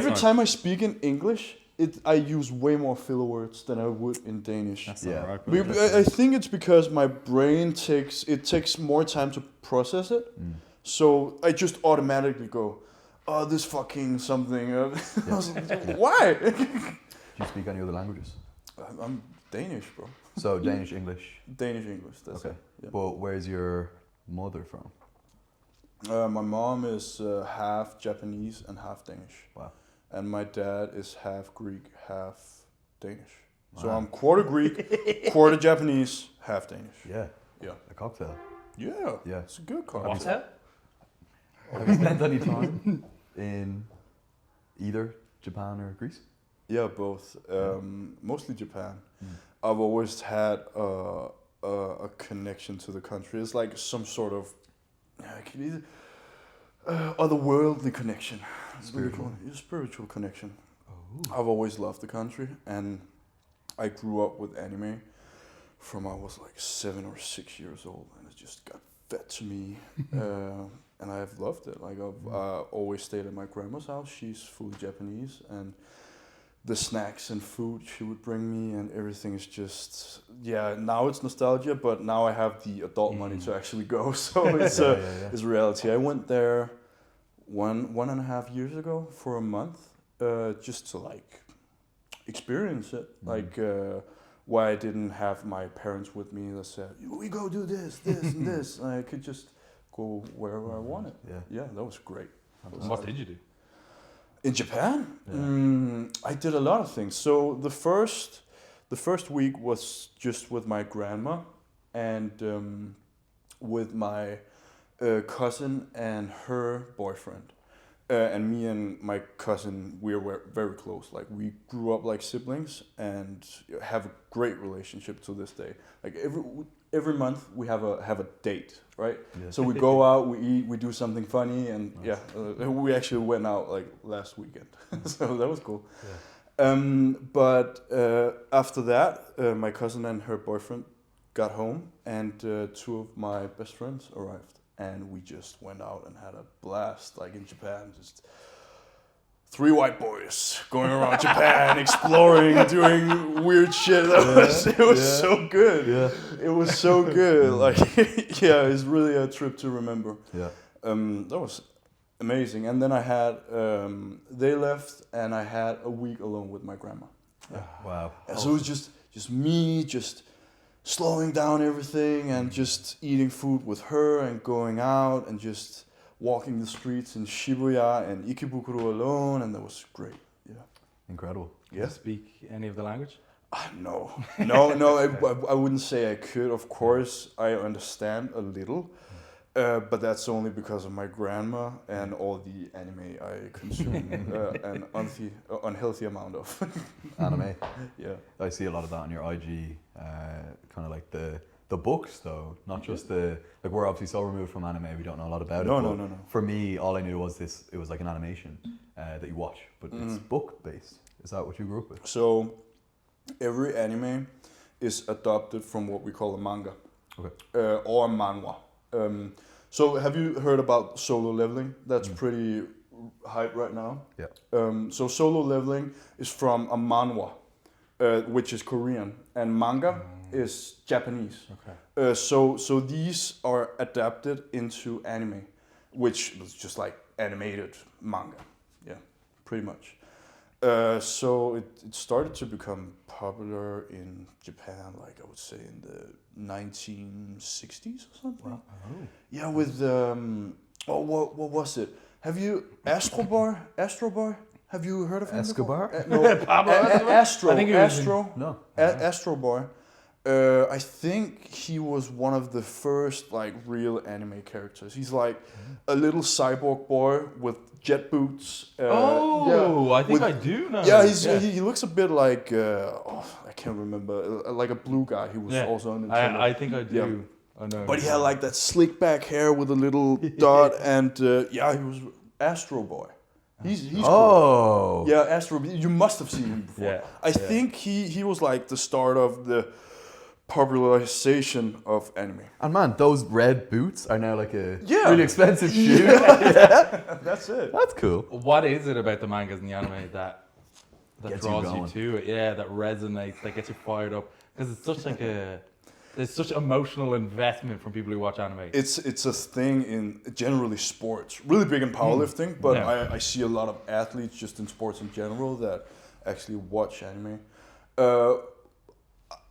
every time I speak in English, I use way more filler words than I would in Danish. That's not right. I think it's because my brain takes more time to process it. So I just automatically go, oh, this fucking something. I was like, why? Do you speak any other languages? I'm Danish, bro. So Danish, English? Danish, English, that's it. Yeah. But where's your mother from? My mom is half Japanese and half Danish. Wow. And my dad is half Greek, half Danish. Wow. So I'm quarter Greek, quarter Japanese, half Danish. Yeah. Yeah. A cocktail. Yeah. Yeah. It's a good cocktail. Cocktail? Have you spent any time in either Japan or Greece? Yeah, both. Mostly Japan. I've always had a connection to the country. It's like some sort of otherworldly connection. Spiritual connection. Oh. I've always loved the country, and I grew up with anime from I was like 7 or 6 years old, and it just got fed to me. And I've loved it. Like I've always stayed at my grandma's house. She's fully Japanese, and the snacks and food she would bring me and everything is just, now it's nostalgia, but now I have the adult money to actually go, so it's it's reality. I went there one and a half years ago for a month, just to like experience it, like why I didn't have my parents with me that said, we go do this and this. I could just go wherever I wanted. Yeah, that was great. What did you do? In Japan, I did a lot of things. So the first week was just with my grandma and with my cousin and her boyfriend. And me and my cousin, we were very close. Like we grew up like siblings and have a great relationship to this day. Like every month we have a date, right? Yeah. So we go out, we eat, we do something funny, and we actually went out like last weekend, so that was cool. Yeah. But after that, my cousin and her boyfriend got home, and 2 of my best friends arrived, and we just went out and had a blast, like in Japan, just 3 white boys going around Japan, exploring, doing weird shit. It was so good. Yeah. It was so good. Like, it's really a trip to remember. Yeah. That was amazing. And then I had, they left, and I had a week alone with my grandma. Yeah. Wow. So it was just me, just slowing down everything, and just eating food with her, and going out, and just walking the streets in Shibuya and Ikebukuro alone, and that was great. Yeah, incredible. Yeah. Do you speak any of the language? No. I wouldn't say I could. Of course, I understand a little, but that's only because of my grandma and all the anime I consume, an unhealthy amount of anime. Yeah, I see a lot of that on your IG, kind of like the books though, not just like we're obviously so removed from anime, we don't know a lot about it. No. For me, all I knew was it was like an animation that you watch, but it's book based. Is that what you grew up with? So every anime is adopted from what we call a manga, or a manhwa. So have you heard about Solo Leveling? That's pretty hype right now. Yeah. So Solo Leveling is from a manhwa, which is Korean, and manga is Japanese. Okay. So these are adapted into anime, which was just like animated manga. Yeah, pretty much. So it started to become popular in Japan, like I would say in the 1960s or something. Wow. Oh. Yeah, with what was it? Have you Astro Boy? Have you heard of him? Escobar? No, Astro. I think Astro Boy. I think he was one of the first like real anime characters. He's like a little cyborg boy with jet boots. I think I do know. Yeah, he looks a bit like I can't remember, like a blue guy. He was also on Nintendo. I think I do. Yeah. I know. But he had like that slick back hair with a little dot, and he was Astro Boy. He's cool. Yeah, Astro. You must have seen him before. Yeah. I think he was like the start of the popularization of anime. And man, those red boots are now like a Yeah. really expensive shoe. That's it. That's cool. What is it about the mangas and the anime that Gets draws you you, going. to it? Yeah, that resonates, that gets you fired up. Because it's such like there's such emotional investment from people who watch anime. It's a thing in generally sports, really big in powerlifting, but Yeah. I see a lot of athletes just in sports in general that actually watch anime.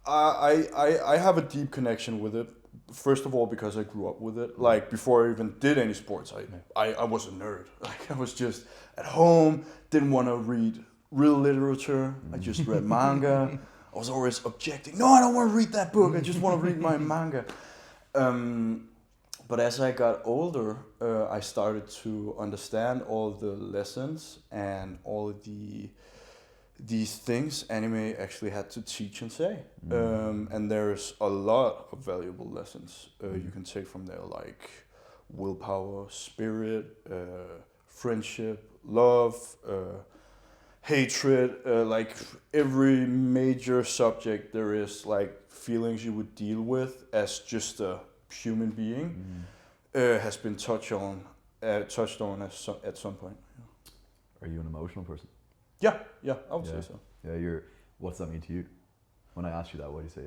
I have a deep connection with it. First of all, because I grew up with it. Like before I even did any sports, I was a nerd. Like I was just at home, didn't want to read real literature. I just read manga. I was always objecting. No, I don't want to read that book. I just want to read my manga. But as I got older, I started to understand all the lessons and all these things anime actually had to teach and say. And there's a lot of valuable lessons you can take from there, like willpower, spirit, friendship, love, hatred, like every major subject there is, like feelings you would deal with as just a human being has been touched on at some point. Are you an emotional person? Yeah, I would say so. Yeah, what's that mean to you? When I asked you that, what do you say?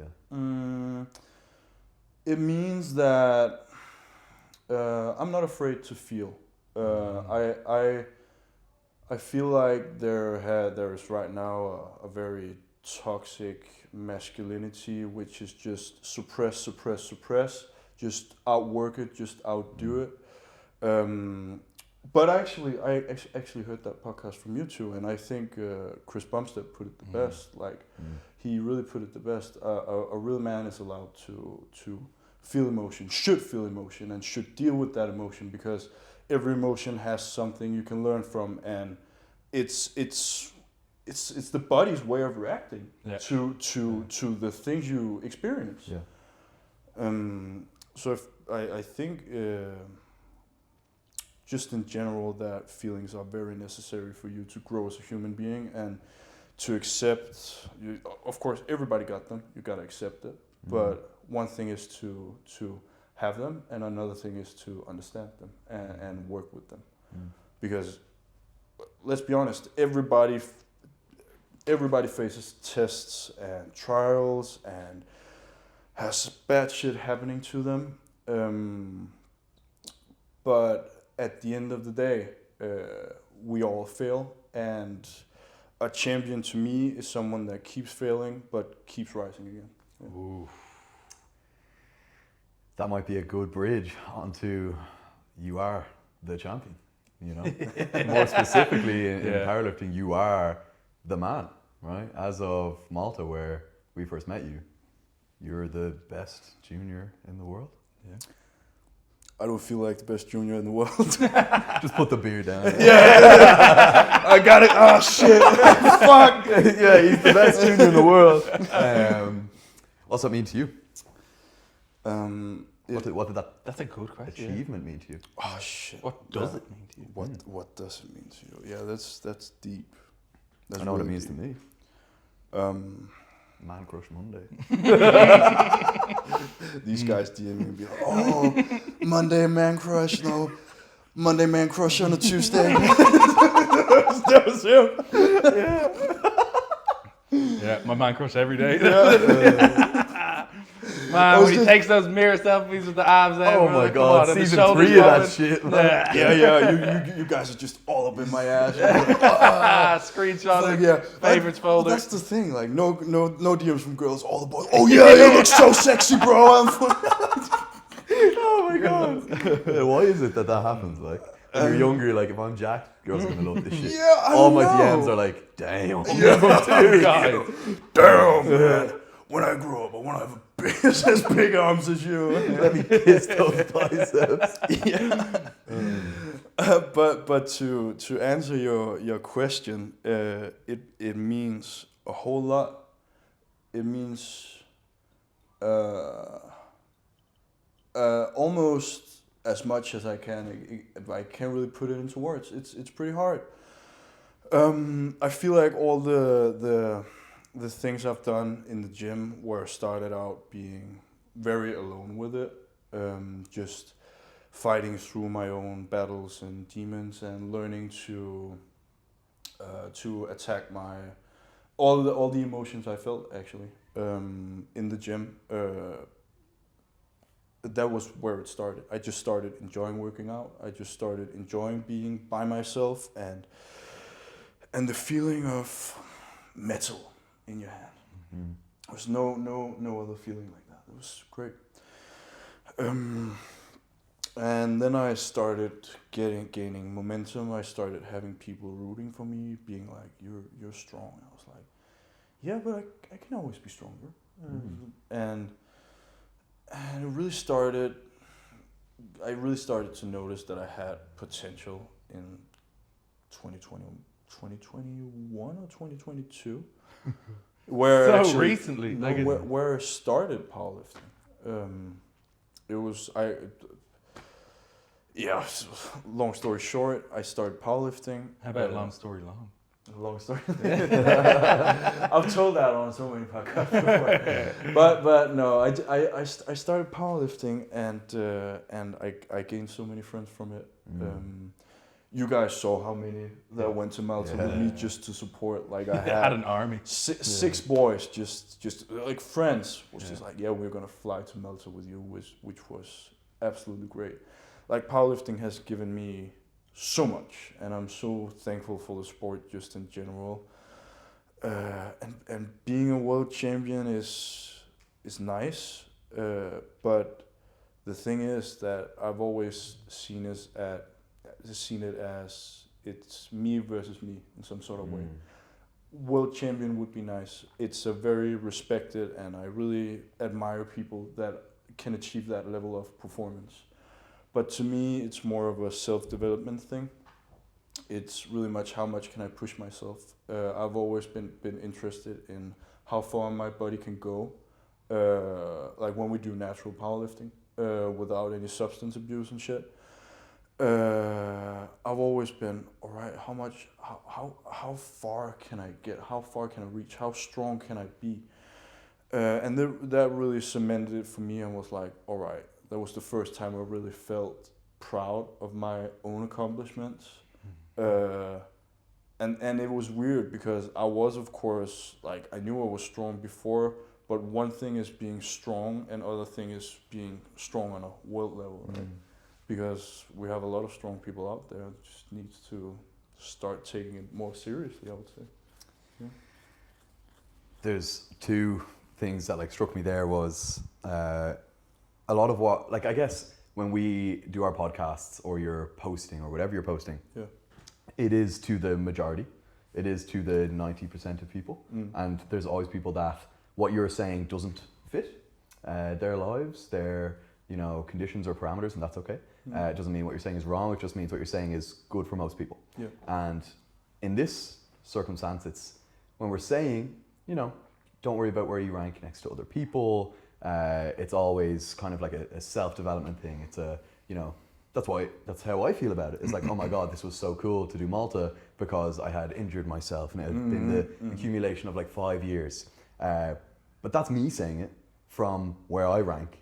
It means that I'm not afraid to feel. I feel like there is right now a very toxic masculinity, which is just suppress, just outwork it, just outdo it. But I actually heard that podcast from you too, and I think Chris Bumstead put it the best. Like he really put it the best. A real man is allowed to feel emotion, should feel emotion, and should deal with that emotion, because every emotion has something you can learn from, and it's the body's way of reacting to the things you experience. Yeah. So I think. Just in general, that feelings are very necessary for you to grow as a human being and to accept. Of course, everybody got them. You gotta accept it. But one thing is to have them, and another thing is to understand them and work with them. Because let's be honest, everybody faces tests and trials and has bad shit happening to them. But at the end of the day, we all fail, and a champion to me is someone that keeps failing but keeps rising again. Yeah. Ooh. That might be a good bridge onto you are the champion, you know? More specifically in powerlifting, you are the man, right? As of Malta, where we first met you, you're the best junior in the world. Yeah. I don't feel like the best junior in the world. Just put the beer down. I got it. Oh shit! Fuck. Yeah, he's the best junior in the world. What's that mean to you? What did that That's a good question. achievement mean to you? Oh shit! What does it mean to you? What does it mean to you? Yeah, that's deep. That's I know what it really means deep. to me. Man Crush Monday. These guys DM me and be like, oh, Monday man crush, no, Monday man crush on a Tuesday. That was him. Yeah, my man crush every day. Yeah. Man, when he takes those mirror selfies with the abs out. Oh my god, season 3 of that shit. Man. Yeah. You guys are just all up in my ass. Screenshot Like, of favorites folder. That's the thing. Like no DMs from girls. All the boys. Oh yeah, you look so sexy, bro. Oh my god. Why is it that happens? Like when you're younger, you're like, if I'm jacked, girls are gonna love this shit. Yeah, I all my know. DMs are like, damn. Guys. Damn, man. When I grow up, I want to have as big arms as you. Let me kiss those biceps. Yeah. But to answer your question, it means a whole lot. It means almost as much as I can. I can't really put it into words. It's pretty hard. I feel like all the the things I've done in the gym, where I started out being very alone with it, just fighting through my own battles and demons, and learning to attack all the emotions I felt actually in the gym. That was where it started. I just started enjoying working out. I just started enjoying being by myself, and the feeling of metal in your hand. Mm-hmm. There's no other feeling like that. It was great. And then I started gaining momentum. I started having people rooting for me, being like, "You're strong." I was like, "Yeah, but I can always be stronger." And it really started. I really started to notice that I had potential in 2021 or 2022, where so actually, recently, no, like where I started powerlifting. It was yeah. Long story short, I started powerlifting. How about long story long? Long story. I've told that on so many podcasts before. but no, I started powerlifting, and I gained so many friends from it. You guys saw how many that went to Malta with me just to support. Like I had an army. Six boys, just like friends, was just like, yeah, we're gonna fly to Malta with you, which was absolutely great. Like powerlifting has given me so much, and I'm so thankful for the sport just in general. And being a world champion is nice, but the thing is that I've always seen it as it's me versus me in some sort of way. World champion would be nice. It's a very respected, and I really admire people that can achieve that level of performance. But to me, it's more of a self-development thing. It's really much how much can I push myself. I've always been interested in how far my body can go. Like when we do natural powerlifting without any substance abuse and shit. I've always been, all right, how far can I get? How far can I reach? How strong can I be? And that really cemented it for me, and was like, all right, that was the first time I really felt proud of my own accomplishments. And it was weird because I was, of course, like I knew I was strong before, but one thing is being strong and other thing is being strong on a world level, right? Because we have a lot of strong people out there. It just needs to start taking it more seriously, I would say. Yeah. There's two things that like struck me there was a lot of what, like I guess when we do our podcasts or you're posting or whatever you're posting, it is to the majority. It is to the 90% of people. And there's always people that what you're saying doesn't fit their lives, their conditions or parameters, and that's okay. It doesn't mean what you're saying is wrong. It just means what you're saying is good for most people. Yeah. And in this circumstance, it's when we're saying, don't worry about where you rank next to other people. It's always kind of like a self-development thing. It's that's how I feel about it. It's like, oh my God, this was so cool to do Malta because I had injured myself and it had been the accumulation of like 5 years. But that's me saying it from where I rank.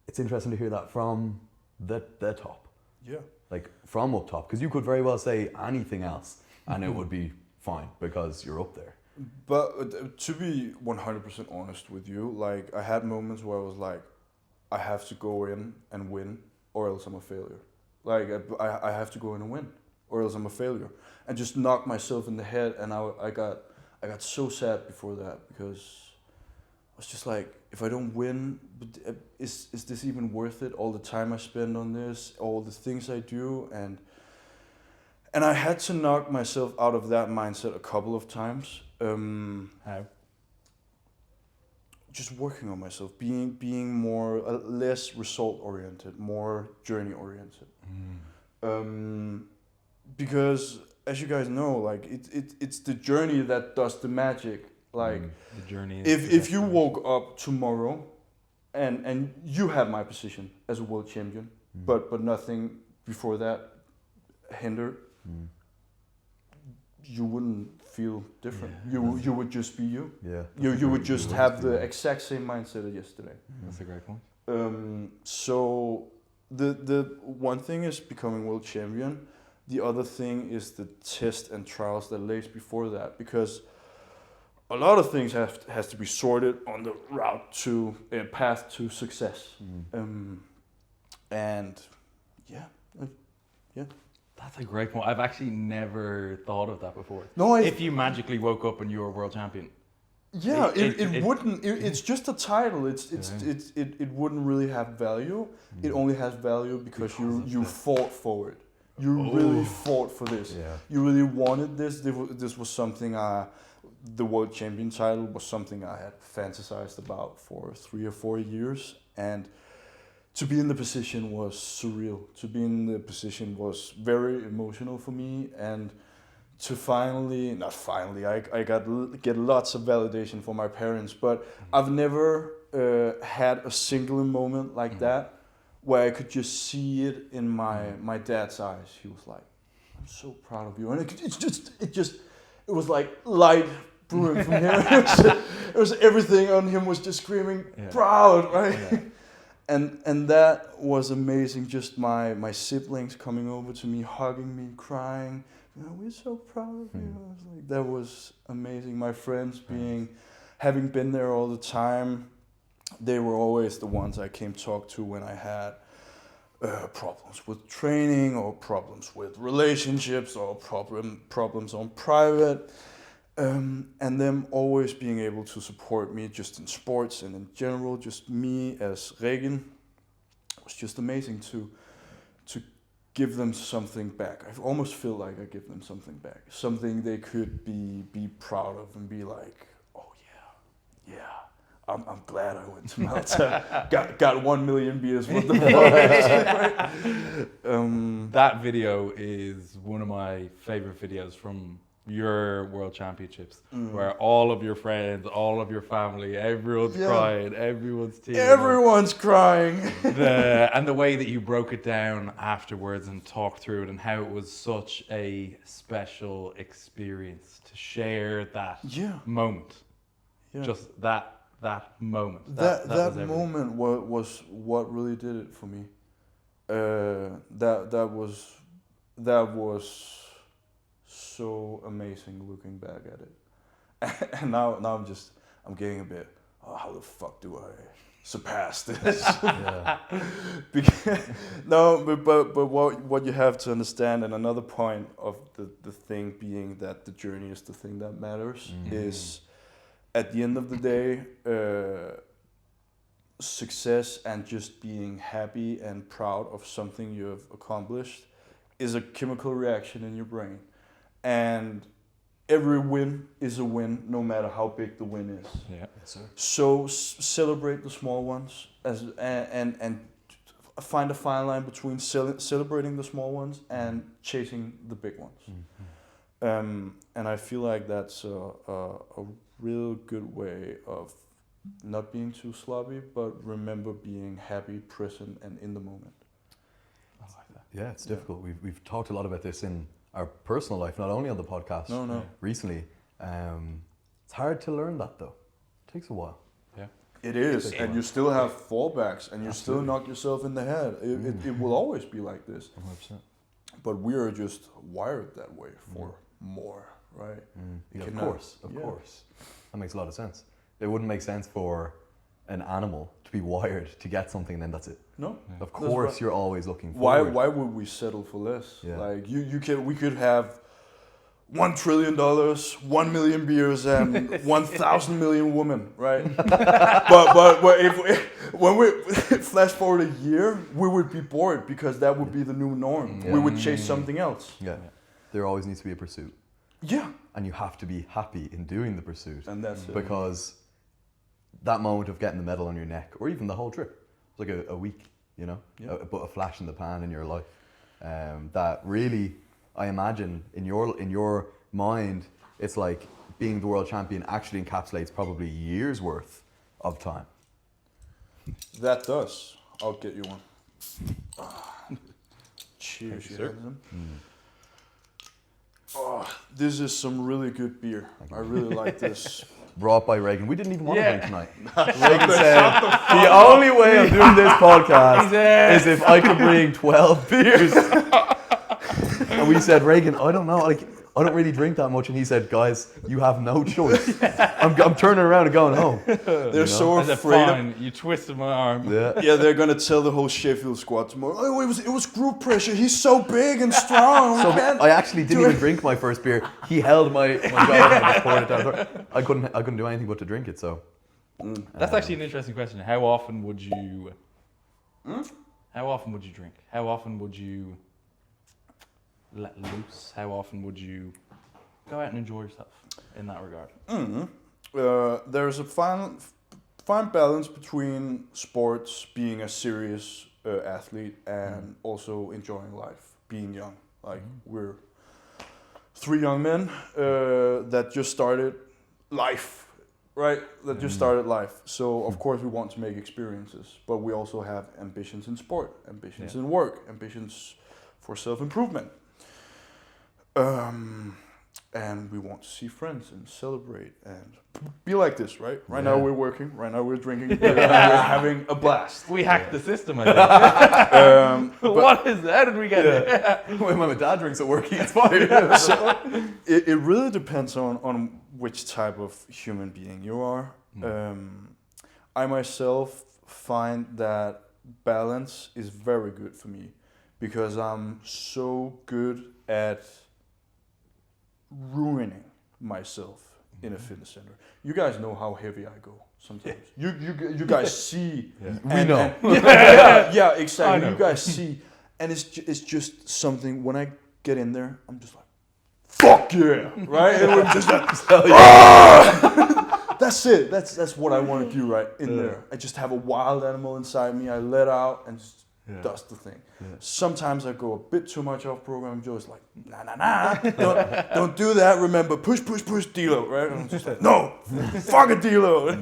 It's interesting to hear that from the top. Yeah. Like from up top. Because you could very well say anything else and it would be fine because you're up there. But to be 100% honest with you, like I had moments where I was like, I have to go in and win or else I'm a failure. Like I have to go in and win or else I'm a failure. And just knock myself in the head, and I got so sad before that because I was just like, if I don't win, is this even worth it? All the time I spend on this, all the things I do, and I had to knock myself out of that mindset a couple of times. How? Just working on myself, being more less result oriented, more journey oriented. Because as you guys know, like it's the journey that does the magic. Like the journey. If you woke up tomorrow, and you had my position as a world champion, but nothing before that hindered, you wouldn't feel different. Yeah. You would just be you. Yeah. You would just have the exact same mindset as yesterday. That's a great point. So the one thing is becoming world champion. The other thing is the test and trials that lays before that, because a lot of things has to be sorted on the route to a path to success. And yeah. That's a great point. I've actually never thought of that before. No, if you magically woke up and you were world champion. Yeah, it wouldn't. It's just a title. It wouldn't really have value. It only has value because you fought for it. You really fought for this. Yeah. You really wanted this. This was something. The world champion title was something I had fantasized about for 3 or 4 years, and to be in the position was surreal. To be in the position was very emotional for me, and to I get lots of validation from my parents, but I've never had a single moment like that where I could just see it in my dad's eyes. He was like, "I'm so proud of you," and it was like light brewing from him. It was everything on him was just screaming, "Proud!" Right? Yeah. And that was amazing. Just my siblings coming over to me, hugging me, crying. We're so proud of you. I was like, that was amazing. My friends having been there all the time, they were always the ones I came talk to when I had problems with training or problems with relationships or problems on private. And them always being able to support me just in sports and in general, just me as Regin, was just amazing to give them something back. I almost feel like I give them something back, something they could be proud of and be like, "Oh yeah, I'm glad I went to Malta, got 1 million beers with the That video is one of my favorite videos from your World Championships, where all of your friends, all of your family, everyone's crying, everyone's tearing. Everyone's crying. And the way that you broke it down afterwards and talked through it, and how it was such a special experience to share that moment. Yeah. Just that moment. That moment was what really did it for me. That was so amazing looking back at it. And now I'm getting a bit, how the fuck do I surpass this? But what you have to understand, and another point of the thing being that the journey is the thing that matters, is at the end of the day, success and just being happy and proud of something you have accomplished is a chemical reaction in your brain. And every win is a win, no matter how big the win is. Yeah, yes, sir. So celebrate the small ones, and find a fine line between celebrating the small ones and chasing the big ones. And I feel like that's a real good way of not being too sloppy, but remember being happy, present, and in the moment. I like that. Yeah, it's difficult. We've talked a lot about this in our personal life, not only on the podcast. Recently. It's hard to learn that though. It takes a while. Yeah, it is, and you still have fallbacks, and you still knock yourself in the head. It will always be like this. 100%. But we are just wired that way for more, right? Yeah, of course. That makes a lot of sense. It wouldn't make sense for an animal to be wired to get something and then that's it. No. Of course, you're always looking Why forward. Why would we settle for less? Yeah. Like we could have $1 trillion, 1 million beers, and 1,000 million women, right? but when we flash forward a year, we would be bored because that would be the new norm. We would chase something else. Yeah. There always needs to be a pursuit. Yeah. And you have to be happy in doing the pursuit. And that's it. Because that moment of getting the medal on your neck, or even the whole trip, it's like a week, you know, but a flash in the pan in your life. That really, I imagine, in your mind, it's like being the world champion actually encapsulates probably years worth of time. That does. I'll get you one. Cheers, sir. Oh, this is some really good beer. I really like this. Brought by Regin. We didn't even want to drink tonight. Regin said, the only way I'm doing this podcast is if I could bring 12 beers. And we said, Regin, I don't know, like, I don't really drink that much. And he said, guys, you have no choice. I'm turning around and going home. They're so afraid. You twisted my arm. Yeah, they're going to tell the whole Sheffield squad tomorrow, oh, it was group pressure. He's so big and strong. So I actually didn't even drink my first beer. He held my jar and just poured it down. I couldn't do anything but to drink it, so. That's actually an interesting question. How often would you drink? How often would you let loose? How often would you go out and enjoy yourself in that regard? There's a fine balance between sports, being a serious athlete, and also enjoying life, being young. Like we're 3 young men that just started life, right? That just started life. So of course we want to make experiences, but we also have ambitions in sport, ambitions in work, ambitions for self-improvement. And we want to see friends and celebrate and be like this, right? Right now we're working, right now we're drinking, we're having a blast. We hacked the system, I think. What is that? How did we get it? When my dad drinks at work, he's fine. So it really depends on which type of human being you are. I myself find that balance is very good for me because I'm so good at ruining myself in a fitness center. You guys know how heavy I go sometimes. You guys see. We know. Yeah, exactly. You guys see, and it's just something. When I get in there, I'm just like, fuck yeah, right? And we're just like, that's it. That's what I want to do right in there. I just have a wild animal inside me. I let out and just does the thing. Sometimes I go a bit too much off program. Joe's like, nah, don't do that. Remember, push, deload, right? And I'm just like, no, fuck a deload.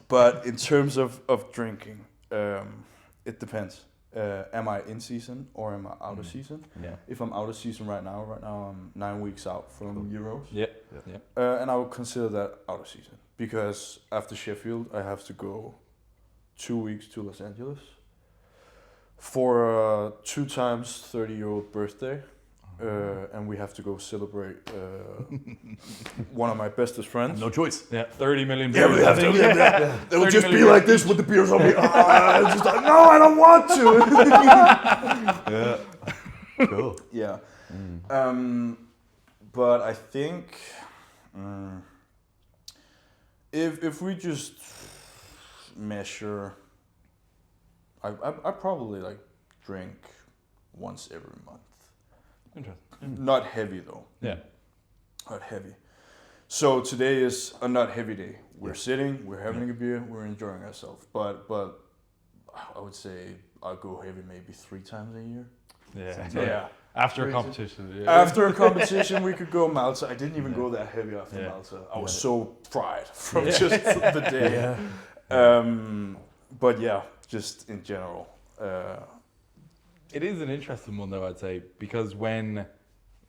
But in terms of drinking, it depends. Am I in season or am I out of season? Yeah. If I'm out of season right now I'm 9 weeks out from Euros. Yeah. And I would consider that out of season because after Sheffield I have to go 2 weeks to Los Angeles for a 2 times 30-year-old birthday, and we have to go celebrate one of my bestest friends. No choice. Yeah, 30 million Yeah, beers. we have to. They would just be like this with the beers on me. Just like, no, I don't want to. Cool. Yeah. But I think if we just measure, I probably like drink once every month. Interesting. Not heavy though. Yeah. Not heavy. So today is a not heavy day. We're sitting, we're having a beer, we're enjoying ourselves. But I would say I'll go heavy maybe 3 times a year. Yeah. After a competition. Yeah. After a competition, we could go Malta. I didn't even go that heavy after Malta. I was so fried from just the day. But yeah, just in general. It is an interesting one though, I'd say, because when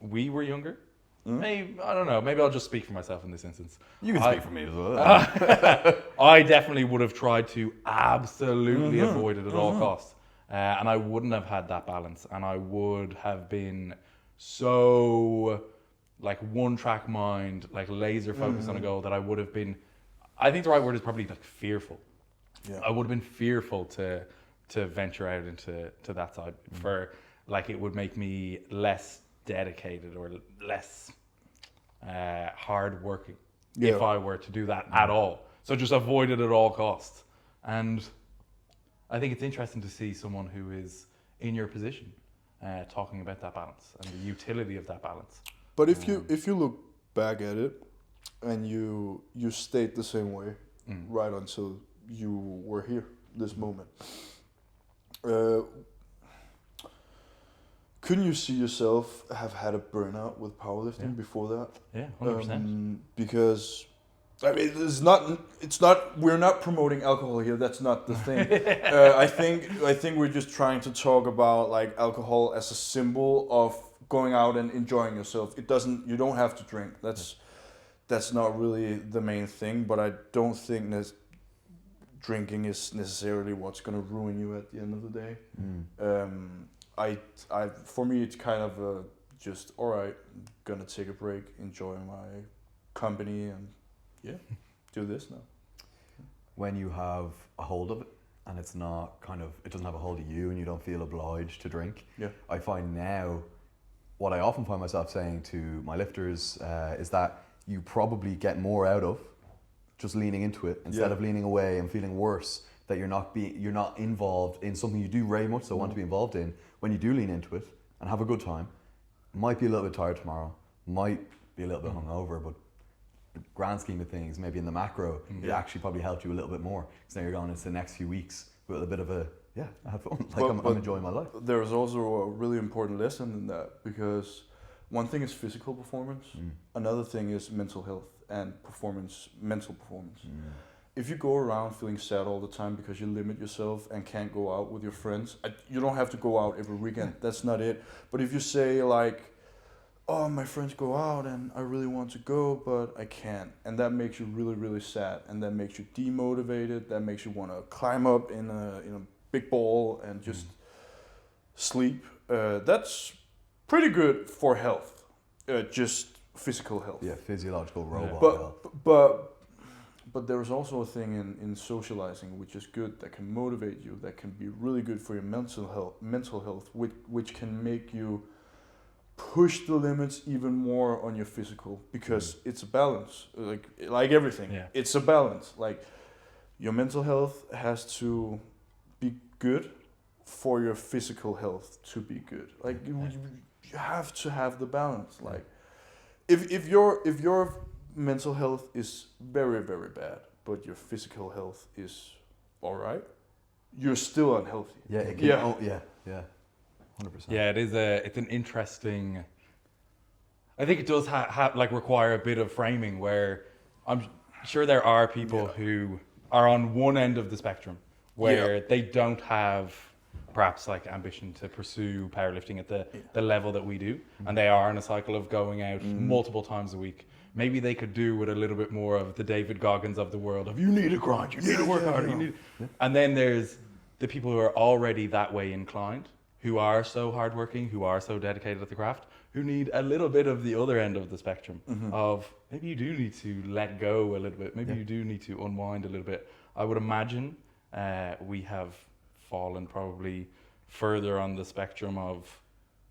we were younger, maybe, I don't know, maybe I'll just speak for myself in this instance. You can speak for me as well. I definitely would have tried to absolutely avoid it at all costs. And I wouldn't have had that balance, and I would have been so like one track mind, like laser focused on a goal that I would have been, I think the right word is probably like fearful. Yeah. I would have been fearful to venture out into that side for like it would make me less dedicated or less hard working if I were to do that at all. So just avoid it at all costs. And I think it's interesting to see someone who is in your position talking about that balance and the utility of that balance. But if you look back at it and you stayed the same way right until you were here, this moment, couldn't you see yourself have had a burnout with powerlifting before that? Yeah, 100%. Because I mean, it's not. We're not promoting alcohol here. That's not the thing. I think we're just trying to talk about like alcohol as a symbol of going out and enjoying yourself. You don't have to drink. That's not really the main thing, but I don't think that drinking is necessarily what's going to ruin you at the end of the day. For me, it's kind of just, all right, I'm going to take a break, enjoy my company, and do this now. When you have a hold of it, and it's not it doesn't have a hold of you, and you don't feel obliged to drink. Yeah. I find now, what I often find myself saying to my lifters is that you probably get more out of just leaning into it instead of leaning away and feeling worse that you're not involved in something you do very much so want to be involved in. When you do lean into it and have a good time, might be a little bit tired tomorrow, might be a little bit hungover, but the grand scheme of things, maybe in the macro, it actually probably helped you a little bit more. Because now you're going into the next few weeks with a bit of I have fun. I'm enjoying my life. There's also a really important lesson in that, because one thing is physical performance, another thing is mental health and mental performance. If you go around feeling sad all the time because you limit yourself and can't go out with your friends, you don't have to go out every weekend. That's not it. But if you say like, oh, my friends go out and I really want to go, but I can't. And that makes you really, really sad. And that makes you demotivated. That makes you want to climb up in a big ball and just sleep. That's pretty good for health, just physical health. Yeah, physiological robot health. But there's also a thing in socializing which is good, that can motivate you, that can be really good for your mental health, which can make you push the limits even more on your physical, because it's a balance, like everything. Yeah. It's a balance. Like your mental health has to be good for your physical health to be good. Like you have to have the balance. Like if your mental health is very, very bad, but your physical health is all right, you're still unhealthy. Yeah. 100%. Yeah, it's an interesting. I think it does require a bit of framing, where I'm sure there are people who are on one end of the spectrum where they don't have perhaps like ambition to pursue powerlifting at the level that we do, and they are in a cycle of going out multiple times a week. Maybe they could do with a little bit more of the David Goggins of the world of you need to grind, you need to work harder, and then there's the people who are already that way inclined, who are so hardworking, who are so dedicated at the craft, who need a little bit of the other end of the spectrum of maybe you do need to let go a little bit, maybe you do need to unwind a little bit. I would imagine we have fallen probably further on the spectrum of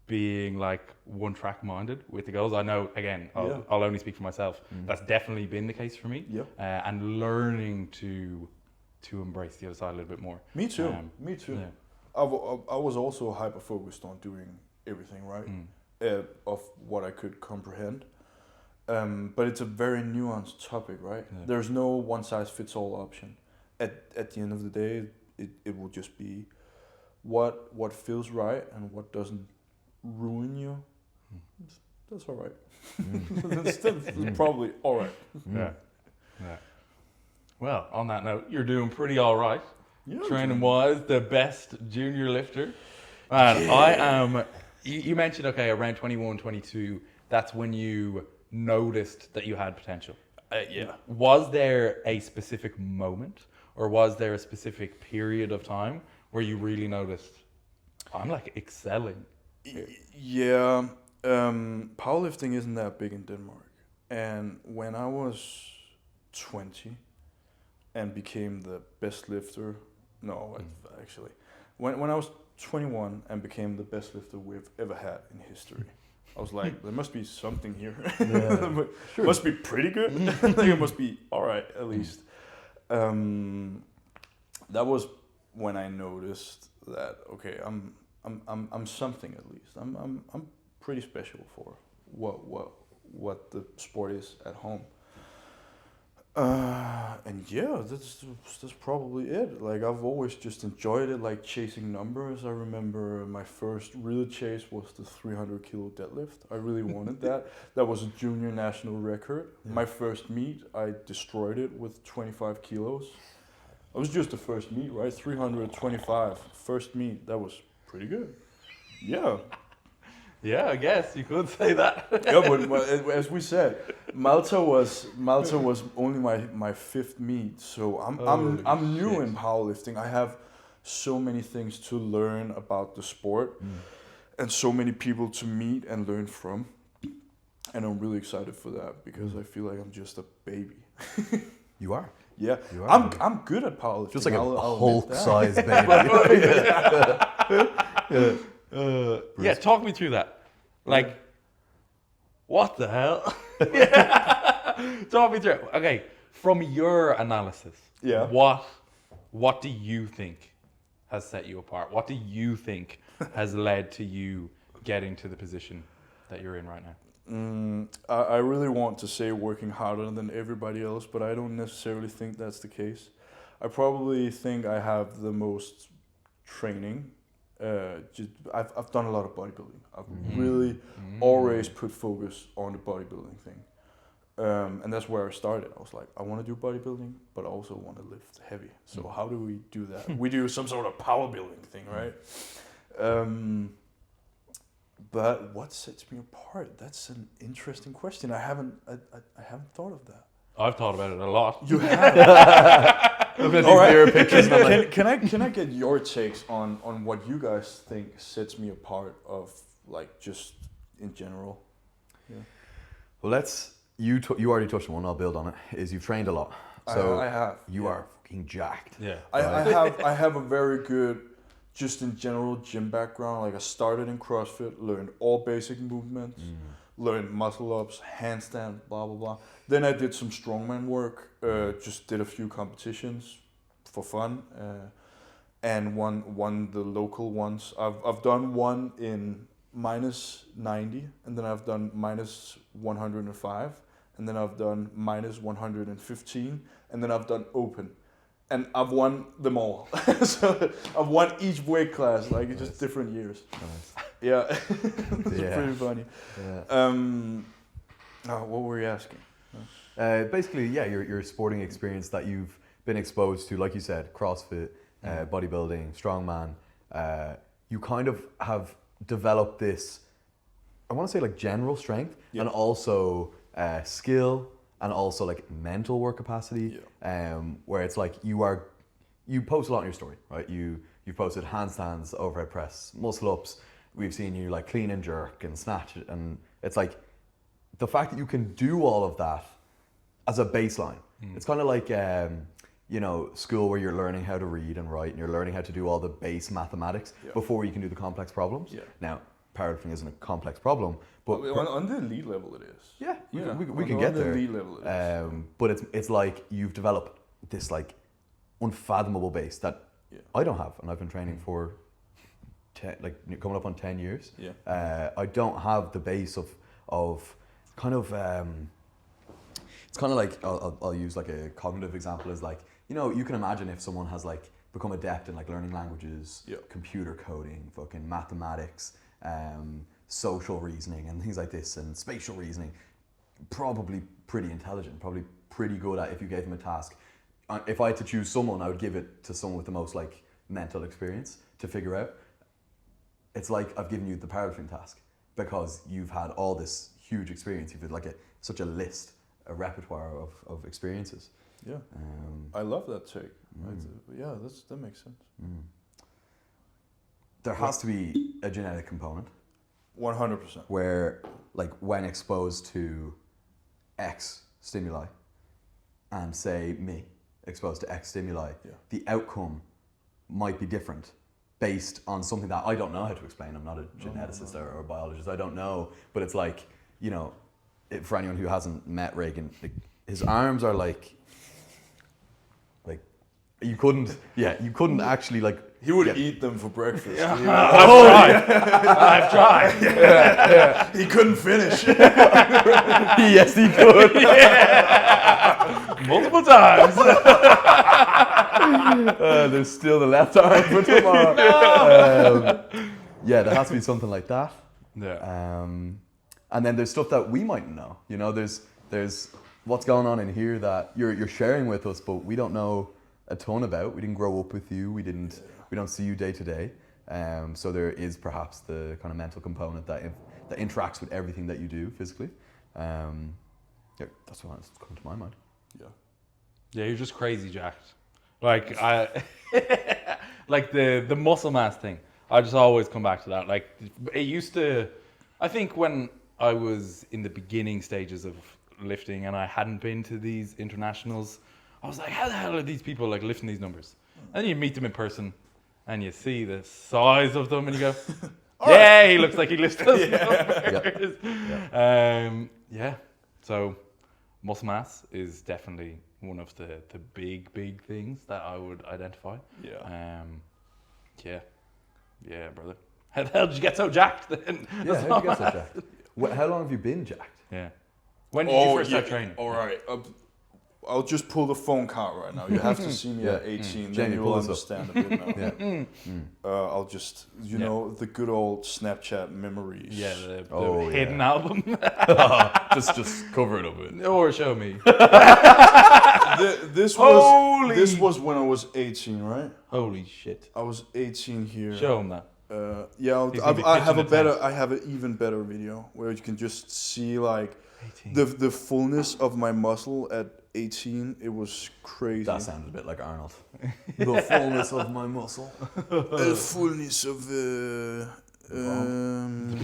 being like one track minded with the goals. I know, again, I'll only speak for myself. That's definitely been the case for me. And learning to embrace the other side a little bit more. Me too. Yeah. I was also hyper focused on doing everything right, of what I could comprehend. But it's a very nuanced topic, right? Yeah. There's no one size fits all option. At the end of the day, it will just be what feels right and what doesn't ruin you. That's all right. That's probably all right. Yeah. Well, on that note, you're doing pretty all right. Yeah, training wise, the best junior lifter. And I am. You mentioned around 21, 22. That's when you noticed that you had potential. Was there a specific moment, or was there a specific period of time where you really noticed I'm like excelling? Yeah, powerlifting isn't that big in Denmark, and when I was 20 and became the best lifter, actually, when I was 21 and became the best lifter we've ever had in history, I was like, there must be something here. It must be pretty good. I think it must be all right at least. That was when I noticed that I'm something at least. I'm pretty special for what the sport is at home. And that's probably it. Like I've always just enjoyed it, like chasing numbers. I remember my first real chase was the 300 kilo deadlift. I really wanted that. That was a junior national record. Yeah. My first meet, I destroyed it with 25 kilos. It was just the first meet, right? 325, first meet. That was pretty good. Yeah. Yeah, I guess you could say that. Yeah, but as we said, Malta was only my fifth meet, so I'm new in powerlifting. I have so many things to learn about the sport, and so many people to meet and learn from, and I'm really excited for that because I feel like I'm just a baby. You are. Yeah, you are. I'm good at powerlifting. Just like a Hulk-sized baby. Yeah, talk me through that. Like, what the hell? Talk me through. Okay, from your analysis, what do you think has set you apart? What do you think has led to you getting to the position that you're in right now? I really want to say working harder than everybody else, but I don't necessarily think that's the case. I probably think I have the most training. I've done a lot of bodybuilding. I've really always put focus on the bodybuilding thing. And that's where I started. I was like, I want to do bodybuilding, but I also want to lift heavy. So how do we do that? We do some sort of power building thing, right? But what sets me apart? That's an interesting question. I haven't thought of that. I've thought about it a lot. You have. Look at these mirror pictures. Can I get your takes on what you guys think sets me apart of like just in general? Yeah. Well, you already touched on one. I'll build on it. Is you've trained a lot, so I have. You are fucking jacked. Yeah. I have a very good, just in general, gym background. Like I started in CrossFit, learned all basic movements, learned muscle ups, handstand, blah blah blah. Then I did some strongman work. Just did a few competitions for fun, and won the local ones. I've done one in -90, and then I've done -105, and then I've done -115, and then I've done open. And I've won them all. So I've won each weight class, like it's just different years. Nice. Yeah. It's pretty funny. Yeah. What were you asking? Basically, your sporting experience that you've been exposed to, like you said, CrossFit, bodybuilding, strongman. You kind of have developed this, I want to say like general strength, and also skill, and also like mental work capacity, where it's like you post a lot in your story, right? You've posted handstands, overhead press, muscle ups. We've seen you like clean and jerk and snatch, and it's like the fact that you can do all of that as a baseline. It's kind of like school where you're learning how to read and write, and you're learning how to do all the base mathematics before you can do the complex problems. Now, powerlifting isn't a complex problem, but on the elite level it is. We can get there. On the elite level it is. But it's like you've developed this like unfathomable base that I don't have, and I've been training for coming up on 10 years. I don't have the base of kind of it's kind of like I'll use like a cognitive example is like, you can imagine if someone has like become adept in like learning languages, computer coding, fucking mathematics, social reasoning and things like this, and spatial reasoning, probably pretty intelligent, probably pretty good at if you gave them a task. If I had to choose someone, I would give it to someone with the most like mental experience to figure out. It's like I've given you the powerlifting task because you've had all this huge experience. You've had like such a list, a repertoire of experiences. Yeah, I love that take. Yeah, that makes sense. There has to be a genetic component. 100%. Where, like, when exposed to X stimuli, and say me exposed to X stimuli, the outcome might be different based on something that I don't know how to explain. I'm not a geneticist or a biologist. I don't know, but it's like, for anyone who hasn't met Regin, like, his arms are like you couldn't actually like. He would eat them for breakfast. I've tried. He couldn't finish. Yes, he could. Multiple times. There's still the left arm for tomorrow. There has to be something like that. Yeah. And then there's stuff that we mightn't know. There's what's going on in here that you're sharing with us, but we don't know a ton about. We didn't grow up with you. We don't see you day to day. So there is perhaps the kind of mental component that interacts with everything that you do physically. Yeah, that's what's come to my mind. Yeah, you're just crazy jacked. Like like the muscle mass thing. I just always come back to that. Like it used to, I think when I was in the beginning stages of lifting and I hadn't been to these internationals, I was like, how the hell are these people like lifting these numbers? And then you meet them in person and you see the size of them and you go, yeah, he looks like he lifts those numbers. Yeah. So muscle mass is definitely one of the big things that I would identify. Yeah, brother. How the hell did you get so jacked then? Yeah, how did you get so jacked? How long have you been jacked? Yeah. When did you first start training? All right. I'll just pull the phone card right now. You have to see me at 18, then you'll understand a bit now. I'll just, you know, the good old Snapchat memories. Yeah, the hidden album. just cover it up with. Or show me. This was when I was 18, right? Holy shit. I was 18 here. Show him that. I have an even better video where you can just see like 18. the fullness of my muscle at 18. It was crazy. That sounded a bit like Arnold. The fullness of my muscle. The fullness of the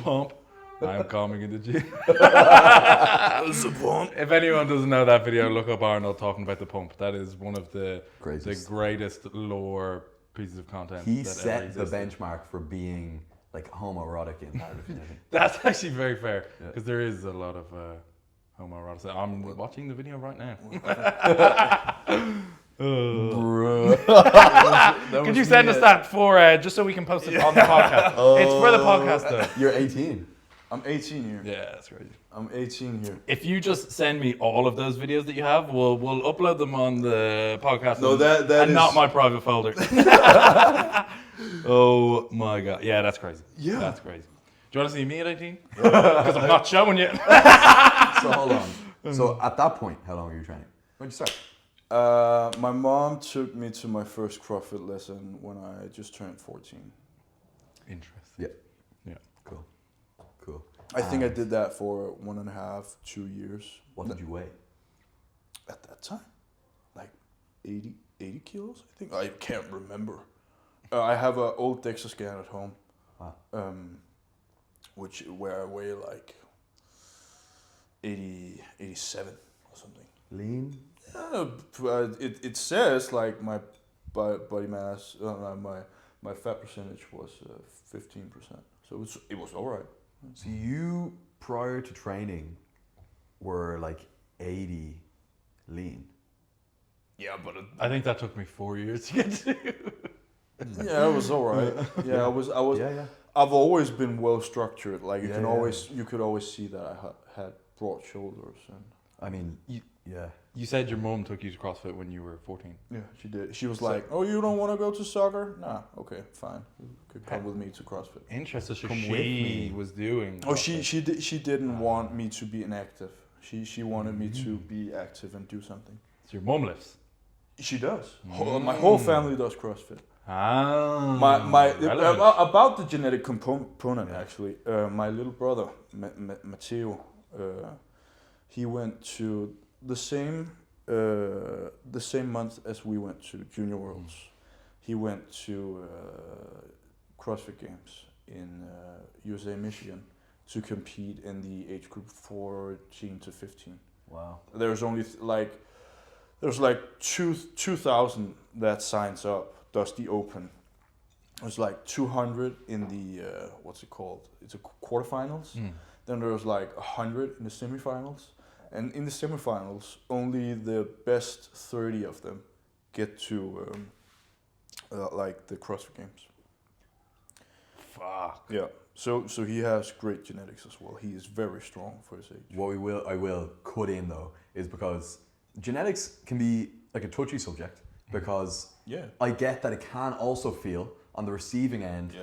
pump. I'm coming in the gym. the pump. If anyone doesn't know that video, look up Arnold talking about the pump. That is one of the greatest lore pieces of content. He set the benchmark for being like homoerotic in powerlifting. That's actually very fair because there is a lot of homoerotic. I'm watching the video right now. Could you send us that for just so we can post it on the podcast? It's for the podcast though. You're 18. I'm 18 here. Yeah, that's crazy. I'm 18 here. If you just send me all of those videos that you have, we'll upload them on the podcast. No, that is not my private folder. Oh my god. Yeah, that's crazy. Yeah. That's crazy. Do you want to see me at 18? Because I'm not showing you. So hold on. So at that point, how long were you training? When did you start? My mom took me to my first CrossFit lesson when I just turned 14. Interesting. Yeah. Cool. I think I did that for 1.5, 2 years. What did you weigh? At that time, like 80 kilos, I think. I can't remember. I have an old DEXA scan at home, where I weigh like 87 or something. Lean? It says like my body mass, my fat percentage was 15%. So it was all right. So you, prior to training, were like 80 lean. Yeah, but I think that took me 4 years to get to. Yeah, it was all right. Yeah, I was. Yeah. I've always been well structured. Like you could always see that I had broad shoulders. And I mean, You said your mom took you to CrossFit when you were 14. Yeah, she did. She was like, "Oh, you don't want to go to soccer? Nah, okay, fine. You could come with me to CrossFit." Interesting. So she was doing CrossFit. Oh, she didn't want me to be inactive. She wanted me to be active and do something. So your mom lifts? She does. My whole family does CrossFit. About the genetic component actually. My little brother Matteo, he went to the same month as we went to Junior Worlds. He went to CrossFit Games in USA, Michigan, to compete in the age group 14 to 15. Wow. There's only there's like 2,000 that signs up, does the open. There's like 200 in the what's it called? It's a quarterfinals. Then there's like 100 in the semifinals. And in the semifinals, only the best 30 of them get to like the CrossFit Games. Fuck. Yeah. So he has great genetics as well. He is very strong for his age. What I will cut in though is because genetics can be like a touchy subject because I get that it can also feel on the receiving end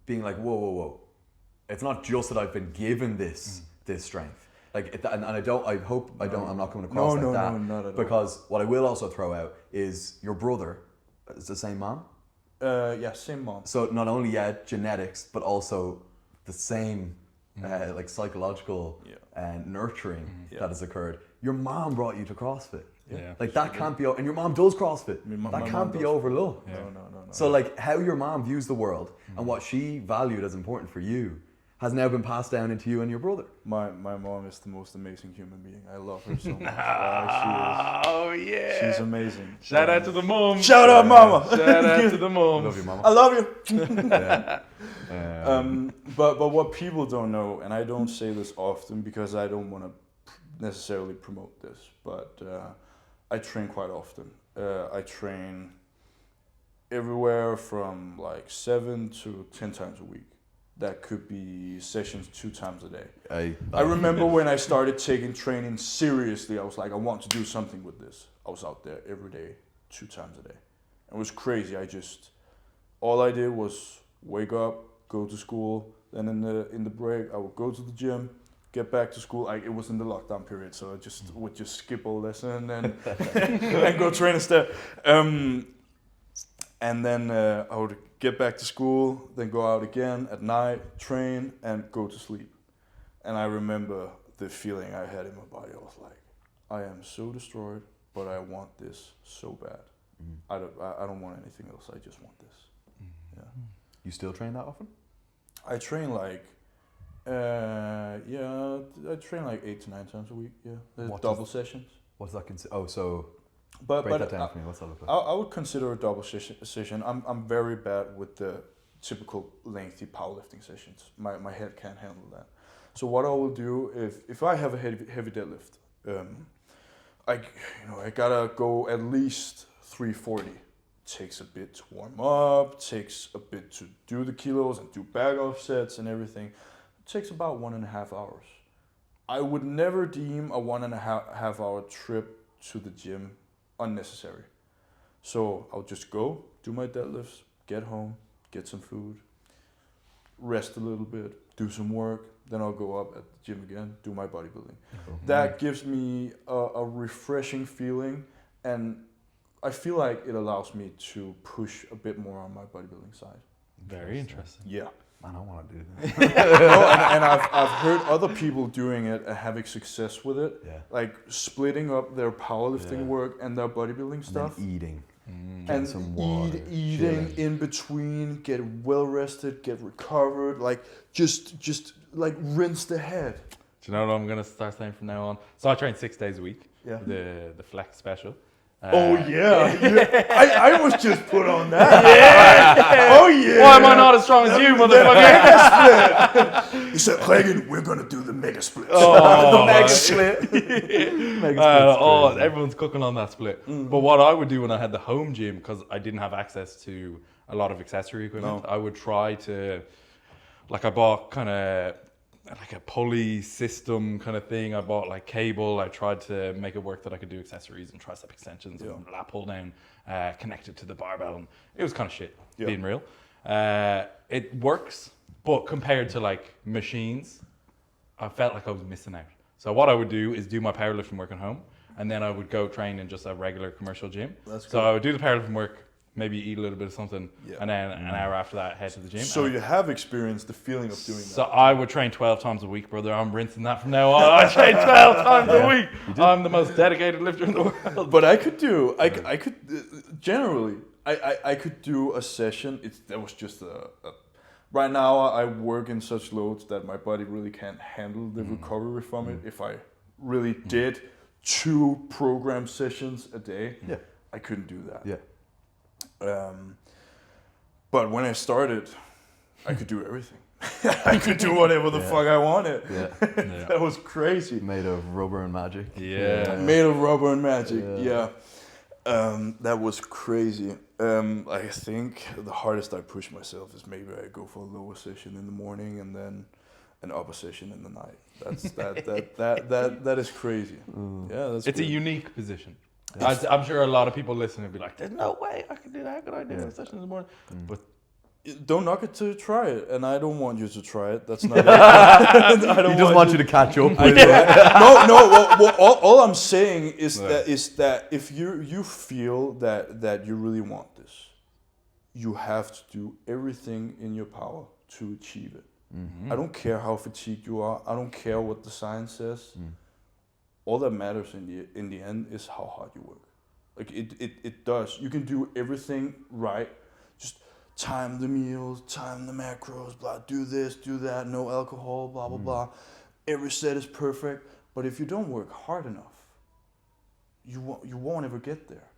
being like whoa. It's not just that I've been given this strength. Like, and I'm not coming across not at all. Because what I will also throw out is your brother is the same mom. Same mom. So not only genetics, but also the same like psychological nurturing that has occurred. Your mom brought you to CrossFit. Yeah. Like that can't be, and your mom does CrossFit. That can't be overlooked. Yeah. No. So like how your mom views the world and what she valued as important for you has now been passed down into you and your brother. My mom is the most amazing human being. I love her so much. She's amazing. Shout out to the mom. Shout out, mama. Shout out to the mom. Love you, mama. I love you. But what people don't know, and I don't say this often because I don't want to necessarily promote this, but I train quite often. I train everywhere from like 7 to 10 times a week. That could be sessions 2 times a day. I remember when I started taking training seriously, I was like, I want to do something with this. I was out there every day, 2 times a day. It was crazy. All I did was wake up, go to school, then in the break, I would go to the gym, get back to school. It was in the lockdown period, so I would just skip a lesson and and go train instead. And then I would get back to school, then go out again at night, train, and go to sleep. And I remember the feeling I had in my body. I was like, I am so destroyed, but I want this so bad. I don't want anything else. I just want this. Yeah. You still train that often? I train like, I train like 8 to 9 times a week. Yeah, double sessions. What's that consider? Oh, so break that down for me. What's that look like? I would consider a double session. I'm very bad with the typical lengthy powerlifting sessions. My head can't handle that. So what I will do if I have a heavy deadlift, I gotta go at least 340. Takes a bit to warm up, takes a bit to do the kilos and do back offsets and everything. It takes about 1.5 hours. I would never deem a 1.5 hour trip to the gym unnecessary. So I'll just go, do my deadlifts, get home, get some food, rest a little bit, do some work, then I'll go up at the gym again, do my bodybuilding. That gives me a refreshing feeling, and I feel like it allows me to push a bit more on my bodybuilding side. Very interesting. Yeah. Man, I want to do that. and I've heard other people doing it and having success with it. Yeah. Like splitting up their powerlifting work and their bodybuilding stuff. And then eating. And some water, eating chilling. in between, get well rested, get recovered, like just like rinse the head. Do you know what I'm gonna start saying from now on? So I train 6 days a week. Yeah. The flex special. I was just put on that. Oh yeah. Why am I not as strong as you, motherfucker? He said, Regin, we're gonna do the mega split. The mega split. Everyone's cooking on that split. But what I would do when I had the home gym, because I didn't have access to a lot of accessory equipment, I would try to, I bought kind of like a pulley system kind of thing. I bought like cable. I tried to make it work that I could do accessories and tricep extensions and lat pull down connected to the barbell. And it was kind of shit, being real. It works, but compared to like machines, I felt like I was missing out. So what I would do is do my powerlifting work at home, and then I would go train in just a regular commercial gym. So I would do the powerlifting work, maybe eat a little bit of something, and then an hour after that, head to the gym. So you have experienced the feeling of doing that. So I would train 12 times a week, brother. I'm rinsing that from now on. I train 12 times a week. I'm the most dedicated lifter in the world. But I could do a session. That was just right now I work in such loads that my body really can't handle the recovery from it. If I really did 2 program sessions a day, I couldn't do that. Yeah. But when I started, I could do everything. I could do whatever the fuck I wanted. Yeah. That was crazy. Made of rubber and magic. Yeah. Made of rubber and magic. Yeah. That was crazy. I think the hardest I push myself is maybe I go for a lower session in the morning and then an upper session in the night. That is crazy. Yeah, that's It's a unique position. I'm sure a lot of people listening will be like, "There's no way I can do that. How could I do a session in the morning?" But don't knock it to try it, and I don't want you to try it. That's not. He just wants you to catch up. No. All I'm saying is that if you feel that you really want this, you have to do everything in your power to achieve it. Mm-hmm. I don't care how fatigued you are. I don't care what the science says. All that matters in the end is how hard you work. Like it does. You can do everything right. Just time the meals, time the macros, blah, do this, do that, no alcohol, blah, blah, blah. Every set is perfect. But if you don't work hard enough, you won't ever get there.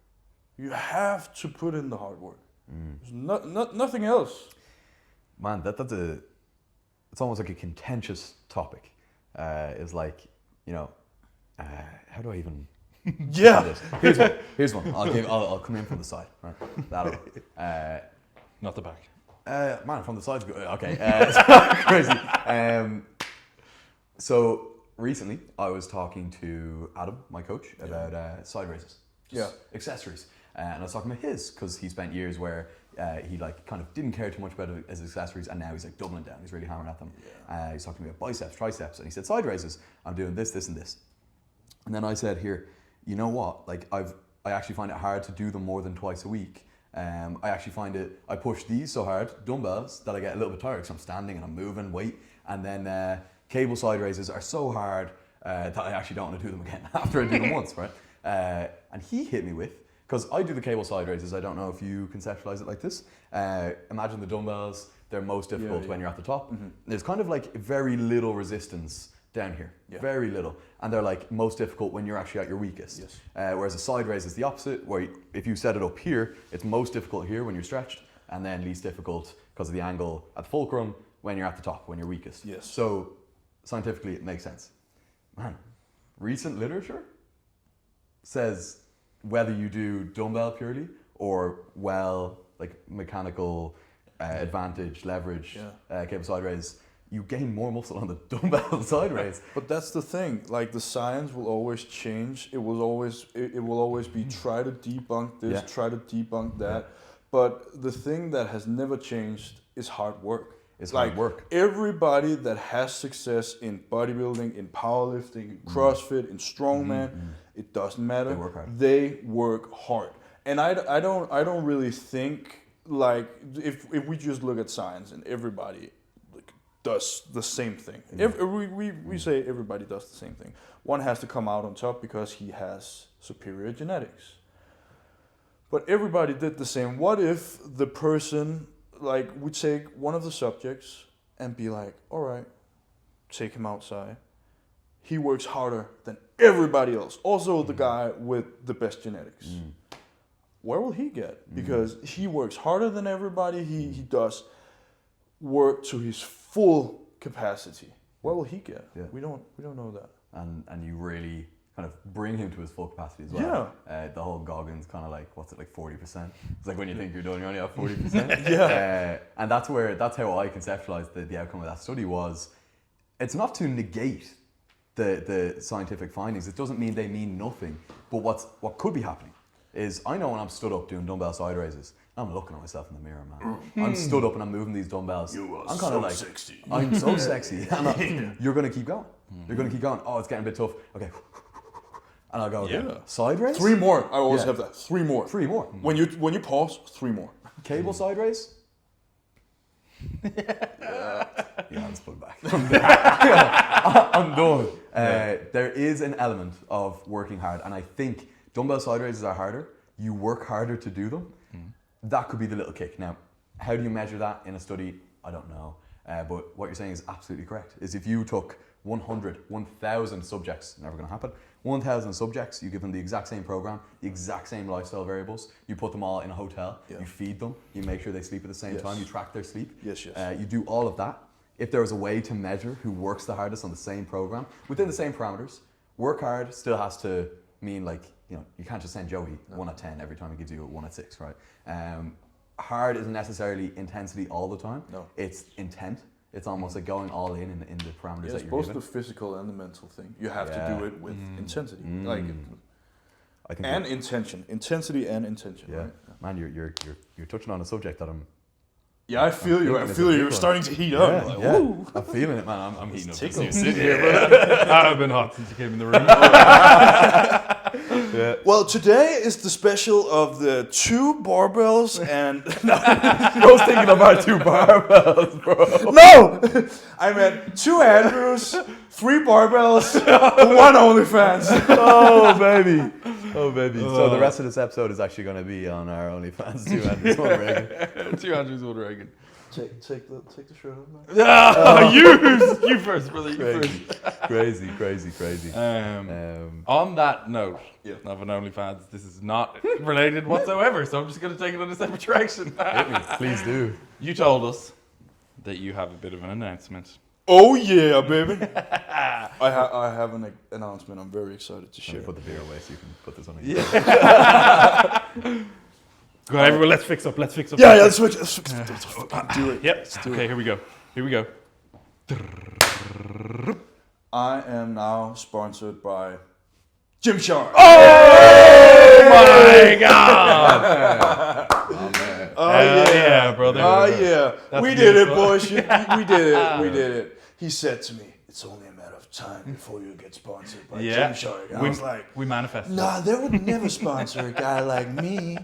You have to put in the hard work. There's nothing else. Man, it's almost like a contentious topic. It's like, how do I even? Yeah. Here's one. I'll come in from the side. Right? That'll. Not the back. Man, from the side's good. Okay. It's crazy. So recently, I was talking to Adam, my coach, about side raises. Accessories. And I was talking about his, because he spent years where he kind of didn't care too much about his accessories, and now he's like doubling down. He's really hammering at them. He's talking about biceps, triceps, and he said, side raises, I'm doing this, this, and this. And then I said, here, you know what? Like I actually find it hard to do them more than twice a week. I actually I push these so hard, dumbbells, that I get a little bit tired because I'm standing and I'm moving weight. And then cable side raises are so hard that I actually don't want to do them again after I do them once, right? And he hit me with, because I do the cable side raises, I don't know if you conceptualize it like this. Imagine the dumbbells, they're most difficult when you're at the top. There's kind of like very little resistance down here, very little. And they're like most difficult when you're actually at your weakest. Whereas a side raise is the opposite, where if you set it up here, it's most difficult here when you're stretched, and then least difficult because of the angle at the fulcrum when you're at the top, when you're weakest. So scientifically it makes sense. Man, recent literature says whether you do dumbbell purely or mechanical advantage, leverage, cable side raise, you gain more muscle on the dumbbell side raise. But that's the thing. Like the science will always change. It will always be try to debunk this, try to debunk that. But the thing that has never changed is hard work. It's like hard work. Everybody that has success in bodybuilding, in powerlifting, in CrossFit, in strongman, it doesn't matter. They work hard. They work hard. And I don't really think, like, if we just look at science and everybody does the same thing. We say everybody does the same thing. One has to come out on top because he has superior genetics. But everybody did the same. What if the person, like, would take one of the subjects and be like, all right, take him outside. He works harder than everybody else. Also the guy with the best genetics. Where will he get? Because he works harder than everybody. He does work to his full capacity. Where will he get? We don't know that. And you really kind of bring him to his full capacity as well. The whole Goggins kind of like, what's it, like 40%? It's like when you think you're done, you only have 40%. And that's how I conceptualized the outcome of that study was, it's not to negate the scientific findings. It doesn't mean they mean nothing. But what could be happening is, I know when I'm stood up doing dumbbell side raises, I'm looking at myself in the mirror, man. I'm stood up and I'm moving these dumbbells. I'm kind of like, sexy. I'm so sexy. And you're going to keep going. You're going to keep going. Oh, it's getting a bit tough. Okay. And I'll go, side raise? 3 more. I always have that. 3 more. 3 more. When you pause, 3 more. Cable side raise? Let's put it back. I'm done. There is an element of working hard, and I think dumbbell side raises are harder. You work harder to do them. That could be the little kick. Now, how do you measure that in a study? I don't know. But what you're saying is absolutely correct. Is if you took 1,000 subjects, never going to happen, 1,000 subjects, you give them the exact same program, the exact same lifestyle variables, you put them all in a hotel, you feed them, you make sure they sleep at the same time, you track their sleep. You do all of that. If there was a way to measure who works the hardest on the same program, within the same parameters, work hard still has to mean, like, you can't just send Joey 1 at 10 every time he gives you a 1 at 6, right? Hard isn't necessarily intensity all the time. No. It's intent. It's almost like going all in the parameters that you're given. It's both the physical and the mental thing. You have to do it with intensity. I think intention. Intensity and intention. Yeah. Right? Man, you're touching on a subject that I'm... Yeah, I feel you. I feel you. You're starting to heat up. Like, woo. I'm feeling it, man. I'm heating up. I've been hot since you came in the room. Yeah. Well, today is the special of the 2 barbells and... I was thinking about 2 barbells, bro. No! I meant 2 Andrews, 3 barbells, 1 OnlyFans. Oh, baby. Oh, baby. So the rest of this episode is actually going to be on our OnlyFans, 2 Andrews, 1 Regin. 2 Andrews, 1 Regin. Take the shirt off, man. You first, brother. You Crazy. Crazy. On that note of an OnlyFans, this is not related whatsoever, so I'm just going to take it in a separate direction. Hit me. Please do. You told us that you have a bit of an announcement. Oh yeah, baby. I have an announcement I'm very excited to share. Put the beer away so you can put this on. Go on, everyone, let's fix up. Yeah, let's switch. Let's do it. Yep. Okay, here we go. I am now sponsored by Gymshark. Oh my God! Yeah, brother. Oh yeah. We did it, boys. We did it. He said to me, "It's only a matter of time before you get sponsored by Gymshark." I was like, "We manifest." Nah, they would never sponsor a guy like me.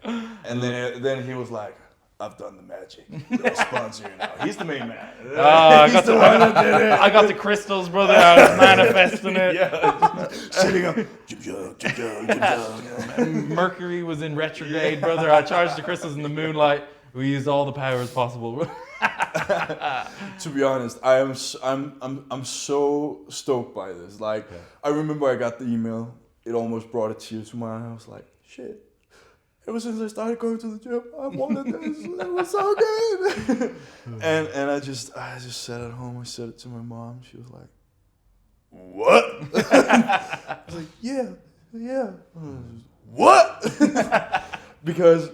And then he was like, "I've done the magic. They'll sponsor you now." He's the main man. He's the one that did it. I got the crystals, brother. I was manifesting it. Sitting up. Mercury was in retrograde, brother. I charged the crystals in the moonlight. We used all the powers possible. To be honest, I'm so stoked by this. Like, I remember I got the email. It almost brought a tear to my eye. I was like, shit. Ever since I started going to the gym, I wanted this. It was so good. and I just sat at home. I said it to my mom. She was like, "What?" I was like, "Yeah." What? Because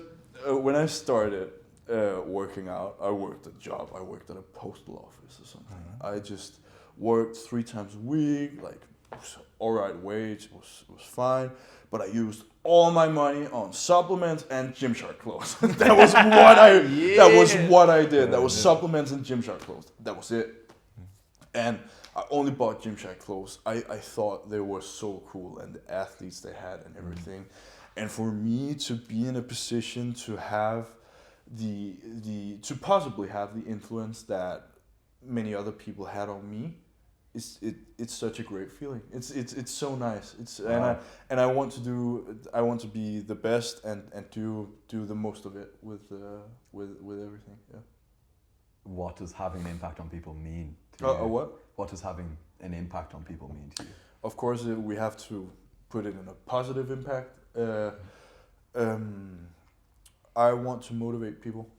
when I started working out, I worked a job. I worked at a postal office or something. I just worked 3 times a week. Like, it was all right wage. It was fine. But I used all my money on supplements and Gymshark clothes. That was what I did. That was supplements and Gymshark clothes. That was it. And I only bought Gymshark clothes. I thought they were so cool, and the athletes they had and everything. And for me to be in a position to have to possibly have the influence that many other people had on me, it's such a great feeling. It's so nice. And I want to be the best and do the most of it with everything. Yeah. What does having an impact on people mean to you? What? What does having an impact on people mean to you? Of course, we have to put it in a positive impact. I want to motivate people.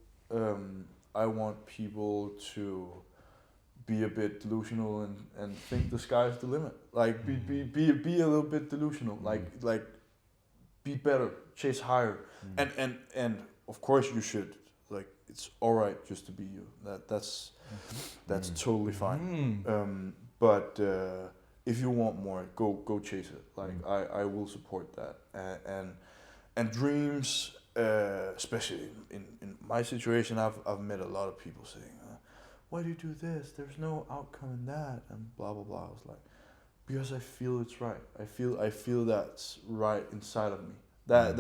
I want people to be a bit delusional and think the sky's the limit. Like be a little bit delusional. Like be better, chase higher, and of course you should. Like, it's all right just to be you. That's totally fine. But if you want more, go chase it. Like I will support that. And dreams, especially in my situation, I've met a lot of people saying, "Why do you do this? There's no outcome in that," and blah blah blah. I was like, because I feel it's right. I feel that's right inside of me. That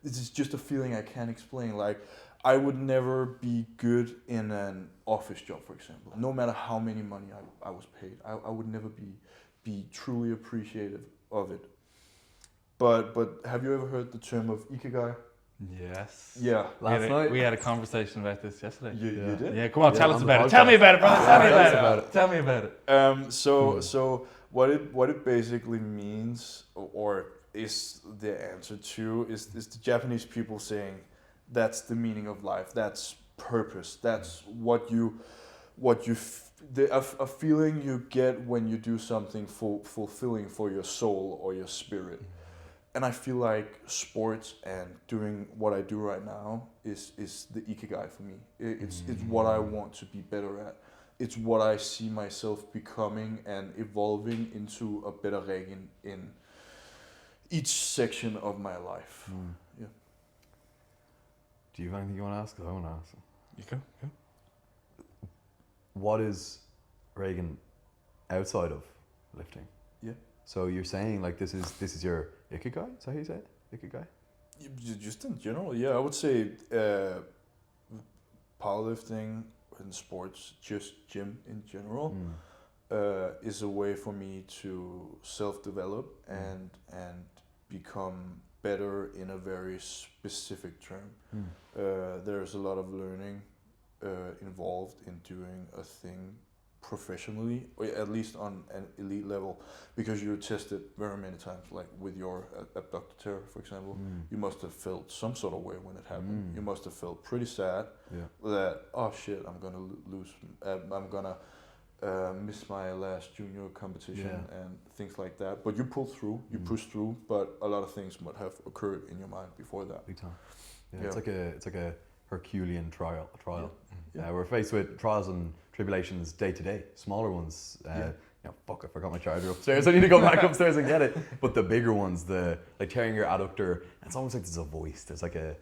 this is just a feeling I can't explain. Like, I would never be good in an office job, for example. No matter how many money I was paid, I would never be truly appreciative of it. But have you ever heard the term of ikigai? Yes. Yeah. Last night we had a conversation about this yesterday. You did? Yeah, come on, tell us about it. Tell me about it, brother. Tell me about it. So what it basically means, or is the answer to, is the Japanese people saying that's the meaning of life. That's purpose. That's a feeling you get when you do something fulfilling for your soul or your spirit. And I feel like sports and doing what I do right now is the ikigai for me. It's what I want to be better at. It's what I see myself becoming and evolving into a better Regin in each section of my life. Yeah. Do you have anything you want to ask? 'Cause I want to ask. You go. What is Regin outside of lifting? Yeah. So you're saying like this is your ikigai? Is that how you say it? Ikigai? Just in general, yeah. I would say powerlifting and sports, just gym in general, is a way for me to self-develop and become better in a very specific term. There's a lot of learning involved in doing a thing professionally, or at least on an elite level, because you're tested very many times, like with your abductor tear, for example. You must have felt some sort of way when it happened. You must have felt pretty sad that, oh shit, I'm gonna lose, I'm gonna miss my last junior competition and things like that. But you pull through, you push through, but a lot of things might have occurred in your mind before that. Big time. Yeah. It's like a Herculean trial. We're faced with trials and tribulations day to day. Smaller ones, fuck, I forgot my charger upstairs. I need to go back upstairs and get it. But the bigger ones, like tearing your adductor, it's almost like there's a voice. There's like a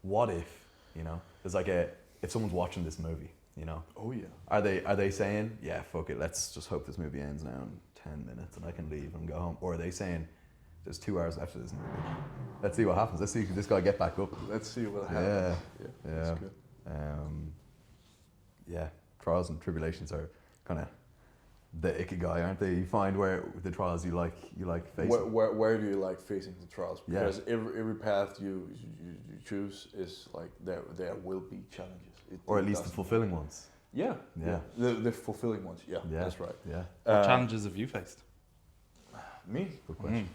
what if, There's like if someone's watching this movie, Oh yeah. Are they saying, yeah, fuck it, let's just hope this movie ends now in 10 minutes and I can leave and go home? Or are they saying, there's 2 hours left of this movie, let's see what happens, let's see if this guy get back up. Let's see what happens. Yeah. That's good. Trials and tribulations are kind of the ikigai, aren't they? You find where the trials you like facing. Where do you like facing the trials? Because every path you choose is like there will be challenges. Or at least the fulfilling ones. Yeah. The fulfilling ones. Yeah, that's right. Yeah. What challenges have you faced? Me? Good question.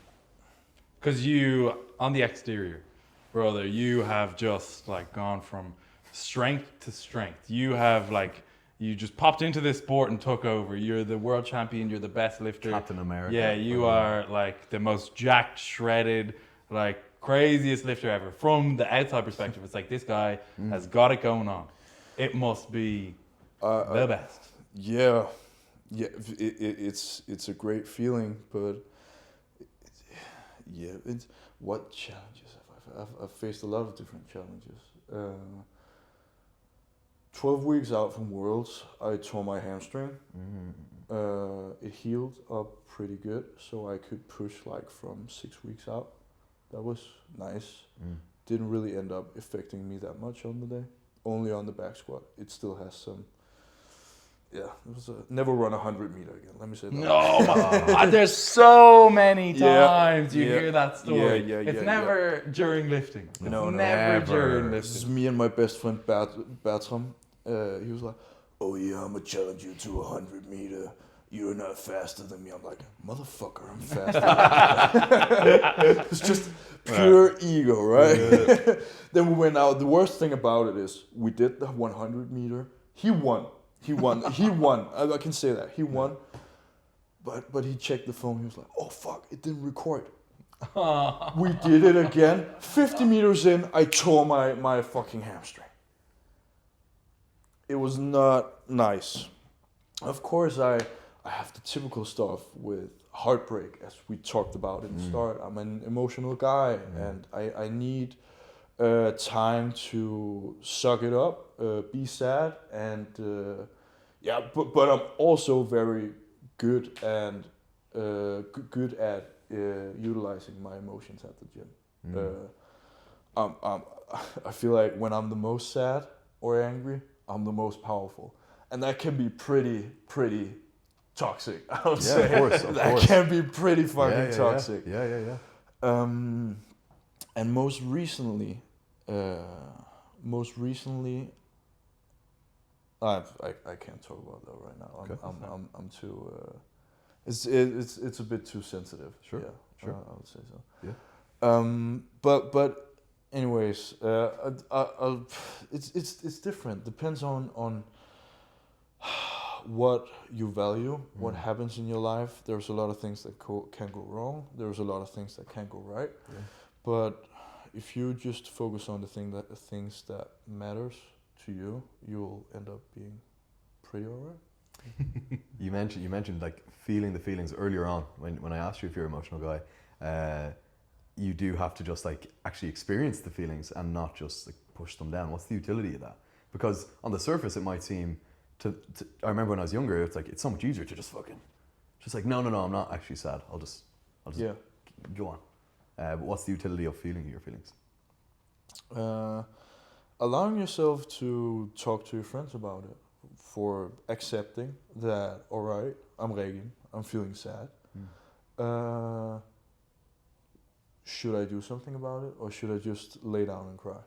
Because you, on the exterior, brother, you have just like gone from strength to strength. You have you just popped into this sport and took over. You're the world champion. You're the best lifter. Captain America. Yeah, you are like the most jacked, shredded, like craziest lifter ever. From the outside perspective, it's like this guy has got it going on. It must be the best. Yeah. It's a great feeling, but what challenges have I've faced a lot of different challenges. 12 weeks out from Worlds, I tore my hamstring. It healed up pretty good, so I could push from 6 weeks out. That was nice. Didn't really end up affecting me that much on the day. Only on the back squat. It still has some. Yeah, it was never run 100 meter again. Let me say that. No, there's so many times you hear that story. It's never during lifting. No, never during lifting. This is me and my best friend Bertram. He was like, "Oh yeah, I'm gonna challenge you to 100 meter. You're not faster than me." I'm like, "Motherfucker, I'm faster." It's just pure ego, right? Yeah. Then we went out. The worst thing about it is we did the 100 meter. He won. I can say that. He won. But he checked the phone. He was like, "Oh fuck, it didn't record." We did it again. 50 meters in, I tore my fucking hamstring. It was not nice. Of course, I have the typical stuff with heartbreak, as we talked about in the start. I'm an emotional guy, and I need time to suck it up, be sad, and but I'm also very good at utilizing my emotions at the gym. I feel like when I'm the most sad or angry, I'm the most powerful, and that can be pretty toxic. I would say of course. That can be pretty fucking toxic. Yeah. And most recently, I can't talk about that right now. Okay. I'm too. It's a bit too sensitive. Sure. Yeah, sure. I would say so. Yeah. But anyways, it's different. Depends on what you value, what happens in your life. There's a lot of things that can go wrong. There's a lot of things that can go right. Yeah. But if you just focus on the things that matters to you, you'll end up being pretty alright. You mentioned like feeling the feelings earlier on when I asked you if you're an emotional guy. You do have to just like actually experience the feelings and not just like push them down. What's the utility of that? Because on the surface it might seem I remember when I was younger, it's like it's so much easier to just Just like, no, I'm not actually sad. I'll just go on. But what's the utility of feeling your feelings? Allowing yourself to talk to your friends about it, for accepting that, all right, I'm Regin, I'm feeling sad. Should I do something about it, or should I just lay down and cry?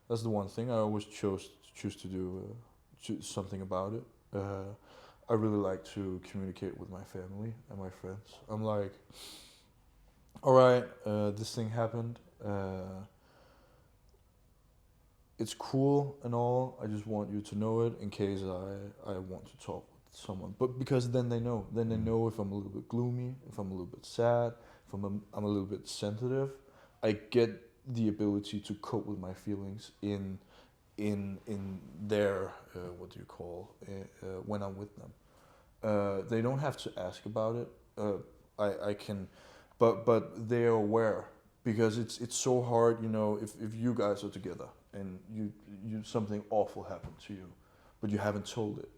That's the one thing I always choose to do something about it. I really like to communicate with my family and my friends. I'm like, all right, this thing happened. It's cool and all. I just want you to know it in case I want to talk with someone. But because then they know. Then they know if I'm a little bit gloomy, if I'm a little bit sad, if I'm a little bit sensitive. I get the ability to cope with my feelings in their when I'm with them. They don't have to ask about it. I can, but they are aware, because it's so hard, you know, if you guys are together and you something awful happened to you, but you haven't told it.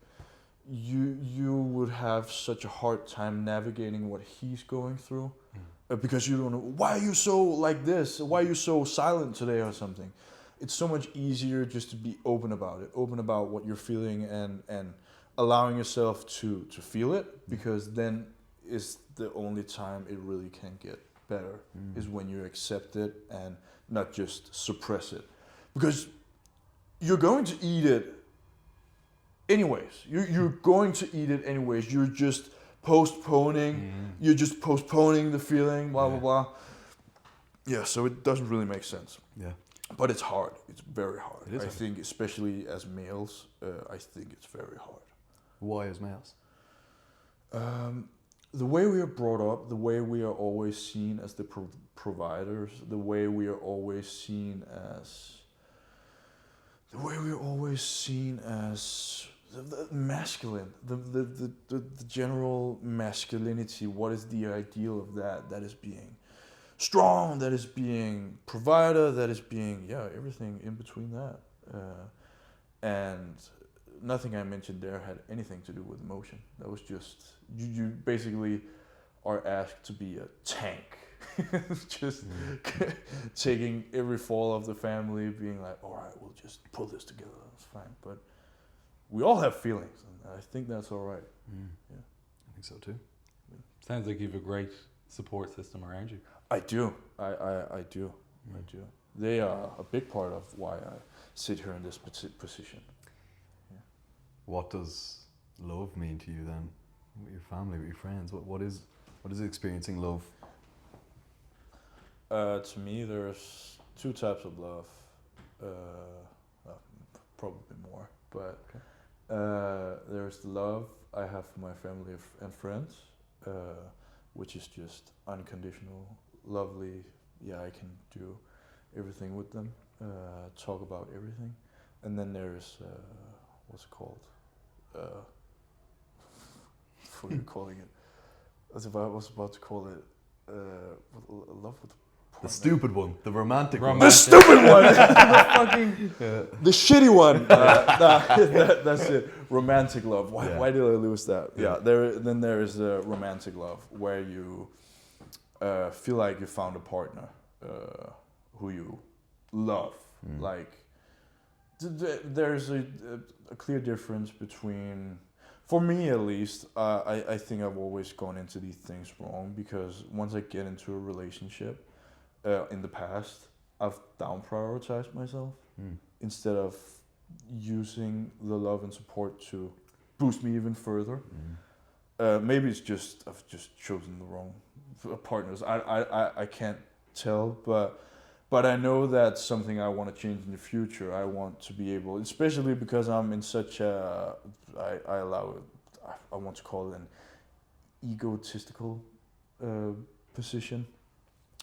You would have such a hard time navigating what he's going through, because you don't know, why are you so like this? Why are you so silent today or something? It's so much easier just to be open about it, open about what you're feeling, and allowing yourself to feel it, because then is the only time it really can get better, is when you accept it and not just suppress it. Because you're going to eat it anyways. You're going to eat it anyways. You're just postponing. You're just postponing the feeling, blah, blah, blah. Yeah, so it doesn't really make sense. Yeah. But it's hard. It's very hard. It is I hard. think, especially as males, I think it's very hard. Why as males? The way we are brought up, the way we are always seen as the providers, the way we are always seen as the masculine, the general masculinity. What is the ideal of that? That is being strong, that is being provider, that is being, everything in between that. And nothing I mentioned there had anything to do with emotion. That was just, you basically are asked to be a tank. Just taking every fall of the family, being like, all right, we'll just pull this together, that's fine. But we all have feelings, and I think that's all right. Yeah. I think so too. Sounds like you have a great support system around you. I do. I do. They are a big part of why I sit here in this position. Yeah. What does love mean to you then? With your family, with your friends? What is experiencing love? To me, there's two types of love. Probably more, but there's the love I have for my family and friends, which is just unconditional, lovely. Yeah, I can do everything with them, talk about everything. And then there's what's it called? What are you calling it? I was about to call it love with partner. The stupid one, the romantic one. The stupid one! The shitty one! That's it. Romantic love. Why did I lose that? Yeah, then there is the romantic love, where you feel like you found a partner who you love. Like, there's a clear difference between, for me at least, I think I've always gone into these things wrong, because once I get into a relationship, in the past, I've down prioritized myself instead of using the love and support to boost me even further. Maybe it's just I've just chosen the wrong partners. I can't tell, but I know that's something I want to change in the future. I want to be able, especially because I'm in such a, I want to call it an egotistical position,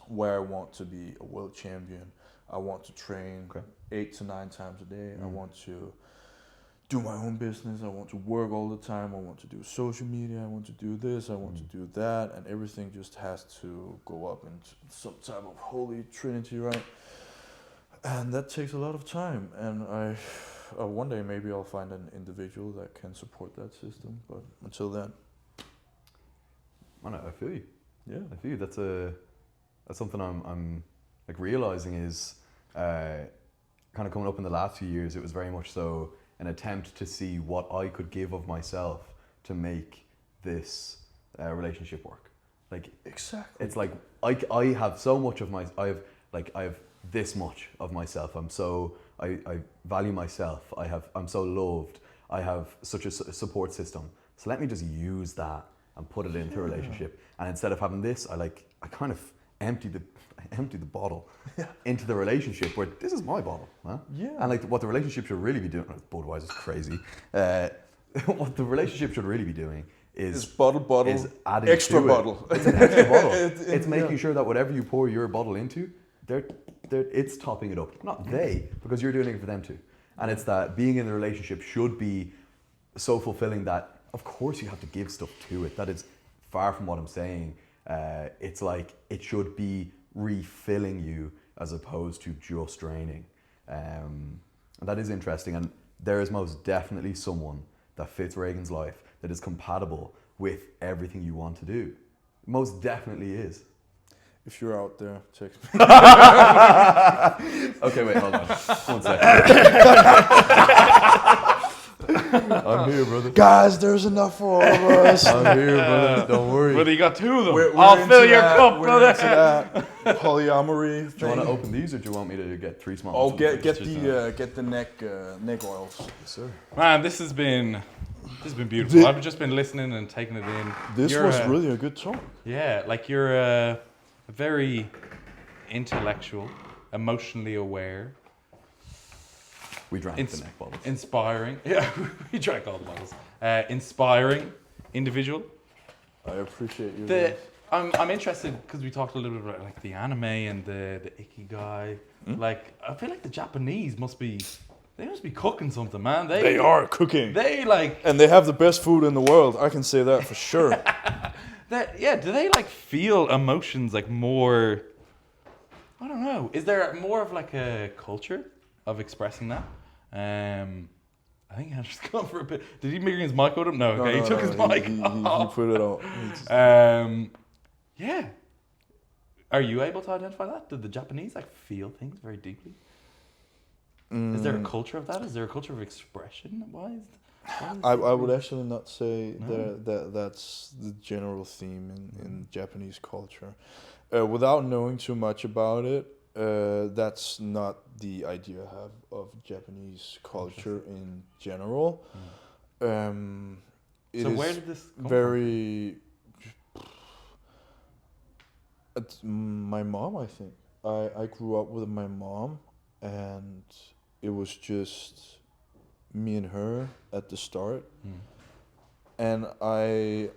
where I want to be a world champion. I want to train 8 to 9 times a day. I want to do my own business. I want to work all the time. I want to do social media. I want to do this. I want to do that. And everything just has to go up in some type of holy trinity, right? And that takes a lot of time. And one day maybe I'll find an individual that can support that system. But until then, I feel you. Yeah, I feel you. That's something I'm like realizing is kind of coming up in the last few years. It was very much so an attempt to see what I could give of myself to make this relationship work. Like exactly. It's like I have so much of I have this much of myself. I value myself. I'm so loved. I have such a support system. So let me just use that and put it into a relationship. And instead of having this, I kind of empty the bottle into the relationship where this is my bottle. Huh? Yeah. And like what the relationship should really be doing, Budweiser's crazy. What the relationship should really be doing is bottle, is adding extra to bottle. It's an extra bottle. It's making sure that whatever you pour your bottle into, it's topping it up. Not they, because you're doing it for them too. And it's that being in the relationship should be so fulfilling that, of course, you have to give stuff to it. That is far from what I'm saying. It's like it should be refilling you as opposed to just draining. And that is interesting. And there is most definitely someone that fits Regin's life that is compatible with everything you want to do. Most definitely is. If you're out there, text me. Okay, wait, hold on. 1 second. I'm here, brother. Guys, there's enough for all of us. I'm here, brother. Don't worry. But you got two of them. We're I'll fill your that. cup, we're brother. Into that polyamory. Do you want to open these, or do you want me to get 3 small? Oh, get the neck oils. Yes, sir. Man, this has been beautiful. I've just been listening and taking it in. This was really a good talk. Yeah, like you're a very intellectual, emotionally aware. We drank the neck bottles. Inspiring. Yeah, we drank all the bottles. Inspiring individual. I appreciate you. I'm interested because we talked a little bit about like the anime and the ikigai. Like I feel like the Japanese must be cooking something, man. They are cooking. And they have the best food in the world. I can say that for sure. Do they like feel emotions like more? I don't know. Is there more of like a culture of expressing that? I think Andrew's gone for a bit. Did he bring his mic with him? No, okay, he took his mic. He put it out. Yeah. Are you able to identify that? Do the Japanese like feel things very deeply? Is there a culture of that? Is there a culture of expression? I would actually not say that's the general theme in Japanese culture. Without knowing too much about it, that's not the idea I have of Japanese culture in general. So where did this come from? My mom, I think. I grew up with my mom, and it was just me and her at the start. And I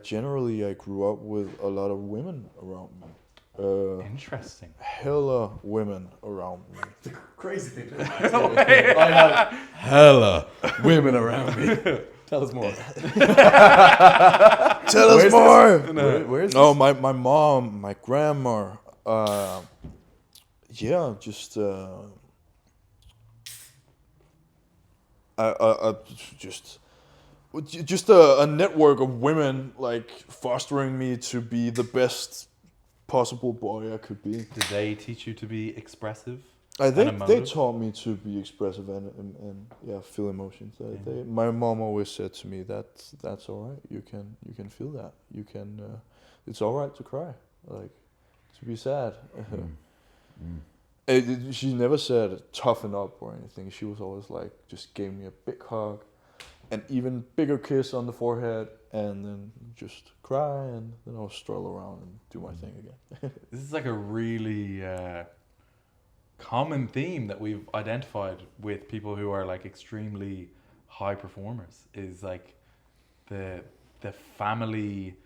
generally grew up with a lot of women around me. Interesting. Hella women around me. The crazy thing. I have hella women around me. Tell us more. Tell us more. Where's no, my mom, my grandma. Just a network of women like fostering me to be the best possible boy I could be. Did they teach you to be expressive? I think they taught me to be expressive and feel emotions. My mom always said to me that's all right. You can feel that. You can. It's all right to cry, like to be sad. She never said toughen up or anything. She was always like just gave me a big hug, an even bigger kiss on the forehead, and then just cry, and then I'll stroll around and do my thing again. This is like a really common theme that we've identified with people who are like extremely high performers, is like the family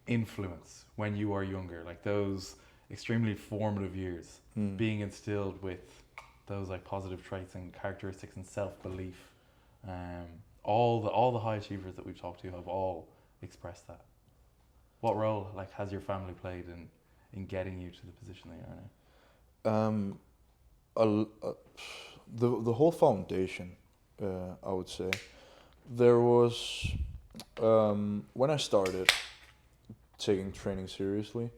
influence when you are younger, like those extremely formative years, being instilled with those like positive traits and characteristics and self-belief. All the high achievers that we've talked to have all expressed that. What role like has your family played in getting you to the position that you are now? The whole foundation, I would say. There was when I started taking training seriously.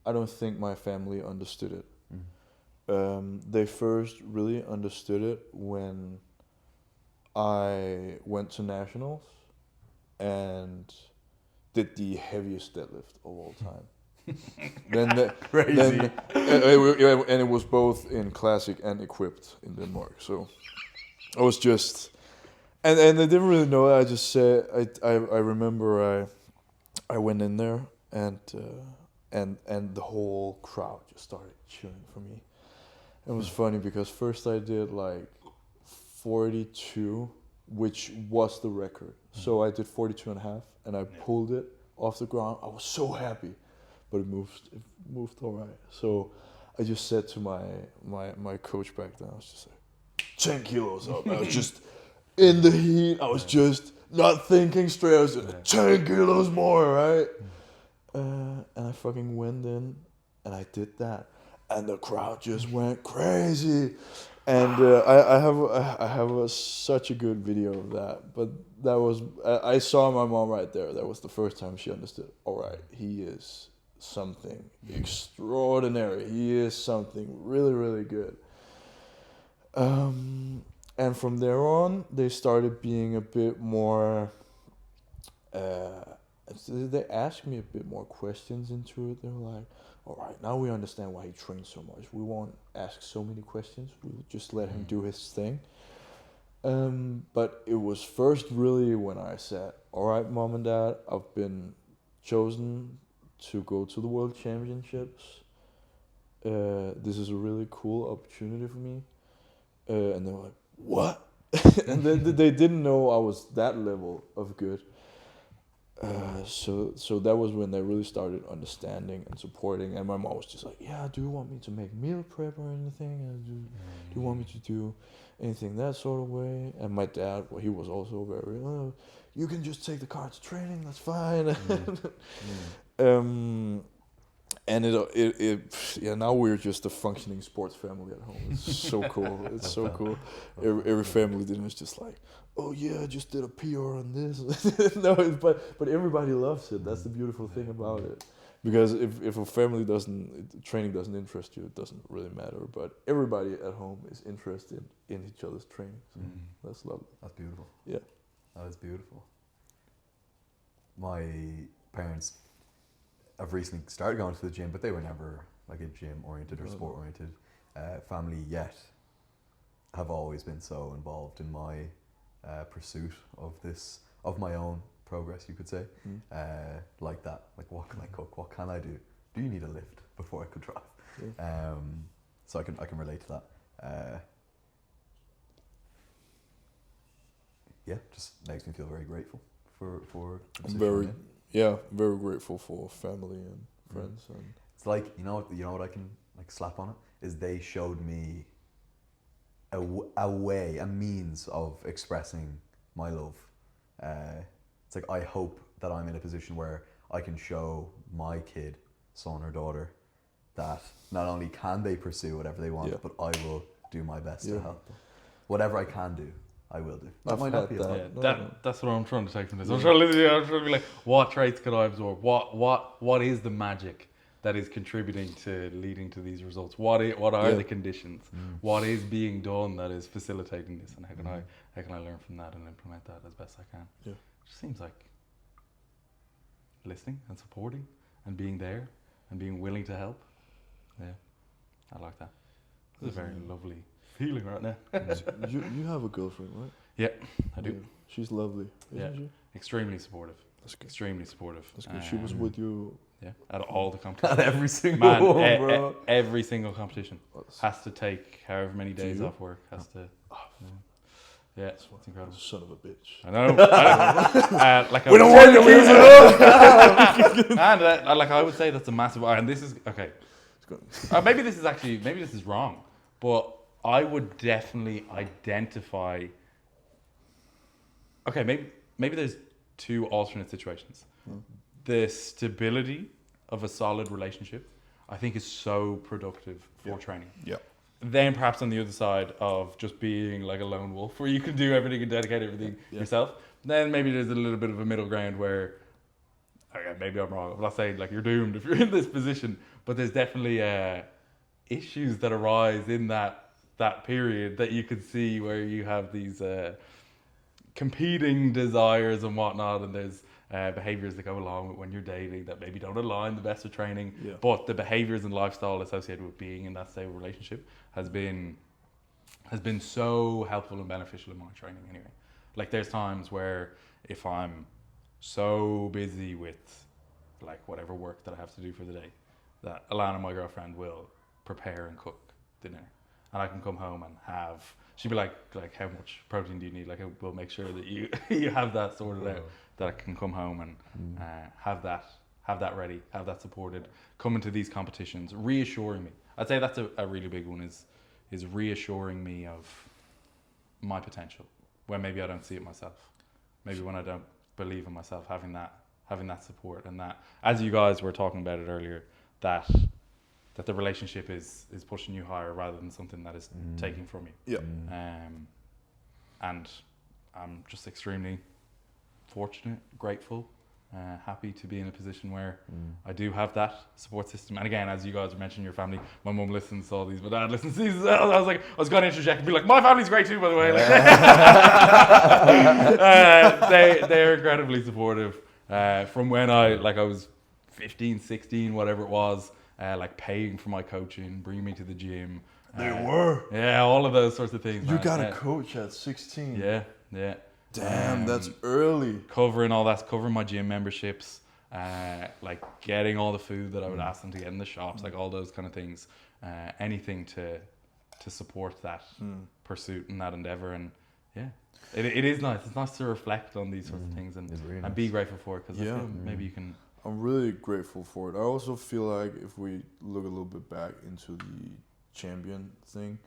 I don't think my family understood it. They first really understood it when I went to nationals and did the heaviest deadlift of all time. Crazy. And it was both in classic and equipped in Denmark. So I was just, and they didn't really know it. I just said, I remember I went in there and the whole crowd just started cheering for me. It was funny because first I did like 42, which was the record. So I did 42 and a half and I pulled it off the ground. I was so happy, but it moved all right. So I just said to my coach back then, I was just like, 10 kilos up. I was just in the heat. I was just not thinking straight. I was just 10 kilos more, right? And I fucking went in and I did that. And the crowd just went crazy. And I have such a good video of that. But that was, I saw my mom right there. That was the first time she understood, all right, he is something extraordinary. He is something really, really good. And from there on, they started being a bit more, they asked me a bit more questions into it. They were like, all right, now we understand why he trains so much. We won't ask so many questions. We'll just let him do his thing. But it was first really when I said, all right, Mom and Dad, I've been chosen to go to the World Championships. This is a really cool opportunity for me. And they were like, what? And they didn't know I was that level of good. So that was when they really started understanding and supporting. And my mom was just like, yeah, do you want me to make meal prep or anything? Do you want me to do anything that sort of way? And my dad, well, he was also very, you can just take the car to training, that's fine. And now we're just a functioning sports family at home. It's so cool. It's so cool. Every family dinner is just like, oh yeah, I just did a PR on this. But everybody loves it. That's the beautiful thing about it. Because if a family training doesn't interest you, it doesn't really matter. But everybody at home is interested in each other's training. So that's lovely. That's beautiful. Yeah. That is beautiful. My parents have recently started going to the gym, but they were never like a gym oriented or sport oriented family yet. Have always been so involved in my pursuit of my own progress, you could say. Like that, like what can I cook, what can I do you need a lift before I could drive? So I can relate to that. Just makes me feel very grateful for the position very grateful for family and friends. And it's like, you know what I can like slap on it is they showed me a way, a means of expressing my love. It's like, I hope that I'm in a position where I can show my kid, son or daughter, that not only can they pursue whatever they want, but I will do my best to help them. Whatever I can do, I will do. That might not be that's what I'm trying to take from this. I'm trying to be like, what traits could I absorb? What is the magic that is contributing to leading to these results? What are the conditions? What is being done that is facilitating this? And how can I learn from that and implement that as best I can? Yeah. It just seems like listening and supporting and being there and being willing to help. Yeah, I like that. It's a very lovely feeling right now. you have a girlfriend, right? Yeah, I do. Yeah. She's lovely, isn't she? Extremely supportive. That's good. Extremely supportive. That's good. She was with you. Yeah, at all the competitions. At every single one, bro. Every single competition has to take however many days off work. Has to. Yeah, it's incredible. Son of a bitch. I know. Like we don't want to lose it. And like I would say that's a massive. And this is okay. Maybe this is wrong, but I would definitely identify. Okay, maybe there's two alternate situations. The stability of a solid relationship, I think, is so productive for training. Yeah. Then perhaps on the other side of just being like a lone wolf, where you can do everything and dedicate everything yourself. Then maybe there's a little bit of a middle ground where okay, maybe I'm wrong. I'm not saying like you're doomed if you're in this position, but there's definitely issues that arise in that period that you could see where you have these competing desires and whatnot, and there's behaviors that go along with when you're dating that maybe don't align the best with training, but the behaviors and lifestyle associated with being in that stable relationship has been so helpful and beneficial in my training anyway. Like there's times where if I'm so busy with like whatever work that I have to do for the day, that Alana, my girlfriend, will prepare and cook dinner, and I can come home and have. She'd be like how much protein do you need? Like we'll make sure that you you have that sorted out. That I can come home and have that ready, have that supported. Come into these competitions, reassuring me. I'd say that's a really big one. Is reassuring me of my potential when maybe I don't see it myself. Maybe when I don't believe in myself, having that support, and that, as you guys were talking about it earlier, that the relationship is pushing you higher rather than something that is taking from you. And I'm just extremely fortunate, grateful, happy to be in a position where I do have that support system. And again, as you guys mentioned, your family, my mum listens to all these, my dad listens to these as well. I was going to interject and be like, my family's great too, by the way. They're incredibly supportive. From when I was 15, 16, whatever it was, like paying for my coaching, bringing me to the gym. They were. Yeah, all of those sorts of things. You got a coach at 16. Yeah. Damn, that's early. Covering my gym memberships, like getting all the food that I would ask them to get in the shops, like all those kind of things. Anything to support that pursuit and that endeavor. And yeah, it is nice. It's nice to reflect on these sorts of things and be grateful for it, because I feel maybe you can. I'm really grateful for it. I also feel like if we look a little bit back into the champion thing,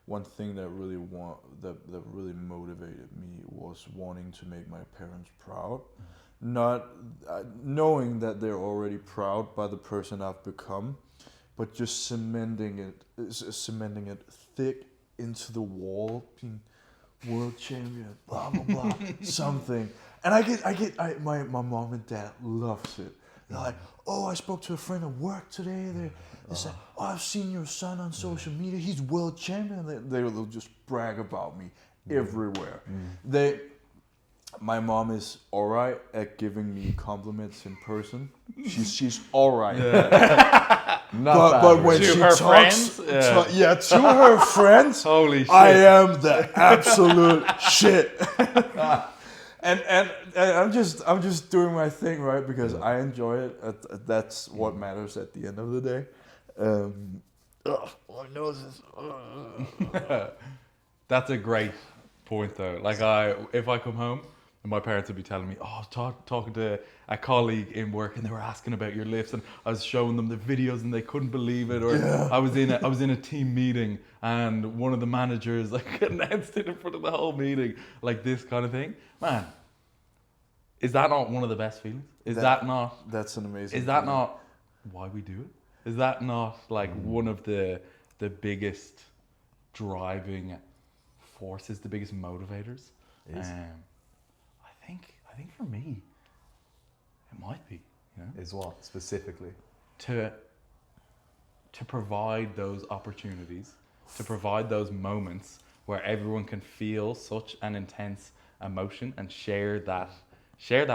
one thing that really really motivated me was wanting to make my parents proud. Not knowing that they're already proud by the person I've become, but just cementing it thick into the wall, being world champion, blah blah blah, something. And my mom and dad loves it. They're like, oh, I spoke to a friend at work today. They said, oh, I've seen your son on social media. He's world champion. They'll just brag about me everywhere. My mom is all right at giving me compliments in person. She's all right. Yeah. but when she talks, to her friends, holy shit. I am the absolute shit. And I'm just doing my thing, right? Because I enjoy it. That's what matters at the end of the day. My nose is. That's a great point, though. Like if I come home, and my parents would be telling me, oh, talking to a colleague in work, and they were asking about your lifts, and I was showing them the videos, and they couldn't believe it. Or I was in a team meeting, and one of the managers like announced it in front of the whole meeting, like this kind of thing. Man, is that not one of the best feelings? That's an amazing. Is that not why we do it? Is that not like one of the biggest driving forces, the biggest motivators? I think for me, it might be. You know, is what specifically to provide those opportunities, to provide those moments where everyone can feel such an intense emotion and share that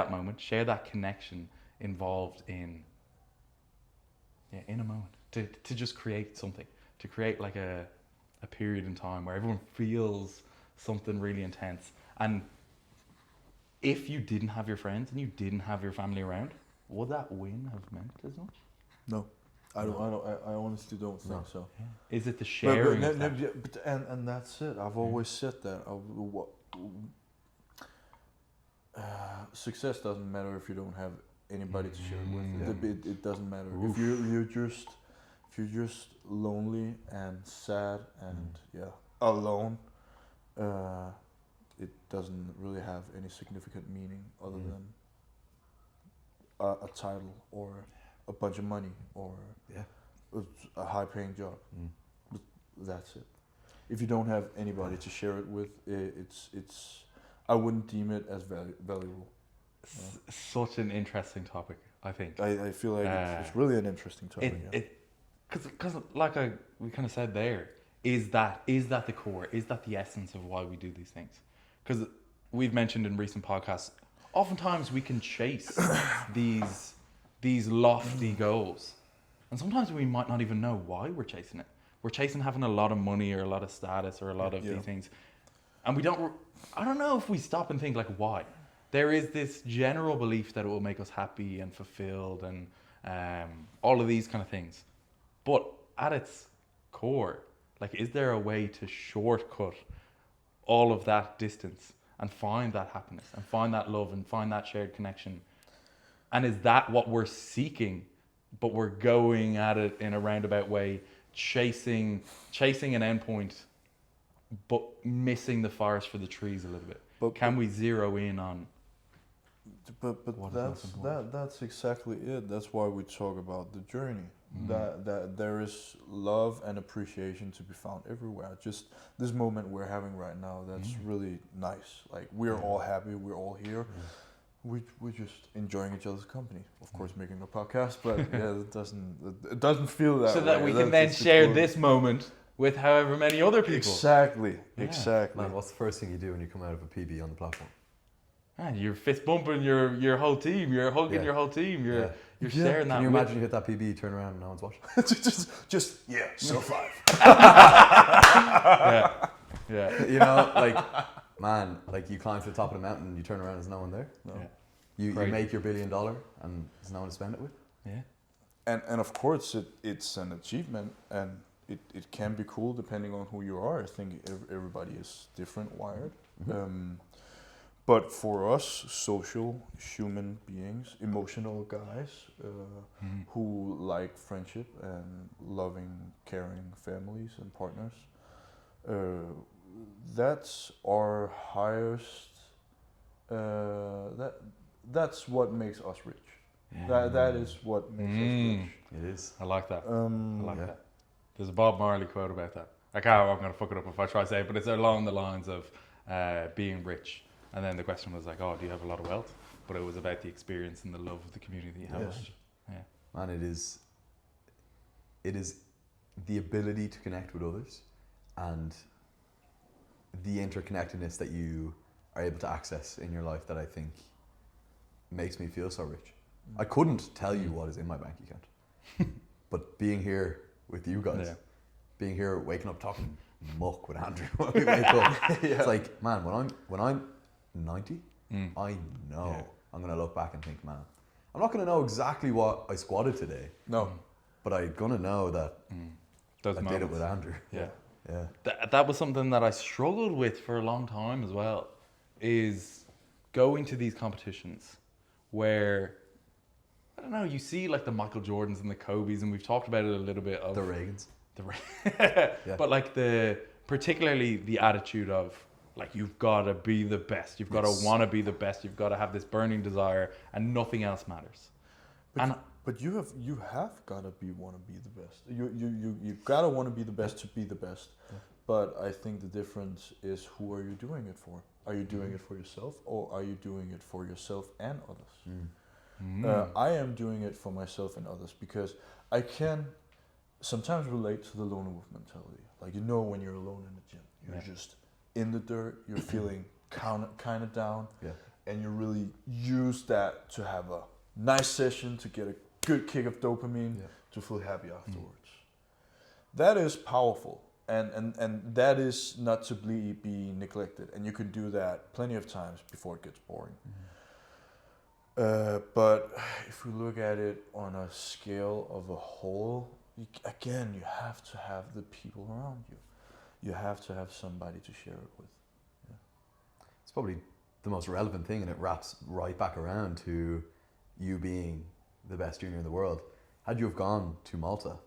moment, share that connection involved in a moment, to just create something, to create like a period in time where everyone feels something really intense. And if you didn't have your friends and you didn't have your family around, would that win have meant as much? No, I honestly don't think so. Yeah. Is it the sharing? And that's it. I've always said that. Success doesn't matter if you don't have anybody to share it with. It doesn't matter. Oof. If you're just lonely and sad and alone, it doesn't really have any significant meaning other than a title or a bunch of money or a high-paying job. That's it. If you don't have anybody to share it with, I wouldn't deem it as valuable. Such an interesting topic. I think. I feel like it's really an interesting topic. Because like we kind of said there, is that the core? Is that the essence of why we do these things? Because we've mentioned in recent podcasts, oftentimes we can chase these lofty goals, and sometimes we might not even know why we're chasing it. We're chasing having a lot of money or a lot of status or a lot of these things, and I don't know if we stop and think like why. There is this general belief that it will make us happy and fulfilled and all of these kind of things. But at its core, like, is there a way to shortcut all of that distance and find that happiness and find that love and find that shared connection? And is that what we're seeking, but we're going at it in a roundabout way, chasing an endpoint, but missing the forest for the trees a little bit? But can we zero in on? But that's exactly it. That's why we talk about the journey. That there is love and appreciation to be found everywhere. Just this moment we're having right now, that's really nice. Like, we're all happy, we're all here. We're just enjoying each other's company. Of course, making a podcast, but it doesn't feel that way. So that we can then share this moment with however many other people. Exactly. Man, what's the first thing you do when you come out of a PB on the platform? Man, you're fist bumping your whole team. You're hugging your whole team. You're sharing that. Can you imagine you hit that PB, turn around, and no one's watching? so 5. Yeah. You know, like, man, like, you climb to the top of the mountain, you turn around, there's no one there. No. Yeah. You make your $1 billion, and there's no one to spend it with. Yeah. And of course, it's an achievement, and it can be cool depending on who you are. I think everybody is different wired. But for us, social, human beings, emotional guys who like friendship and loving, caring families and partners, that's our highest. That's what makes us rich. Yeah. That is what makes us rich. It is. I like that. That. There's a Bob Marley quote about that. I'm going to fuck it up if I try to say it, but it's along the lines of being rich. And then the question was like, oh, do you have a lot of wealth? But it was about the experience and the love of the community that you have. Yes. Yeah. Man, it is the ability to connect with others and the interconnectedness that you are able to access in your life that I think makes me feel so rich. I couldn't tell you what is in my bank account, but being here with you guys, being here, waking up talking muck with Andrew when we wake up, it's like, man, when I'm 90, I know I'm gonna look back and think, man, I'm not gonna know exactly what I squatted today. No, but I'm gonna know that Those I moments. did it with Andrew. Yeah. That was something that I struggled with for a long time as well, is going to these competitions where, I don't know, you see like the Michael Jordans and the Kobes, and we've talked about it a little bit of the Regins. But like particularly the attitude of, like, you've got to be the best, you've got to want to be the best, you've got to have this burning desire, and nothing else matters. But you have got to want to be the best. You got to want to be the best to be the best. Yeah. But I think the difference is, who are you doing it for? Are you doing it for yourself, or are you doing it for yourself and others? I am doing it for myself and others because I can sometimes relate to the lone wolf mentality. Like, when you're alone in the gym, you're just in the dirt, you're feeling kind of down, and you really use that to have a nice session, to get a good kick of dopamine, to feel happy afterwards. That is powerful, and that is not to be neglected, and you can do that plenty of times before it gets boring. But if we look at it on a scale of a whole, you have to have the people around you. You have to have somebody to share it with. Yeah. It's probably the most relevant thing, and it wraps right back around to you being the best junior in the world. Had you have gone to Malta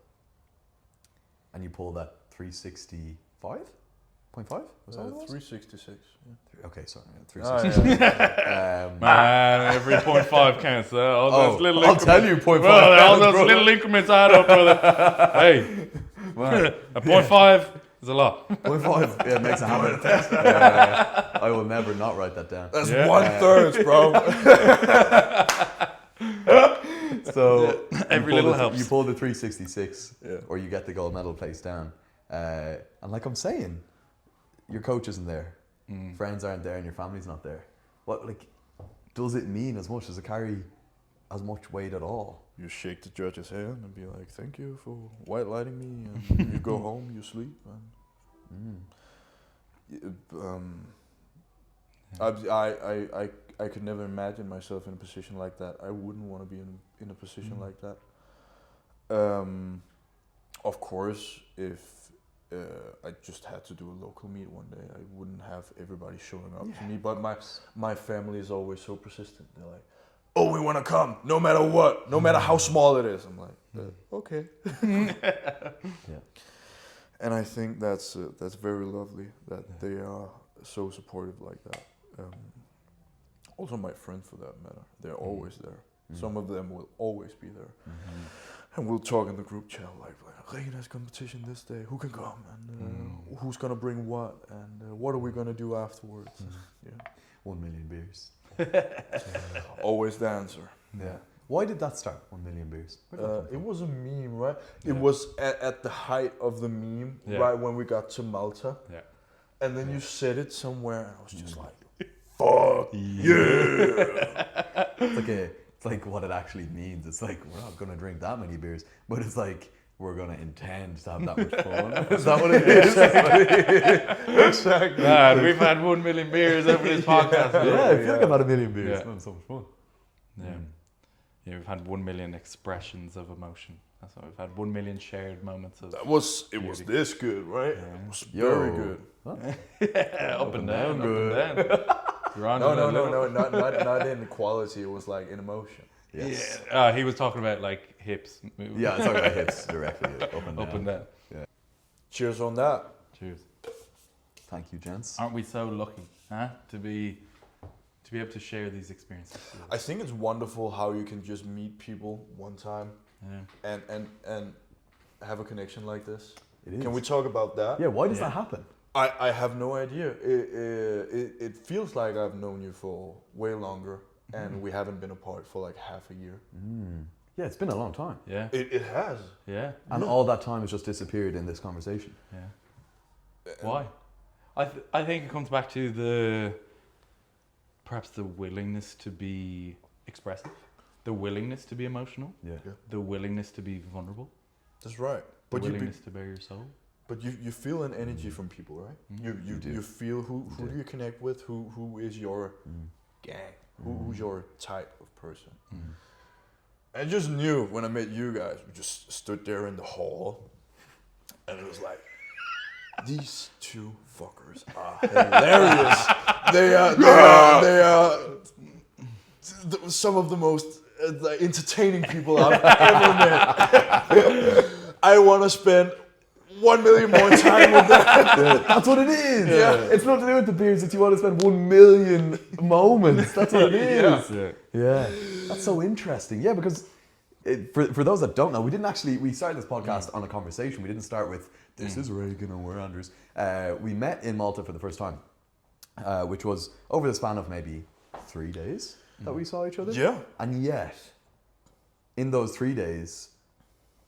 and you pulled that 365.5? Was that 366. Yeah. Okay, sorry, 366. Man, every 0.5 counts. All those little I'll tell you 0.5. All those little increments add up, brother. Hey, a 0.5 is a lot. 0.5, it makes a habit. I will never not write that down. That's 1/3, bro. So every little helps. You pull the 366, Yeah. or you get the gold medal placed down. And like I'm saying, your coach isn't there, friends aren't there, and your family's not there. What, like, does it mean as much? Does it carry as much weight at all? You shake the judge's hand and be like, "Thank you for white lighting me," and you go home, you sleep, and I could never imagine myself in a position like that. I wouldn't want to be in a position like that. Of course, if I just had to do a local meet one day, I wouldn't have everybody showing up to me. But my family is always so persistent. They're like, "Oh, we want to come, no matter what, no matter how small it is." I'm like, okay. Yeah. And I think that's very lovely that they are so supportive like that. Also, my friends, for that matter, they're always there. Some of them will always be there. And we'll talk in the group chat like Regin has competition this day. Who can come? And who's gonna bring what? And what are we gonna do afterwards? Yeah. 1 million beers. Always the answer. Yeah. Why did that start? 1 million beers. It was a meme, right? It was at the height of the meme, right when we got to Malta. Yeah. And then you said it somewhere, and I was just like, "Fuck yeah!" It's like what it actually means. It's like, we're not going to drink that many beers, but it's like, we're going to intend to have that much fun. Is that what it is? Exactly. God, we've had 1 million beers over this podcast. Yeah, I feel like I've had 1 million beers. Yeah. It's been so much fun. Yeah. Yeah, we've had 1 million expressions of emotion. That's what we've had. 1 million shared moments of. It was this good, right? Yeah. It was very good. Huh? Yeah, up and down, good. up and down. You're on No, not in quality. It was like in emotion. Yes. Yeah. He was talking about like hips. Moving. Yeah, I was talking about hips directly, up and down. Up and down. Yeah. Cheers on that. Cheers. Thank you, gents. Aren't we so lucky, huh? To be able to share these experiences. I think it's wonderful how you can just meet people one time and have a connection like this. It is. Can we talk about that? Yeah, why does that happen? I have no idea. It feels like I've known you for way longer, and we haven't been apart for like half a year. Yeah, it's been a long time. Yeah. It has. Yeah. And all that time has just disappeared in this conversation. Yeah. Why? I think it comes back to perhaps the willingness to be expressive, the willingness to be emotional, the willingness to be vulnerable. That's right. The willingness to bare your soul. But you feel an energy from people, right? You feel who do you connect with? Who is your gang? Who's your type of person? I just knew when I met you guys. We just stood there in the hall, and it was like, these two fuckers are hilarious. They are some of the most entertaining people I've ever met. I want to spend 1 million more time with them. Yeah, that's what it is. Yeah. It's not to do with the beers. It's you want to spend 1 million moments. That's what it is. Yeah. That's so interesting. Yeah, because for those that don't know, we started this podcast on a conversation. We didn't start with, this is Regin and we're Anders. We met in Malta for the first time, which was over the span of maybe 3 days that we saw each other. Yeah. And yet, in those 3 days,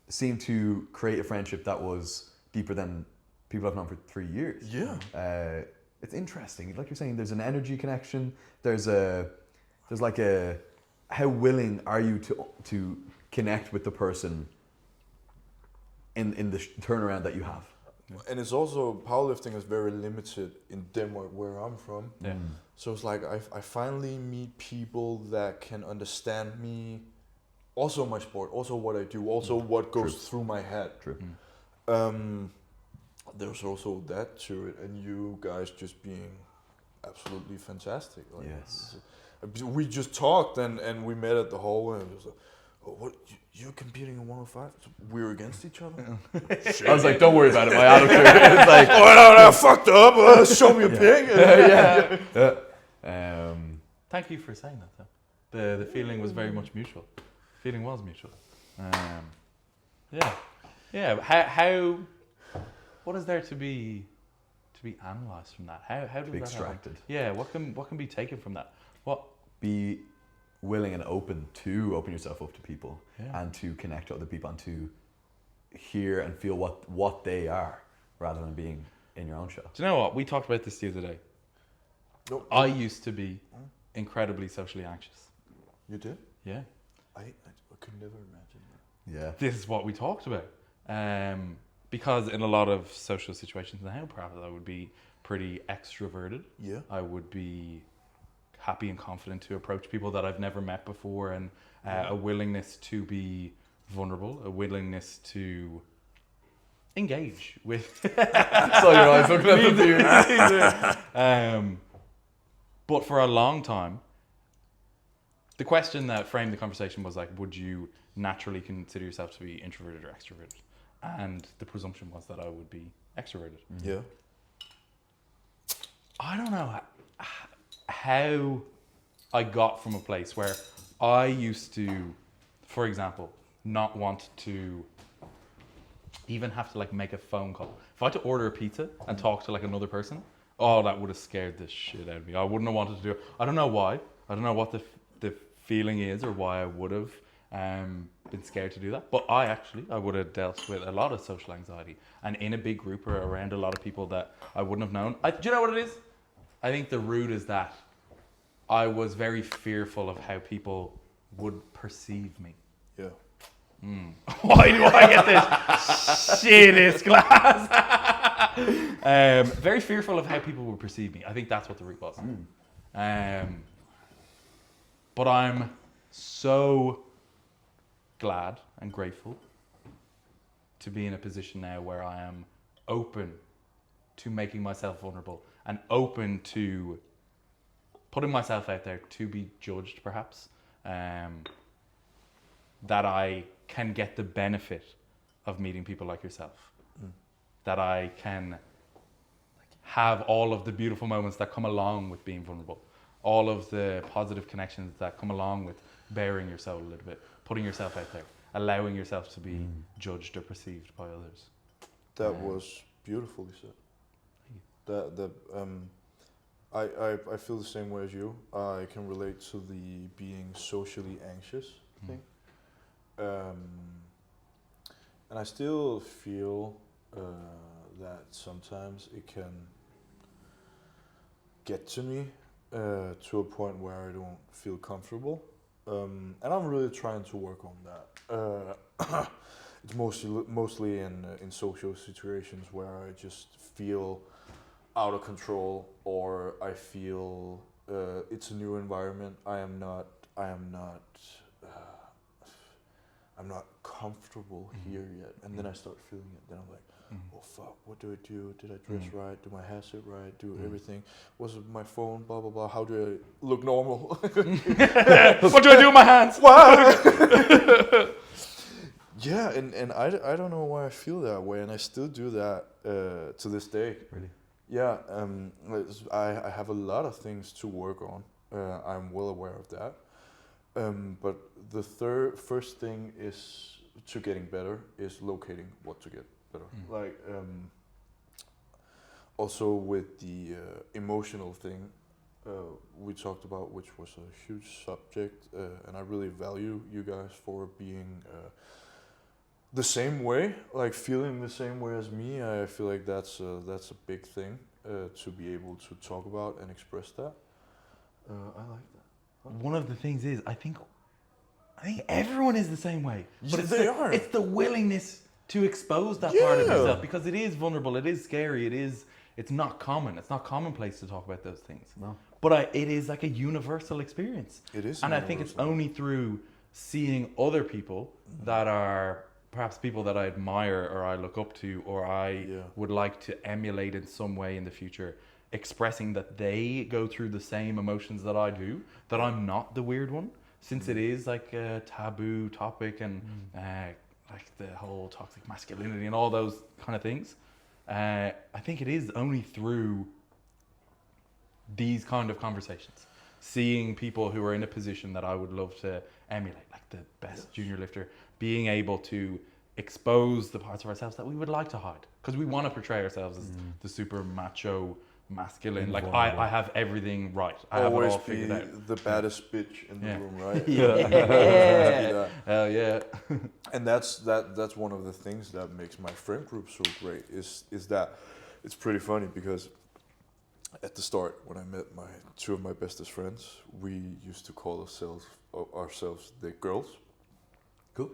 seemed to create a friendship that was deeper than people I've known for 3 years. Yeah. It's interesting. Like you're saying, there's an energy connection. There's like how willing are you to connect with the person in the turnaround that you have. And it's also, powerlifting is very limited in Denmark, where I'm from. Yeah. So it's like I finally meet people that can understand me, also my sport, also what I do, also what goes through my head. True. There's also that to it, and you guys just being absolutely fantastic. Like, Yes. We just talked and we met at the hall, and it was like, oh, what, you're competing in 105? So we're against each other? I was like, don't worry about it, my attitude. It's like, oh no, I fucked up, show me a pic. Thank you for saying that though. The feeling was very much mutual. The feeling was mutual. Yeah. How what is there to be analysed from that? How does that extracted. happen? Yeah, what can be taken from that? What? Be willing and open to open yourself up to people Yeah. and to connect to other people and to hear and feel what they are rather than being in your own shell. Do you know what? We talked about this the other day. No. I used to be incredibly socially anxious. You did? Yeah. I could never imagine that. Yeah. This is what we talked about. Because in a lot of social situations now, perhaps I would be pretty extroverted. Yeah. I would be happy and confident to approach people that I've never met before, and a willingness to be vulnerable, a willingness to engage with. So your eyes looking at the But for a long time, the question that framed the conversation was like, would you naturally consider yourself to be introverted or extroverted? And the presumption was that I would be extroverted. Yeah. I don't know how I got from a place where I used to, for example, not want to even have to like make a phone call. If I had to order a pizza and talk to like another person, oh, that would have scared the shit out of me. I wouldn't have wanted to do it. I don't know why. I don't know what the feeling is or why I would have been scared to do that. But I would have dealt with a lot of social anxiety, and in a big group or around a lot of people that I wouldn't have known. Do you know what it is? I think the root is that I was very fearful of how people would perceive me. Yeah. Why do I get this shittest class? Very fearful of how people would perceive me. I think that's what the root was. But I'm so glad and grateful to be in a position now where I am open to making myself vulnerable and open to putting myself out there to be judged, perhaps. That I can get the benefit of meeting people like yourself. That I can have all of the beautiful moments that come along with being vulnerable. All of the positive connections that come along with bearing your soul a little bit, putting yourself out there, allowing yourself to be judged or perceived by others. That was beautifully said. I feel the same way as you. I can relate to the being socially anxious thing. And I still feel that sometimes it can get to me to a point where I don't feel comfortable. And I'm really trying to work on that. It's mostly in social situations where I just feel out of control, or I feel it's a new environment. I'm not comfortable here yet, and then I start feeling it. Then I'm like, oh fuck, what do I do? Did I dress right? Do my hair sit right? Do everything? Was it my phone? Blah blah blah. How do I look normal? What do I do with my hands? Yeah, and I don't know why I feel that way, and I still do that to this day. Really? Yeah, I have a lot of things to work on. I'm well aware of that. But the first thing is to getting better is locating what to get better. Like also with the emotional thing we talked about, which was a huge subject, and I really value you guys for being the same way, like feeling the same way as me. I feel like that's a big thing to be able to talk about and express that. I like that. One of the things is, I think everyone is the same way. But it's the willingness to expose that part of yourself, because it is vulnerable, it is scary, it's not common. It's not commonplace to talk about those things. No. But it is like a universal experience. It is. And I think it's only through seeing other people that are perhaps people that I admire or I look up to or I would like to emulate in some way in the future, expressing that they go through the same emotions that I do, that I'm not the weird one, since it is like a taboo topic and like the whole toxic masculinity and all those kind of things. I think it is only through these kind of conversations, seeing people who are in a position that I would love to emulate, like the best junior lifter, being able to expose the parts of ourselves that we would like to hide, because we want to portray ourselves as the super macho masculine. Like I have everything right. I have it all figured out. Always be the baddest bitch in the room, right? Yeah. Hell yeah. And that's one of the things that makes my friend group so great. Is that it's pretty funny because at the start when I met two of my bestest friends, we used to call ourselves the girls. Cool.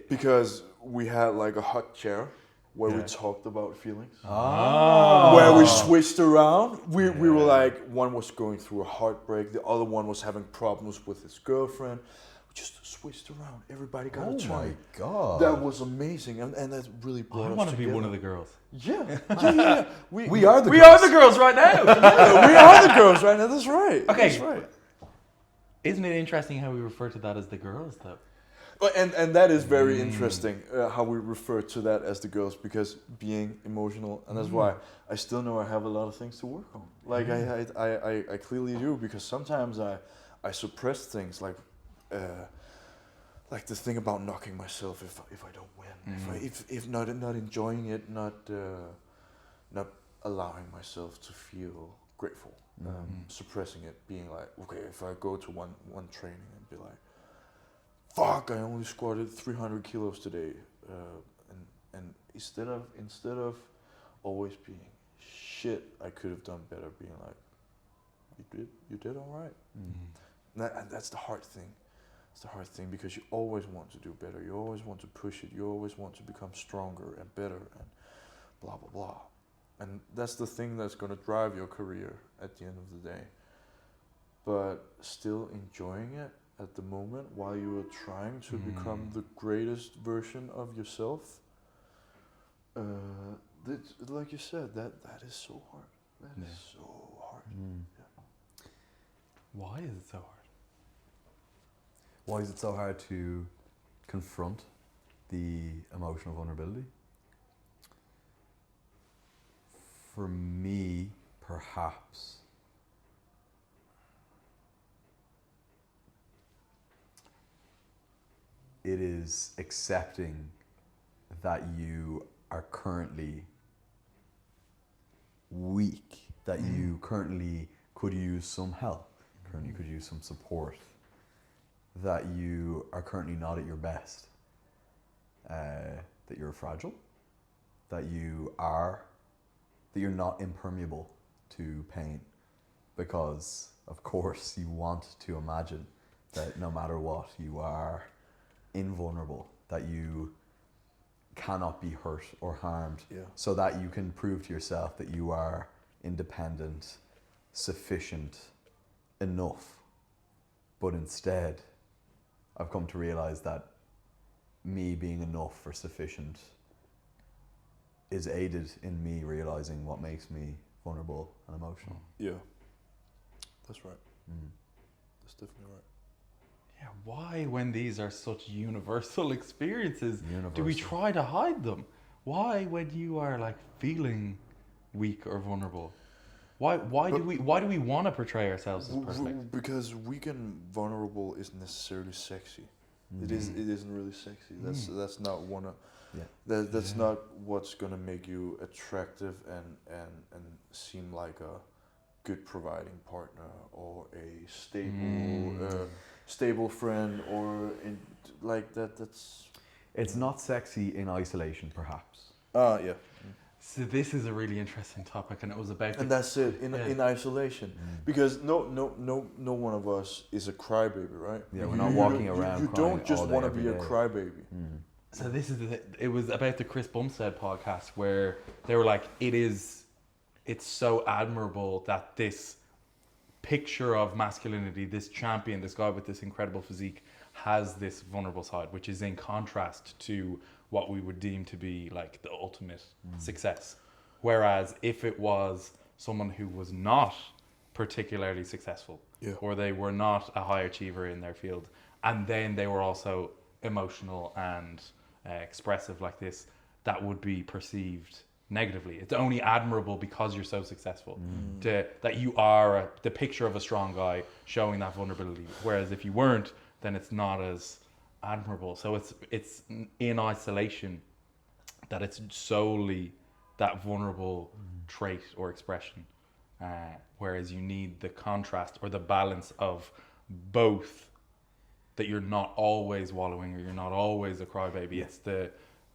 Because we had like a hot chair where we talked about feelings. Oh. Where we switched around. We were like, one was going through a heartbreak, the other one was having problems with his girlfriend. We just switched around. Everybody got a turn. Oh my God. That was amazing. And that really brought us together. I want to be one of the girls. Yeah. We are the girls. We are the girls right now. We are the girls right now. That's right. Okay. That's right. Isn't it interesting how we refer to that as the girls, though? And that is very interesting how we refer to that as the girls, because being emotional, and that's why I still know I have a lot of things to work on. Like I clearly do, because sometimes I suppress things like the thing about knocking myself if I don't win, if not enjoying it, not allowing myself to feel grateful, suppressing it, being like, okay, if I go to one training and be like, fuck, I only squatted 300 kilos today, and instead of always being shit, I could have done better, being like, you did all right. And that's the hard thing. It's the hard thing, because you always want to do better. You always want to push it. You always want to become stronger and better and blah, blah, blah. And that's the thing that's going to drive your career at the end of the day. But still enjoying it at the moment while you are trying to become the greatest version of yourself. Like you said, that is so hard. That is so hard. Yeah. Why is it so hard? Why is it so hard to confront the emotional vulnerability? For me, perhaps it is accepting that you are currently weak, that you currently could use some help, currently could use some support, that you are currently not at your best, that you're fragile, that you're not impermeable to pain, because of course you want to imagine that no matter what you are invulnerable, that you cannot be hurt or harmed, so that you can prove to yourself that you are independent, sufficient, enough. But instead, I've come to realize that me being enough or sufficient is aided in me realizing what makes me vulnerable and emotional. Yeah, that's right. That's definitely right. Yeah, why, when these are such universal experiences, do we try to hide them? Why, when you are like feeling weak or vulnerable, why do we want to portray ourselves as perfect? Because weak and vulnerable isn't necessarily sexy. It isn't really sexy. That's not one of that's not what's gonna make you attractive and seem like a good providing partner or a stable friend, or like that. It's not sexy in isolation, perhaps. Yeah. So this is a really interesting topic, and it was about. And that's it, in isolation, because no one of us is a crybaby, right? Yeah, we're not walking around. You don't just want to be a crybaby. So this is it was about the Chris Bumstead podcast, where they were like, it's so admirable that this picture of masculinity, this champion, this guy with this incredible physique, has this vulnerable side, which is in contrast to what we would deem to be like the ultimate success. Whereas if it was someone who was not particularly successful, or they were not a high achiever in their field, and then they were also emotional and expressive like this, that would be perceived negatively. It's only admirable because you're so successful, that you are the picture of a strong guy showing that vulnerability. Whereas if you weren't, then it's not as admirable. So it's in isolation that it's solely that vulnerable trait or expression. whereas you need the contrast or the balance of both, that you're not always wallowing or you're not always a crybaby. It's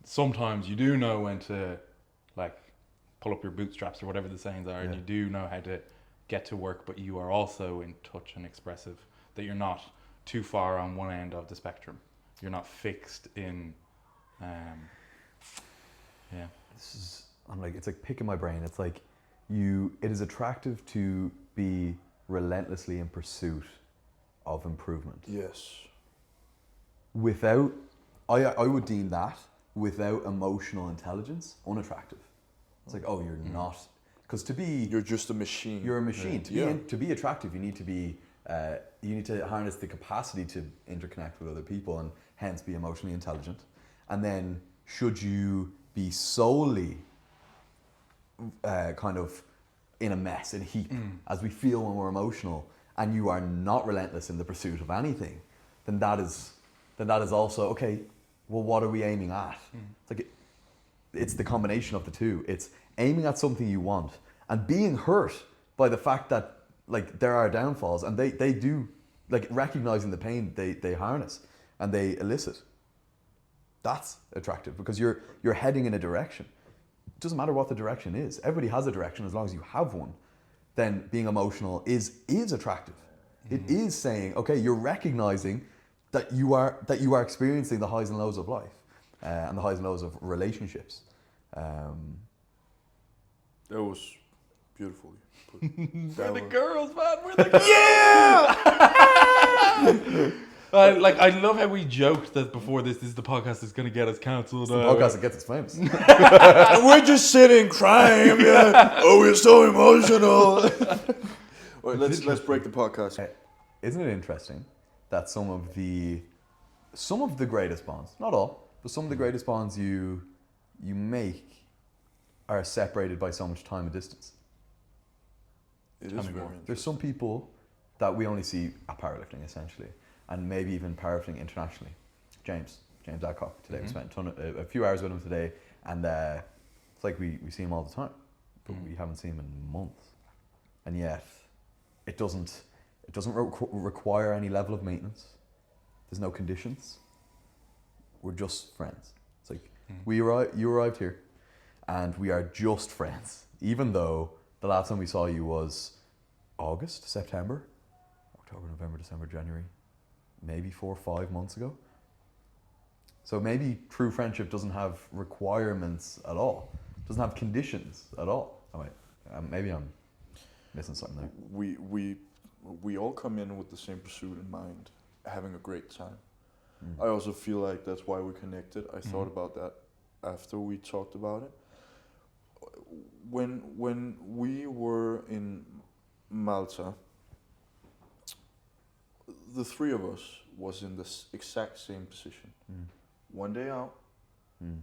sometimes you do know when to like pull up your bootstraps or whatever the sayings are, and you do know how to get to work, but you are also in touch and expressive, that you're not too far on one end of the spectrum. You're not fixed in it's like picking my brain. It's like it is attractive to be relentlessly in pursuit of improvement. Yes. Without, I would deem that, without emotional intelligence, unattractive. It's like, oh, you're not, because you're just a machine. You're a machine. To be attractive, you need to harness the capacity to interconnect with other people and hence be emotionally intelligent. And then, should you be solely kind of in a mess, in a heap, as we feel when we're emotional, and you are not relentless in the pursuit of anything, then that is also, okay, well, what are we aiming at? It's like, it's the combination of the two. It's aiming at something you want and being hurt by the fact that like there are downfalls, and they do, like, recognizing the pain they harness and they elicit. That's attractive, because you're heading in a direction. It doesn't matter what the direction is. Everybody has a direction as long as you have one. Then being emotional is attractive. It is saying, okay, you're recognizing that you are experiencing the highs and lows of life, and the highs and lows of relationships. That was beautifully put. We're the girls, man. We're the girls. Yeah. I love how we joked that before this is the podcast that's going to get us cancelled. It's the podcast that gets us famous. We're just sitting crying. Oh, we're so emotional. Right, let's break the podcast. Isn't it interesting that some of the greatest bonds, not all, but some of the greatest bonds you make are separated by so much time and distance? It is very interesting. There's some people that we only see at powerlifting, essentially, and maybe even powerlifting internationally. James Adcock today. We spent a few hours with him today, and it's like we see him all the time, but we haven't seen him in months, and yet it doesn't require any level of maintenance. There's no conditions. We're just friends. It's like you arrived here, and we are just friends, even though the last time we saw you was August, September, October, November, December, January, maybe 4 or 5 months ago. So maybe true friendship doesn't have requirements at all, doesn't have conditions at all. Maybe I'm missing something there. We all come in with the same pursuit in mind, having a great time. I also feel like that's why we connected. I thought about that after we talked about it. When we were in Malta, the three of us was in the exact same position. One day out,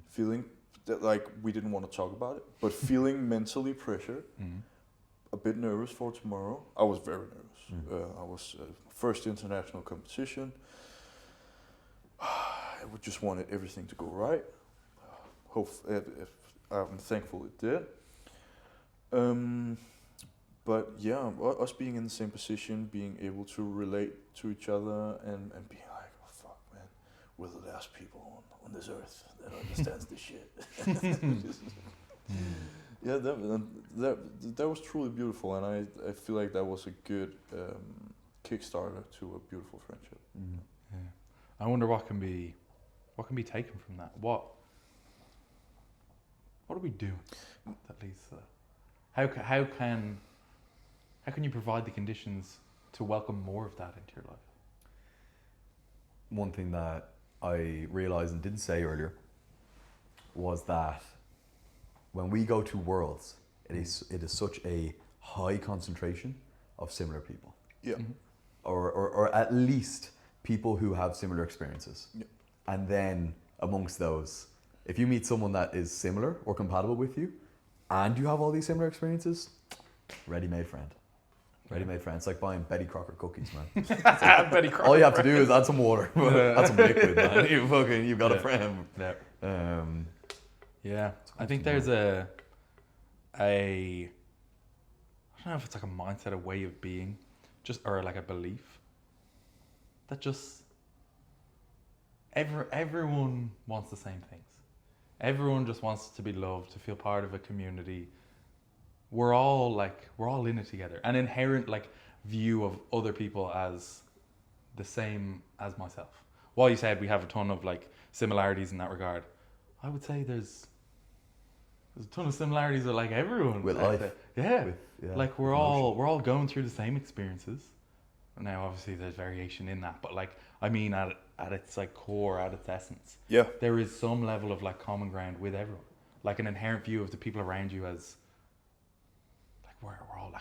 feeling that like we didn't want to talk about it, but feeling mentally pressured, a bit nervous for tomorrow. I was very nervous. I was first international competition. I just wanted everything to go right. I'm thankful it did. But yeah, us being in the same position, being able to relate to each other, and being like, oh fuck, man, we're the last people on this earth that understands this shit. Yeah, that was truly beautiful, and I feel like that was a good kickstarter to a beautiful friendship. Yeah. I wonder what can be taken from that. What are we doing that leads to that? How can you provide the conditions to welcome more of that into your life? One thing that I realized and didn't say earlier was that when we go to Worlds, it is such a high concentration of similar people. Yeah. Or at least people who have similar experiences. Yeah. And then amongst those, if you meet someone that is similar or compatible with you, and you have all these similar experiences, ready-made friend. Ready-made friend. It's like buying Betty Crocker cookies, man. Like, Betty Crocker all you have to do is add some water, add some liquid, man. You've got a friend. Yeah. Yeah. I think there's I don't know if it's like a mindset, a way of being, or like a belief that just everyone wants the same things. Everyone just wants to be loved, to feel part of a community. We're all in it together. An inherent view of other people as the same as myself. While you said we have a ton of similarities in that regard, I would say there's a ton of similarities with everyone. With life. We're all going through the same experiences. Now obviously there's variation in that, but I mean at its core, at its essence. Yeah. There is some level of common ground with everyone. An inherent view of the people around you as we're all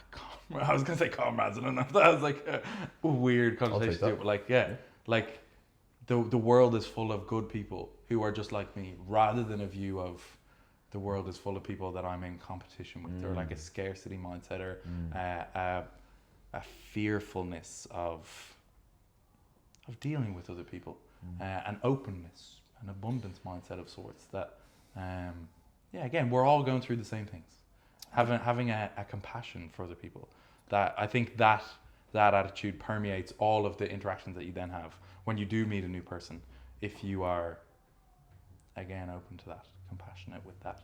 I was gonna say comrades, I don't know if that was a weird connotation to it, but the world is full of good people who are just like me, rather than a view of the world is full of people that I'm in competition with, or a scarcity mindset, or a fearfulness of dealing with other people, an openness, an abundance mindset of sorts. That again, we're all going through the same things. Having a compassion for other people. That I think that attitude permeates all of the interactions that you then have when you do meet a new person. If you are again open to that, compassionate with that,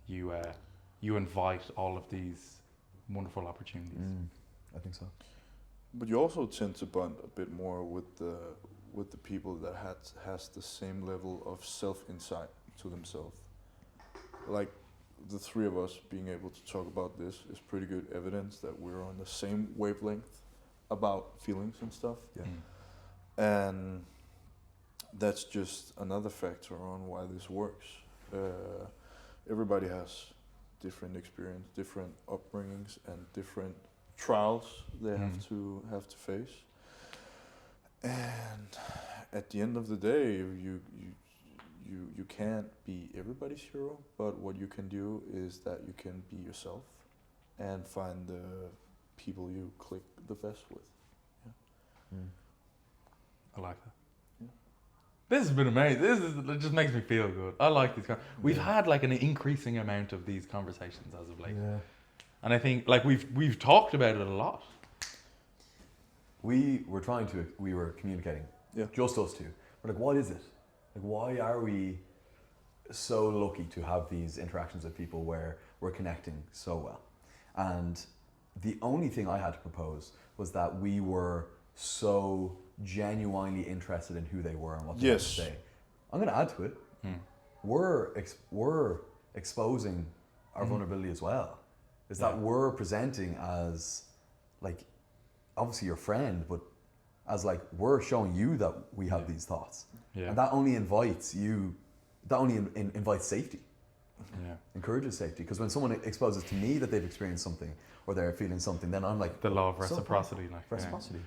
you invite all of these wonderful opportunities. I think so. But you also tend to bond a bit more with the people that has the same level of self-insight to themselves. The three of us being able to talk about this is pretty good evidence that we're on the same wavelength about feelings and stuff. Yeah. And that's just another factor on why this works. Everybody has different experience, different upbringings, and different trials they have to face. And at the end of the day, you can't be everybody's hero, but what you can do is that you can be yourself and find the people you click the best with. I like that. Yeah. This has been amazing. It just makes me feel good. I like these. We've had an increasing amount of these conversations as of late, and I think we've talked about it a lot. We were communicating, just us two. We're what is it? Why are we so lucky to have these interactions with people where we're connecting so well? And the only thing I had to propose was that we were so genuinely interested in who they were and what they had to say. I'm going to add to it. We're exposing our vulnerability as well. Is that we're presenting as obviously your friend, but as we're showing you that we have these thoughts. Yeah. And that only invites invites safety. Yeah. Encourages safety. Because when someone exposes to me that they've experienced something or they're feeling something, then I'm the law of reciprocity. Reciprocity.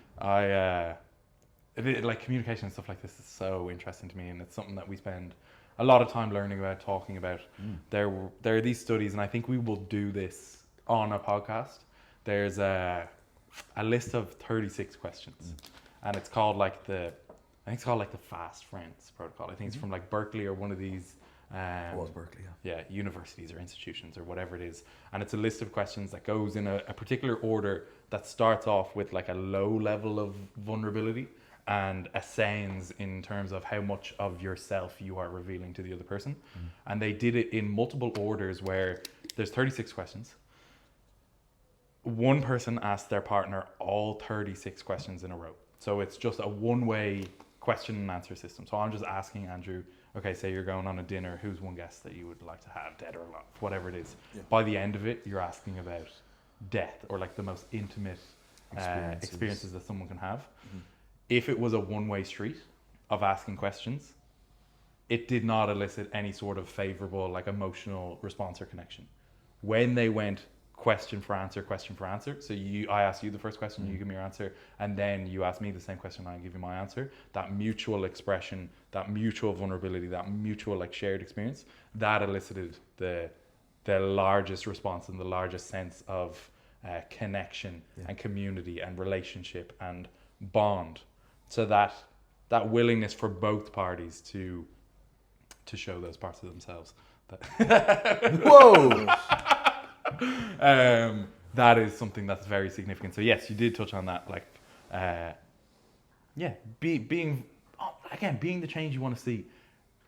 Communication and stuff like this is so interesting to me, and it's something that we spend a lot of time learning about, talking about. There are these studies, and I think we will do this on a podcast. There's a list of 36 questions, and it's called the Fast Friends protocol. I think it's from Berkeley or one of these it was Berkeley, universities or institutions or whatever it is, and it's a list of questions that goes in a particular order that starts off with a low level of vulnerability and ascends in terms of how much of yourself you are revealing to the other person. And they did it in multiple orders where there's 36 questions. One person asked their partner all 36 questions in a row. So it's just a one-way question and answer system. So I'm just asking Andrew, okay, say you're going on a dinner, who's one guest that you would like to have, dead or alive, whatever it is. Yeah. By the end of it, you're asking about death or the most intimate experiences that someone can have. If it was a one-way street of asking questions, it did not elicit any sort of favorable emotional response or connection. When they went question for answer. So I ask you the first question, you give me your answer, and then you ask me the same question, and I give you my answer. That mutual expression, that mutual vulnerability, that mutual shared experience, that elicited the largest response and the largest sense of connection and community and relationship and bond. So that willingness for both parties to show those parts of themselves. Whoa! that is something that's very significant. So yes, you did touch on that. Like, being the change you want to see,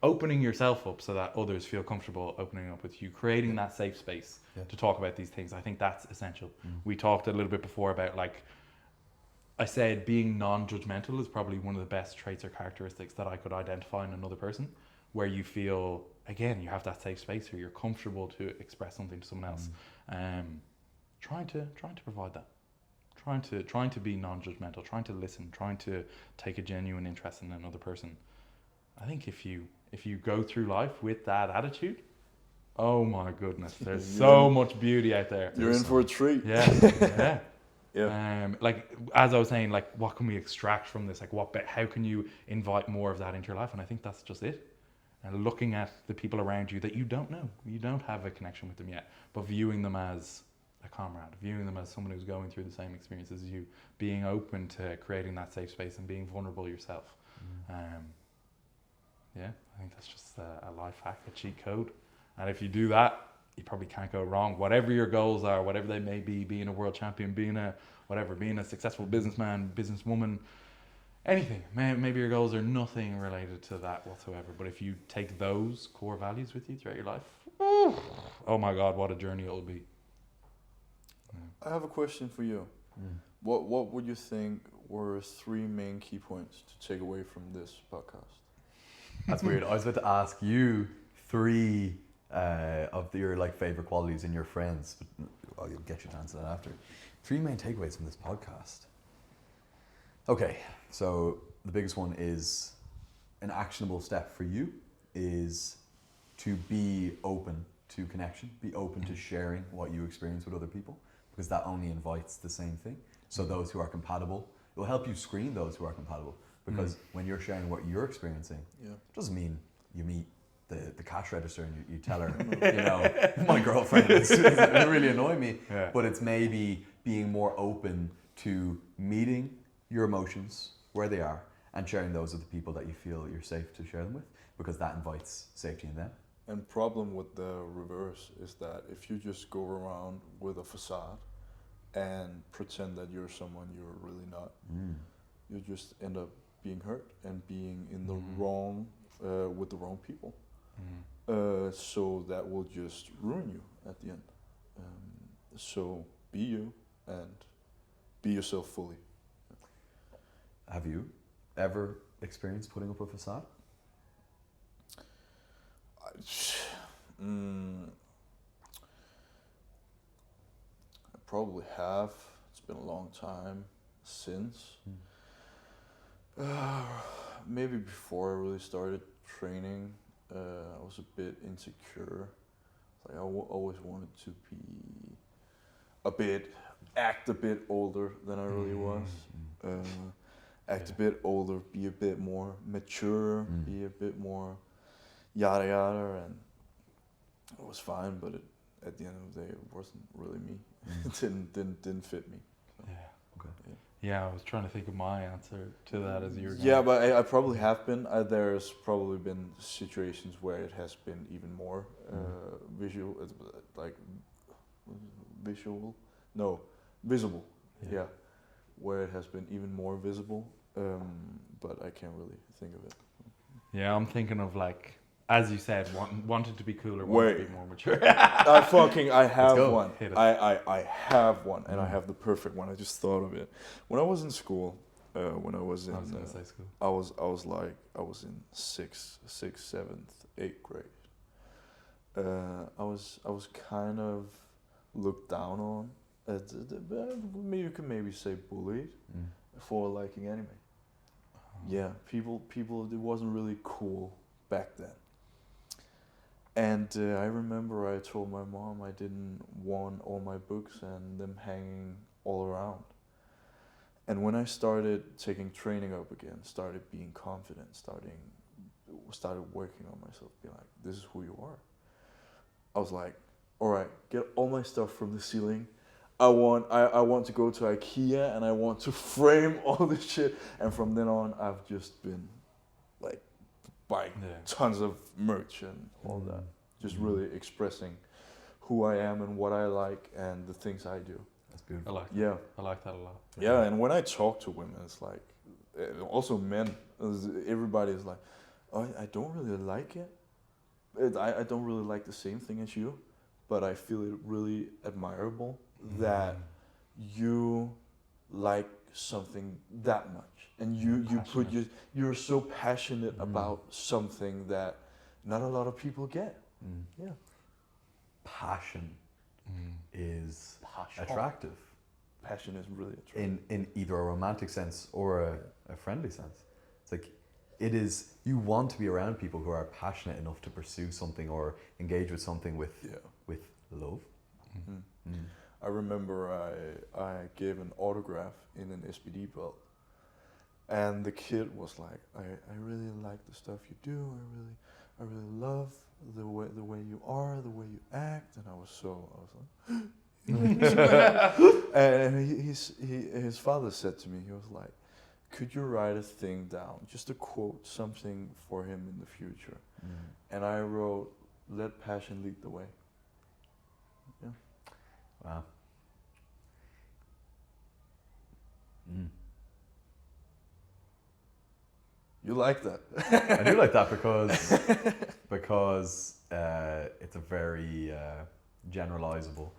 opening yourself up so that others feel comfortable opening up with you, creating that safe space to talk about these things. I think that's essential. We talked a little bit before about, like, I said being non-judgmental is probably one of the best traits or characteristics that I could identify in another person, where you feel, again, you have that safe space where you're comfortable to express something to someone else. Trying to provide that. Trying to be non-judgmental, trying to listen, trying to take a genuine interest in another person. I think if you go through life with that attitude, oh my goodness, there's so much beauty out there. You're in for a treat. Yeah. Yeah. Like, as I was saying, like, what can we extract from this? Like, how can you invite more of that into your life? And I think that's just it. And looking at the people around you that you don't know, you don't have a connection with them yet, but viewing them as a comrade, viewing them as someone who's going through the same experiences as you, being open to creating that safe space and being vulnerable yourself. I think that's just a life hack, a cheat code. And if you do that, you probably can't go wrong. Whatever your goals are, whatever they may be, being a world champion, being a successful businessman, businesswoman, anything. Maybe your goals are nothing related to that whatsoever. But if you take those core values with you throughout your life, oh my God, what a journey it'll be. I have a question for you. What would you think were 3 main key points to take away from this podcast? That's weird. I was about to ask you 3 of your, like, favorite qualities in your friends, but you'll get you to answer that after. 3 main takeaways from this podcast. Okay, so the biggest one is an actionable step for you is to be open to connection, be open to sharing what you experience with other people, because that only invites the same thing. So those who are compatible, it will help you screen those who are compatible, because when you're sharing what you're experiencing, it doesn't mean you meet the cash register and you tell her, you know, my girlfriend is really annoy me. But it's maybe being more open to meeting your emotions where they are and sharing those with the people that you feel you're safe to share them with, because that invites safety in them. And problem with the reverse is that if you just go around with a facade and pretend that you're someone you're really not, you just end up being hurt and being in the wrong, with the wrong people. So that will just ruin you at the end. So be you and be yourself fully. Have you ever experienced putting up a facade? I probably have. It's been a long time since. Maybe before I really started training, I was a bit insecure. Like I always wanted to act a bit older than I really was. Act a bit older, be a bit more mature, be a bit more yada yada, and it was fine. But at the end of the day, it wasn't really me. It didn't fit me. So. Yeah, I was trying to think of my answer to that as you were going. Yeah, but I probably have been. There's probably been situations where it has been even more visible. Yeah, where it has been even more visible. But I can't really think of it. Yeah, I'm thinking of, like, as you said, wanted to be cooler, wanted to be more mature. I have one. I have one, and I have the perfect one. I just thought of it. When I was in school, when I was in, school. I was in 6th, 7th, 8th grade. I was kind of looked down on. You can maybe say bullied for liking anime. Yeah, people. It wasn't really cool back then. And I remember I told my mom I didn't want all my books and them hanging all around. And when I started taking training up again, started being confident, started working on myself, being like, this is who you are. I was like, all right, get all my stuff from the ceiling. I want to go to IKEA and I want to frame all this shit. And from then on, I've just been like buying tons of merch and all that. Just really expressing who I am and what I like and the things I do. That's beautiful. I like that. Yeah. I like that a lot. Yeah, and when I talk to women, it's like, also men, everybody is like, oh, I don't really like it. I don't really like the same thing as you, but I feel it really admirable that you like something that much, and you're so passionate about something that not a lot of people get. Yeah, passion is attractive. Passion is really attractive in either a romantic sense or a friendly sense. It's like it is. You want to be around people who are passionate enough to pursue something or engage with something with love. I remember I gave an autograph in an SPD belt, and the kid was like, I really like the stuff you do. I really love the way you are, the way you act, and I was like, and his father said to me, he was like, could you write a thing down, just a quote, something for him in the future? And I wrote, let passion lead the way. Yeah. Wow. You like that? I do like that because it's a very generalizable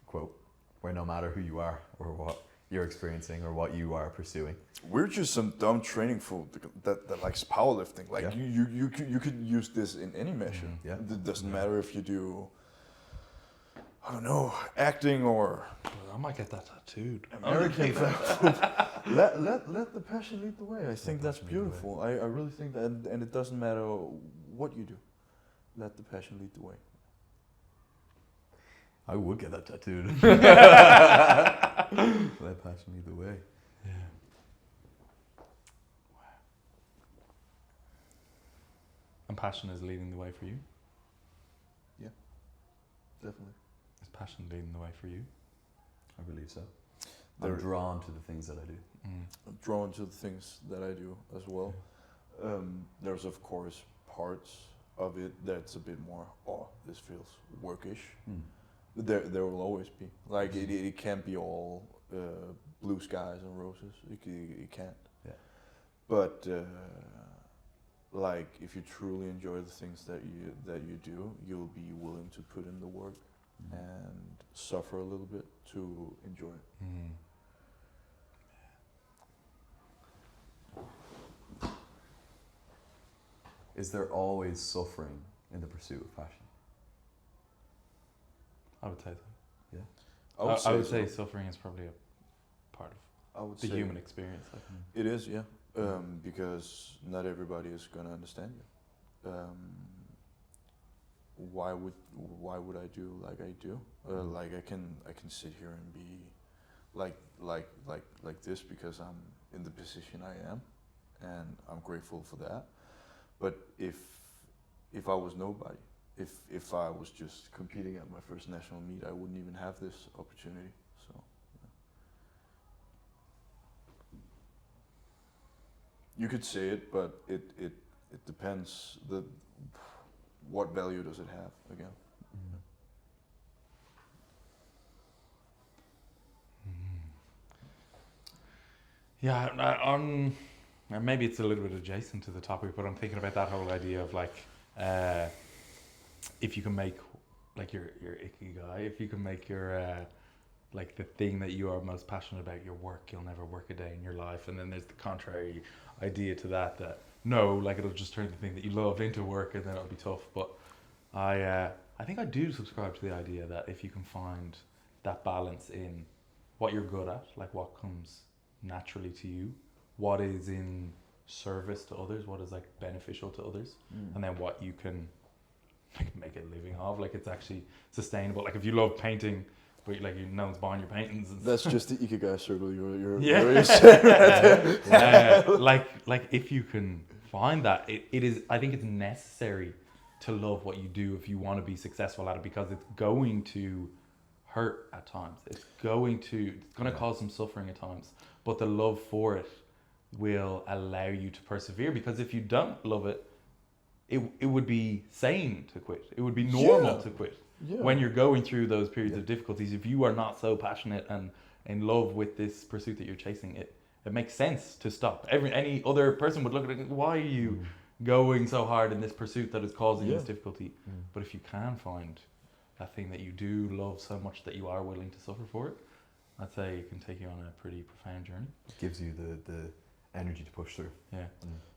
quote, where no matter who you are or what you're experiencing or what you are pursuing, we're just some dumb training fool that likes powerlifting. Like you could use this in any measure. It doesn't matter if you do, I don't know, acting or. I might get that tattooed. American let the passion lead the way. I think that's beautiful. I really think that, and it doesn't matter what you do. Let the passion lead the way. I would get that tattooed. Let passion lead the way. Yeah. Wow. And passion is leading the way for you? Yeah, definitely. Is passion leading the way for you? I believe so. I'm drawn to the things that I do. I'm drawn to the things that I do as well. There's of course parts of it that's a bit more, this feels workish. There will always be. Like it can't be all blue skies and roses. It can't. Yeah. But like if you truly enjoy the things that you do, you'll be willing to put in the work and suffer a little bit to enjoy it. Is there always suffering in the pursuit of passion? I would say so. Yeah. I would say suffering is probably a part of the human experience. Like. It is, yeah. Because not everybody is gonna understand you. Why would I do like I do? Like I can sit here and be like this because I'm in the position I am, and I'm grateful for that. But if I was nobody, if I was just competing at my first national meet, I wouldn't even have this opportunity. So you could say it, but it depends. What value does it have again? Yeah, maybe it's a little bit adjacent to the topic, but I'm thinking about that whole idea of like, if you can make like your ikigai, if you can make your like the thing that you are most passionate about your work, you'll never work a day in your life. And then there's the contrary idea to that no, like it'll just turn the thing that you love into work, and then it'll be tough. But I think I do subscribe to the idea that if you can find that balance in what you're good at, like what comes naturally to you, what is in service to others, what is like beneficial to others, and then what you can like make a living of, like it's actually sustainable. Like if you love painting, but like no one's buying your paintings. That's just the ikigai circle. You're like if you can find that, it is. I think it's necessary to love what you do if you want to be successful at it, because it's going to hurt at times. It's going to cause some suffering at times, but the love for it will allow you to persevere. Because if you don't love it, it would be sane to quit. It would be normal to quit. Yeah. When you're going through those periods of difficulties, if you are not so passionate and in love with this pursuit that you're chasing, it makes sense to stop. Any other person would look at it and go, why are you going so hard in this pursuit that is causing this difficulty? But if you can find that thing that you do love so much that you are willing to suffer for it, I'd say it can take you on a pretty profound journey. It gives you the energy to push through. Yeah.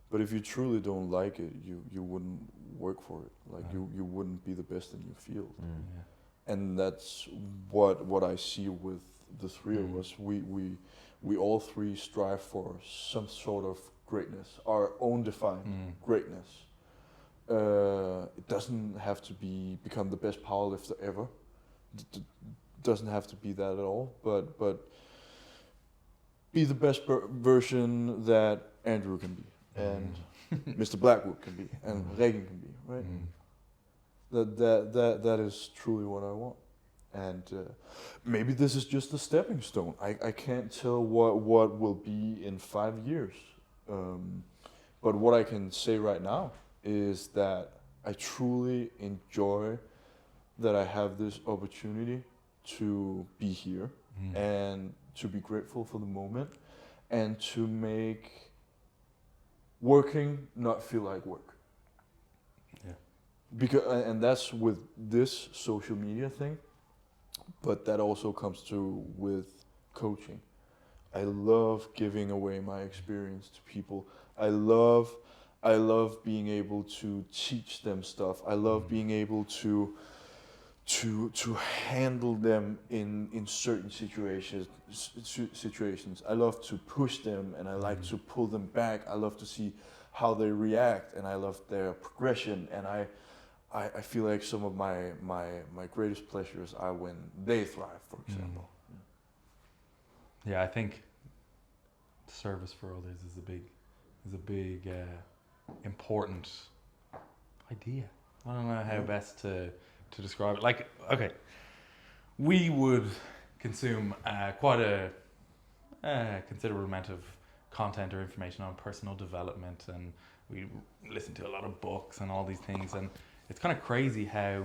But if you truly don't like it, you wouldn't work for it. Like you wouldn't be the best in your field. Yeah. And that's what I see with the three of us. We all three strive for some sort of greatness, our own defined greatness. It doesn't have to become the best powerlifter ever. It doesn't have to be that at all. But be the best version that Andrew can be, and Mr. Blackwood can be, and Regin can be, right? That is truly what I want. And maybe this is just a stepping stone. I can't tell what will be in 5 years. But what I can say right now is that I truly enjoy that I have this opportunity to be here and to be grateful for the moment and to make working not feel like work. And that's with this social media thing, but that also comes through with coaching. I love giving away my experience to people. I love being able to teach them stuff. I love being able to handle them in certain situations. I love to push them, and I like to pull them back. I love to see how they react, and I love their progression, and I feel like some of my greatest pleasures are when they thrive, for example. Yeah, I think service for others is a big important idea. I don't know how best to describe it. Like, okay, we would consume quite a considerable amount of content or information on personal development, and we listen to a lot of books and all these things, and it's kind of crazy how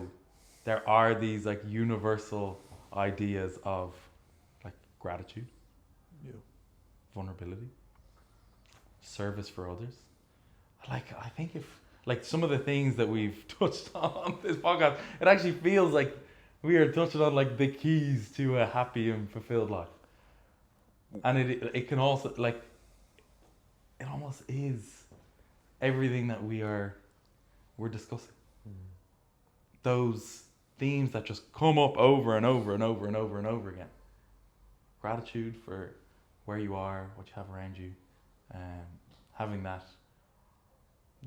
there are these like universal ideas of like gratitude, vulnerability, service for others. I think if like some of the things that we've touched on this podcast, it actually feels like we are touching on like the keys to a happy and fulfilled life. And it can also like, it almost is everything that we're discussing. Those themes that just come up over and over and over and over and over again. Gratitude for where you are, what you have around you, having that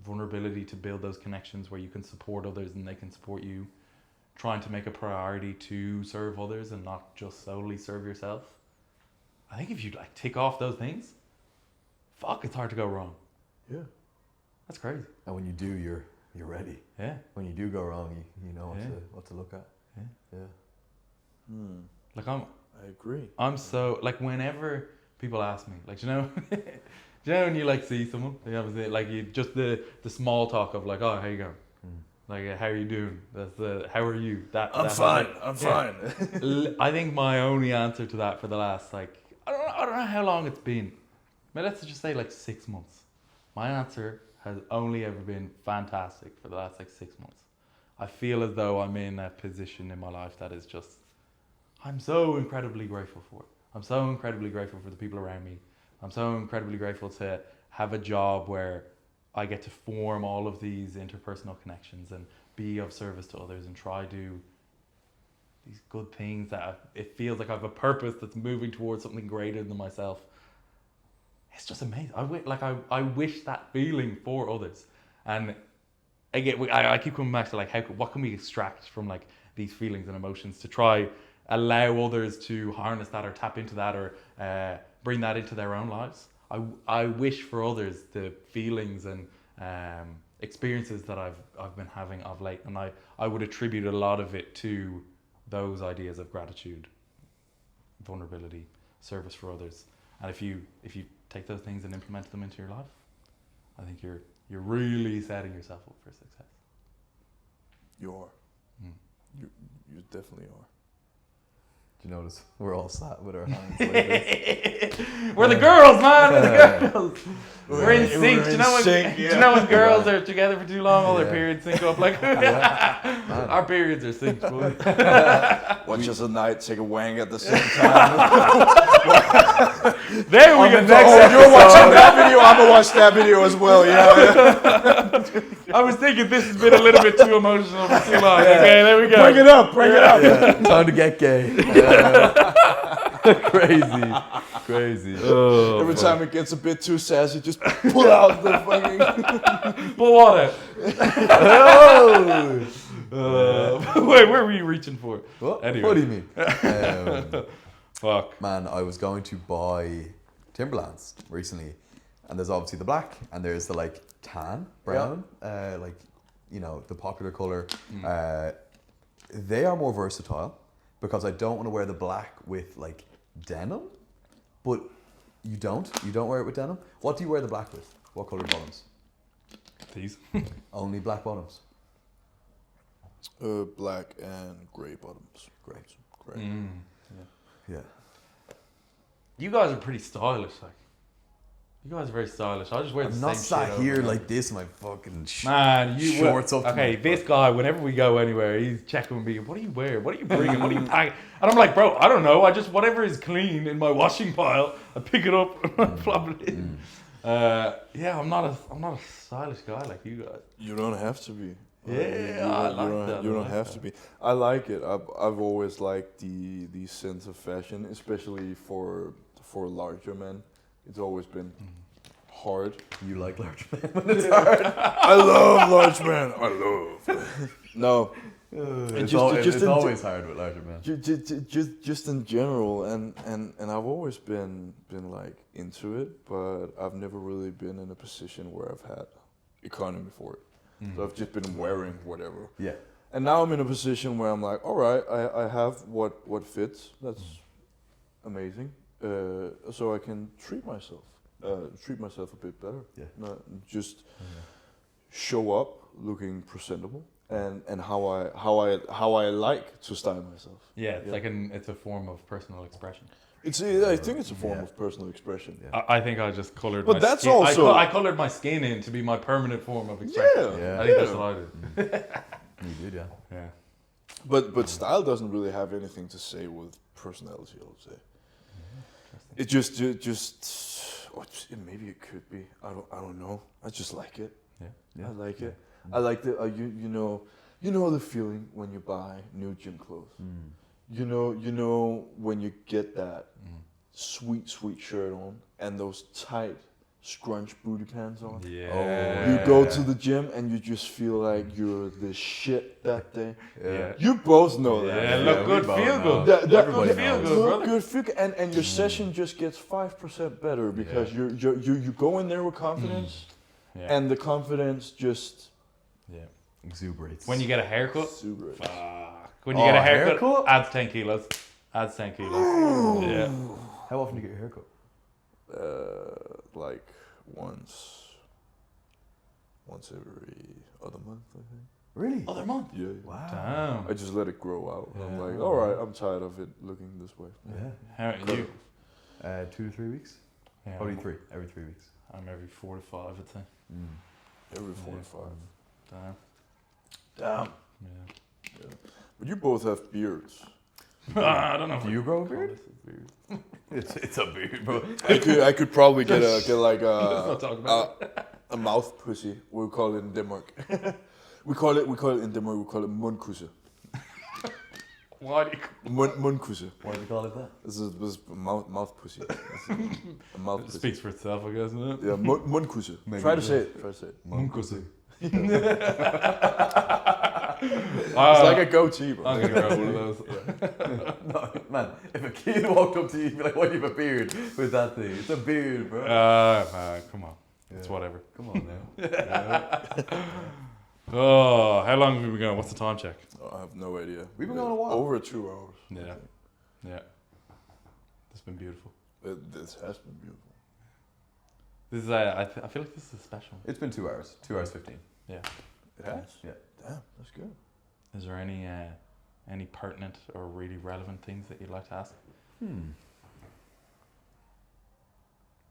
vulnerability to build those connections where you can support others and they can support you, trying to make a priority to serve others and not just solely serve yourself. I think if you like tick off those things, it's hard to go wrong. Yeah. That's crazy. And when you do, you're ready. Yeah. When you do go wrong, you know what to look at. Like I agree. I'm so like whenever people ask me, like, do you know when you like see someone, like you just the small talk of like, oh, how you going? Like, how are you doing? That's how are you? I'm fine. I think my only answer to that for the last like I don't know how long it's been. I mean, let's just say like 6 months. My answer has only ever been fantastic for the last like 6 months. I feel as though I'm in a position in my life that is just, I'm so incredibly grateful for it. I'm so incredibly grateful for the people around me. I'm so incredibly grateful to have a job where I get to form all of these interpersonal connections and be of service to others and try do these good things that it feels like I have a purpose that's moving towards something greater than myself. It's just amazing. I wish that feeling for others. And again, I keep coming back to like what can we extract from like these feelings and emotions to try allow others to harness that or tap into that or bring that into their own lives. I wish for others the feelings and experiences that I've been having of late, and I would attribute a lot of it to those ideas of gratitude, vulnerability, service for others. And if you take those things and implement them into your life, I think you're you're really setting yourself up for success. You are. You definitely are. Do you notice we're all sat with our hands like this? We're the girls, man. We're the girls. We're in sync. Do you know when girls are together for too long, all their periods sync up? Like our periods are synced, boy. Watch us at night, take a wang at the same time. There we go. You're watching that video. I'm gonna watch that video as well. Yeah. I was thinking this has been a little bit too emotional for too long. Okay, there we go. Bring it up. Bring it up. Yeah. Time to get gay. Crazy. Oh, every time it gets a bit too sassy, just pull out the fucking. Pull water. Wait, where were you reaching for? What? Anyway. What do you mean? Fuck. Man, I was going to buy Timberlands recently, and there's obviously the black, and there's the like tan, brown, like, you know, the popular color. They are more versatile because I don't want to wear the black with like denim, but you don't wear it with denim. What do you wear the black with? What color bottoms? These. Only black bottoms. Black and gray bottoms. Great. Yeah. You guys are pretty stylish, like. You guys are very stylish. I just wear the I'm same not shit sat over here and like this in my fucking man, you shorts up to okay, my this guy, whenever we go anywhere, he's checking with me. What do you wear? What are you bringing? What are you packing? And I'm like, bro, I don't know. I just whatever is clean in my washing pile, I pick it up and I flop it in. Yeah, I'm not a stylish guy like you guys. You don't have to be. Yeah, I like that. You don't have to be. I like it. I've always liked the sense of fashion, especially for larger men. It's always been hard. You like large men when it's hard. I love large men. I love. No. It's always hard with larger men. Just in general, and I've always been like into it, but I've never really been in a position where I've had economy for it. So I've just been wearing whatever. Yeah. And now I'm in a position where I'm like, all right, I have what fits. That's amazing. So I can treat myself a bit better. Yeah. Not just show up looking presentable and how I like to style myself. Yeah, it's a form of personal expression. I think it's a form of personal expression. Yeah. I think I just colored. But my that's skin. also I colored my skin in to be my permanent form of expression. Yeah. I think that's what I did. You did, yeah. Yeah. But style doesn't really have anything to say with personality, I would say. It just maybe it could be. I don't know. I just like it. Yeah. I like it. I like the you know the feeling when you buy new gym clothes. You know when you get that sweet shirt on and those tight scrunch booty pants on. Yeah. You go to the gym and you just feel like you're the shit that day. Yeah. You both know that. Yeah, look good, feel good. Everybody feel knows. good, Look brother. good, feel good, and your session just gets 5% better because you go in there with confidence, and the confidence just exuberates. When you get a haircut, exuberates. when you get a haircut, haircut? adds 10 kilos. Adds 10 kilos. Yeah. How often do you get your haircut? Like once every other month, I think. Really? Other month. Yeah. Wow. Damn. I just let it grow out. Yeah. I'm like, all right, I'm tired of it looking this way. Yeah. How are you? 2 to 3 weeks? Yeah, Probably 3. Every 3 weeks. I'm every 4 to 5, I'd say. Every 4 to 5. Damn. Damn. Yeah. But you both have beards. I don't know. Do you grow a beard? It's a beard, bro. I could probably get like Let's not talk about a mouth pussy. We call it in Denmark. we call it in Denmark. We call it mundkusse. Why do you Mundkusse. Why do you call it that? This is a mouth pussy. A mouth It pussy. speaks for itself, I guess, isn't it? Yeah, mundkusse. Try to say it. Mundkusse. It's like a goatee, bro. I'm gonna grab one of those. No, man, if a kid walked up to you, you'd be like, why do you have a beard with that thing? It's a beard, bro. Man, come on. It's whatever. Come on now. Oh, how long have we been going? What's the time check? I have no idea. We've been going a while. Over 2 hours. Yeah. It's been beautiful. This has been beautiful. This is I feel like this is special. It's been 2 hours. 2 hours 15. Yeah. It has? Yeah. Damn, that's good. Is there any pertinent or really relevant things that you'd like to ask?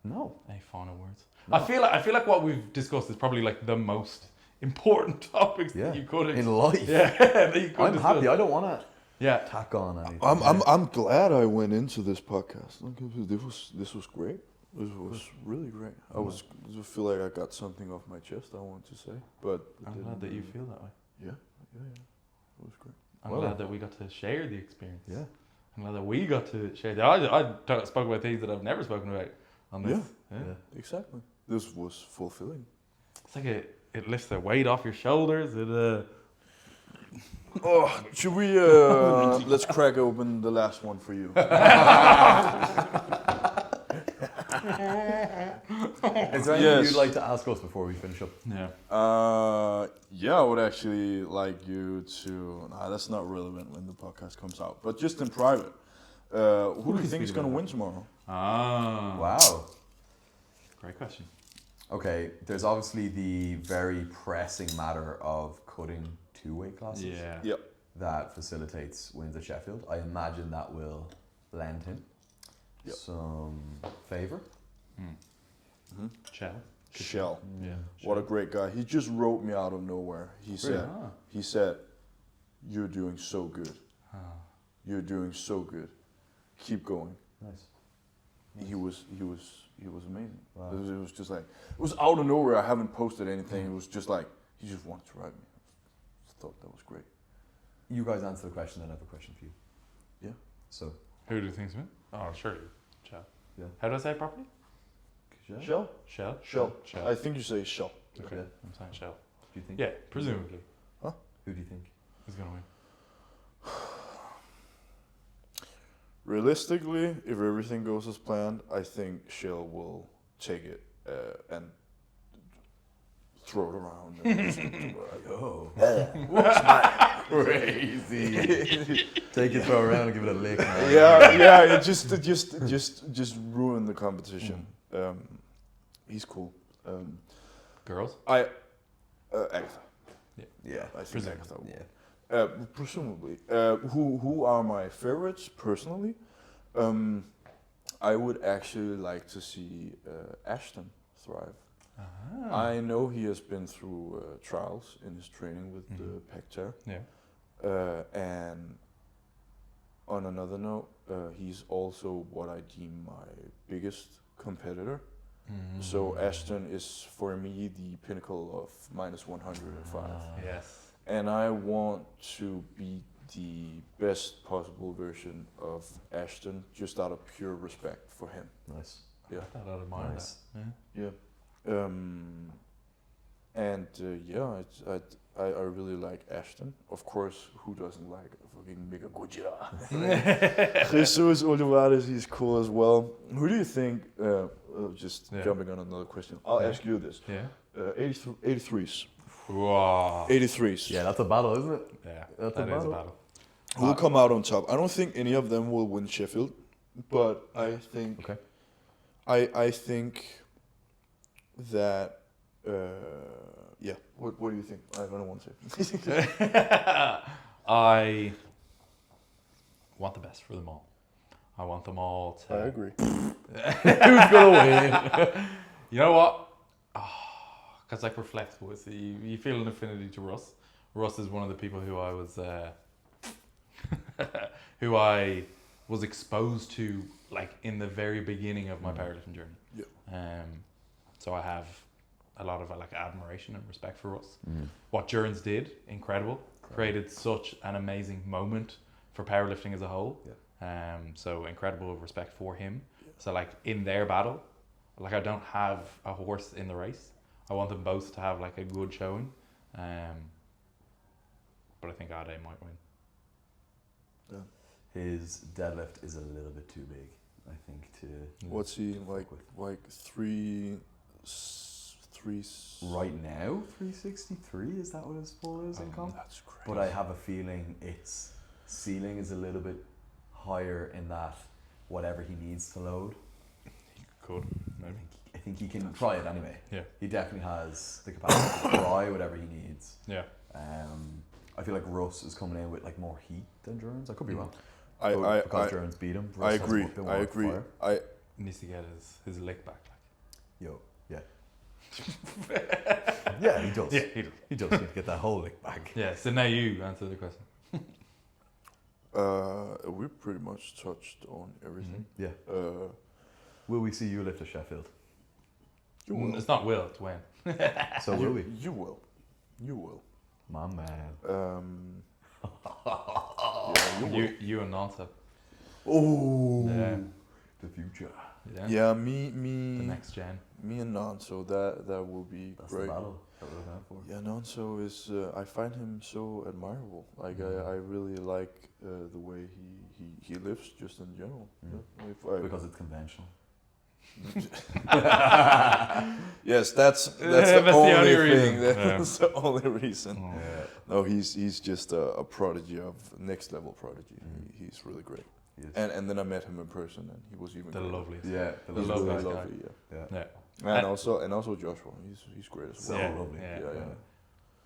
No. Any final words? No. I feel like what we've discussed is probably like the most important topics that you could in life. Yeah, that you could I'm discuss. happy. I don't want to Yeah. tack on anything. I'm glad I went into this podcast. This was great. This was really great. I feel like I got something off my chest I wanted to say, but I'm glad that you feel that way. Yeah. It was great. I'm glad that we got to share the experience. Yeah. I'm glad that we got to share. I spoke about things that I've never spoken about on this. Yeah. Exactly. This was fulfilling. It's like it lifts the weight off your shoulders. Should we let's crack open the last one for you. Is there anything you'd like to ask us before we finish up? Yeah. I would actually like you to. That's not relevant when the podcast comes out, but just in private. Who do you think is going to win tomorrow? Wow. Great question. Okay, there's obviously the very pressing matter of cutting 2 weight classes. Yeah. Yep. That facilitates wins at Sheffield. I imagine that will lend him some favour. Mm-hmm. Shell. Yeah. What a great guy. He just wrote me out of nowhere. He said, "You're doing so good. You're doing so good. Keep going." Nice. He was amazing. Wow. It was just like, it was out of nowhere. I haven't posted anything. It was just like, he just wanted to write me. I thought that was great. You guys answer the question, then I have a question for you. Yeah. So. Who do you think's win? Oh, surely. Shell. Yeah. How do I say it properly? Shell? Shell. I think you say Shell. Okay. Yeah. I'm saying Shell. Do you think? Yeah, presumably. Huh? Who do you think? Who's going to win? Realistically, if everything goes as planned, I think Shell will take it and throw it around. And Oh. Crazy. Take it, throw around, and give it a lick. Man. Yeah. It just ruined the competition. He's cool. Girls? Agatha. Yeah. I think Agatha. Yeah. Presumably. Who are my favorites personally? I would actually like to see Ashton thrive. I know he has been through trials in his training with the pec tear. Yeah. And on another note, he's also what I deem my biggest competitor. So Ashton is for me the pinnacle of minus 105. Yes. And I want to be the best possible version of Ashton, just out of pure respect for him. Nice. Yeah. I admire Nice. that. Yeah. I really like Ashton. Of course, who doesn't like fucking Mika Gujira? Jesus Olivares, he's cool as well. Who do you think, jumping on another question, I'll ask you this. Yeah. 83s. Wow. 83s. Yeah, that's a battle, isn't it? Yeah. That's That a is a battle. battle. Who will come out on top? I don't think any of them will win Sheffield, but I think Okay. I think that What do you think? I don't want to say. I want the best for them all. I want them all to. I agree. Who's gonna win? You know what? Because like we're flexible, so you feel an affinity to Russ. Russ is one of the people who I was exposed to like in the very beginning of my powerlifting journey. Yeah. So I have a lot of like admiration and respect for Russ. What Journs did, incredible. Created such an amazing moment for powerlifting as a whole. Yeah. So incredible respect for him. Yeah. So like in their battle, like I don't have a horse in the race. I want them both to have like a good showing. But I think Ade might win. Yeah. His deadlift is a little bit too big, I think, to. What's he like? Three. Right now, 363. Is that what his pull is in comp? That's crazy. But I have a feeling its ceiling is a little bit higher in that whatever he needs to load. He could, maybe. I think he can try it anyway. Yeah. He definitely has the capacity to try whatever he needs. Yeah. I feel like Russ is coming in with like more heat than Jones. I could be wrong. Because Jones beat him. I agree. I He needs to get his lick back. Yo, yeah. Yeah, he does. Yeah, he does. He does need to get that whole lick back. Yeah, so now you answer the question. we pretty much touched on everything. Yeah. Will we see you lift a Sheffield? You will. It's not will, it's when. So will we? You will. You will. My man. Yeah, you will. You and Nonsa. Oh. Yeah. The future. Yeah, me. The next gen. Me and Nonso, that will be That's great. the battle that we're looking out for. Yeah, Nonso is. I find him so admirable. Like I really like the way he lives, just in general. Yeah. Because it's conventional. Yes, that's the only thing. That's the only reason. Oh. Yeah. No, he's just a prodigy of next level prodigy. He's really great. And then I met him in person, and he was even The great. loveliest. Yeah. The loveliest guy. Lovely, yeah. Yeah. And also Joshua, he's great as well. So lovely. Yeah.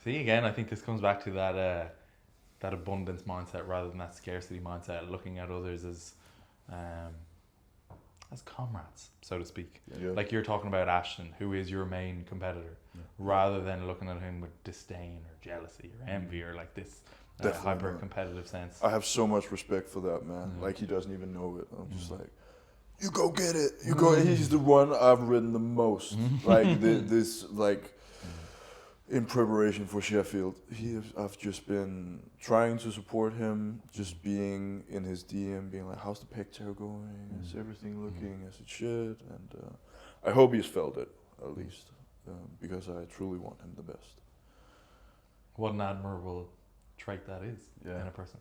See, again, I think this comes back to that abundance mindset rather than that scarcity mindset, looking at others as comrades, so to speak. Yeah. Like you're talking about Ashton, who is your main competitor, rather than looking at him with disdain or jealousy or envy or like this hyper competitive sense. I have so much respect for that man. Like he doesn't even know it. I'm just like, you go get it. You go. He's the one I've ridden the most. Like this like. In preparation for Sheffield, I've just been trying to support him, just being in his DM, being like, how's the pectoral going? Is everything looking as it should? And I hope he's felt it, at least, because I truly want him the best. What an admirable trait that is in a person.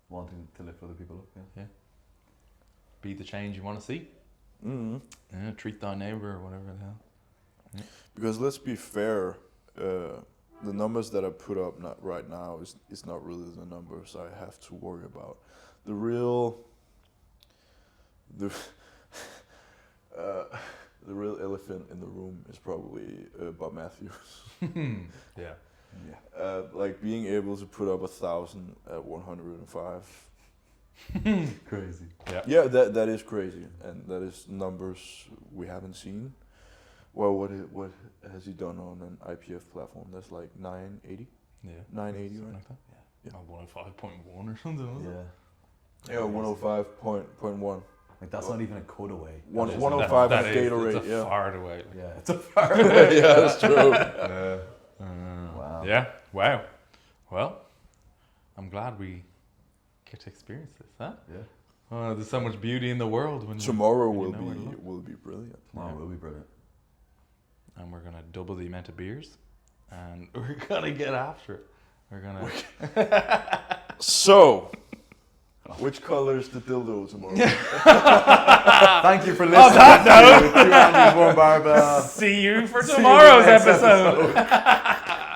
Wanting to lift other people up, Yeah. Be the change you want to see. Mm-hmm. Yeah, treat thy neighbor or whatever the hell. Yeah. Because let's be fair, the numbers that I put up right now is not really the numbers I have to worry about. The real elephant in the room is probably Bob Matthews. Yeah. Like being able to put up 1,000 at 105. Crazy. Yeah, that is crazy, and that is numbers we haven't seen. Well, what has he done on an IPF platform? That's like 980. Yeah. 980, Something right? like that. Yeah. 105.1 or something. Yeah. Yeah, 105.1. Like that's not even a cutaway. 105 that is is, data it's rate. a Yeah. far away. Yeah, it's a far away. Yeah, that's true. Wow. Yeah. Wow. Well, I'm glad we get to experience this, huh? Yeah. Oh, there's so much beauty in the world. When Tomorrow when will you know where to look. be brilliant. Tomorrow will be brilliant. And we're gonna double the amount of beers, and we're gonna get after it. We're gonna. So, which color is the dildo tomorrow? Thank you for listening. Two Andys, one Barbell. See you for See you tomorrow's next episode.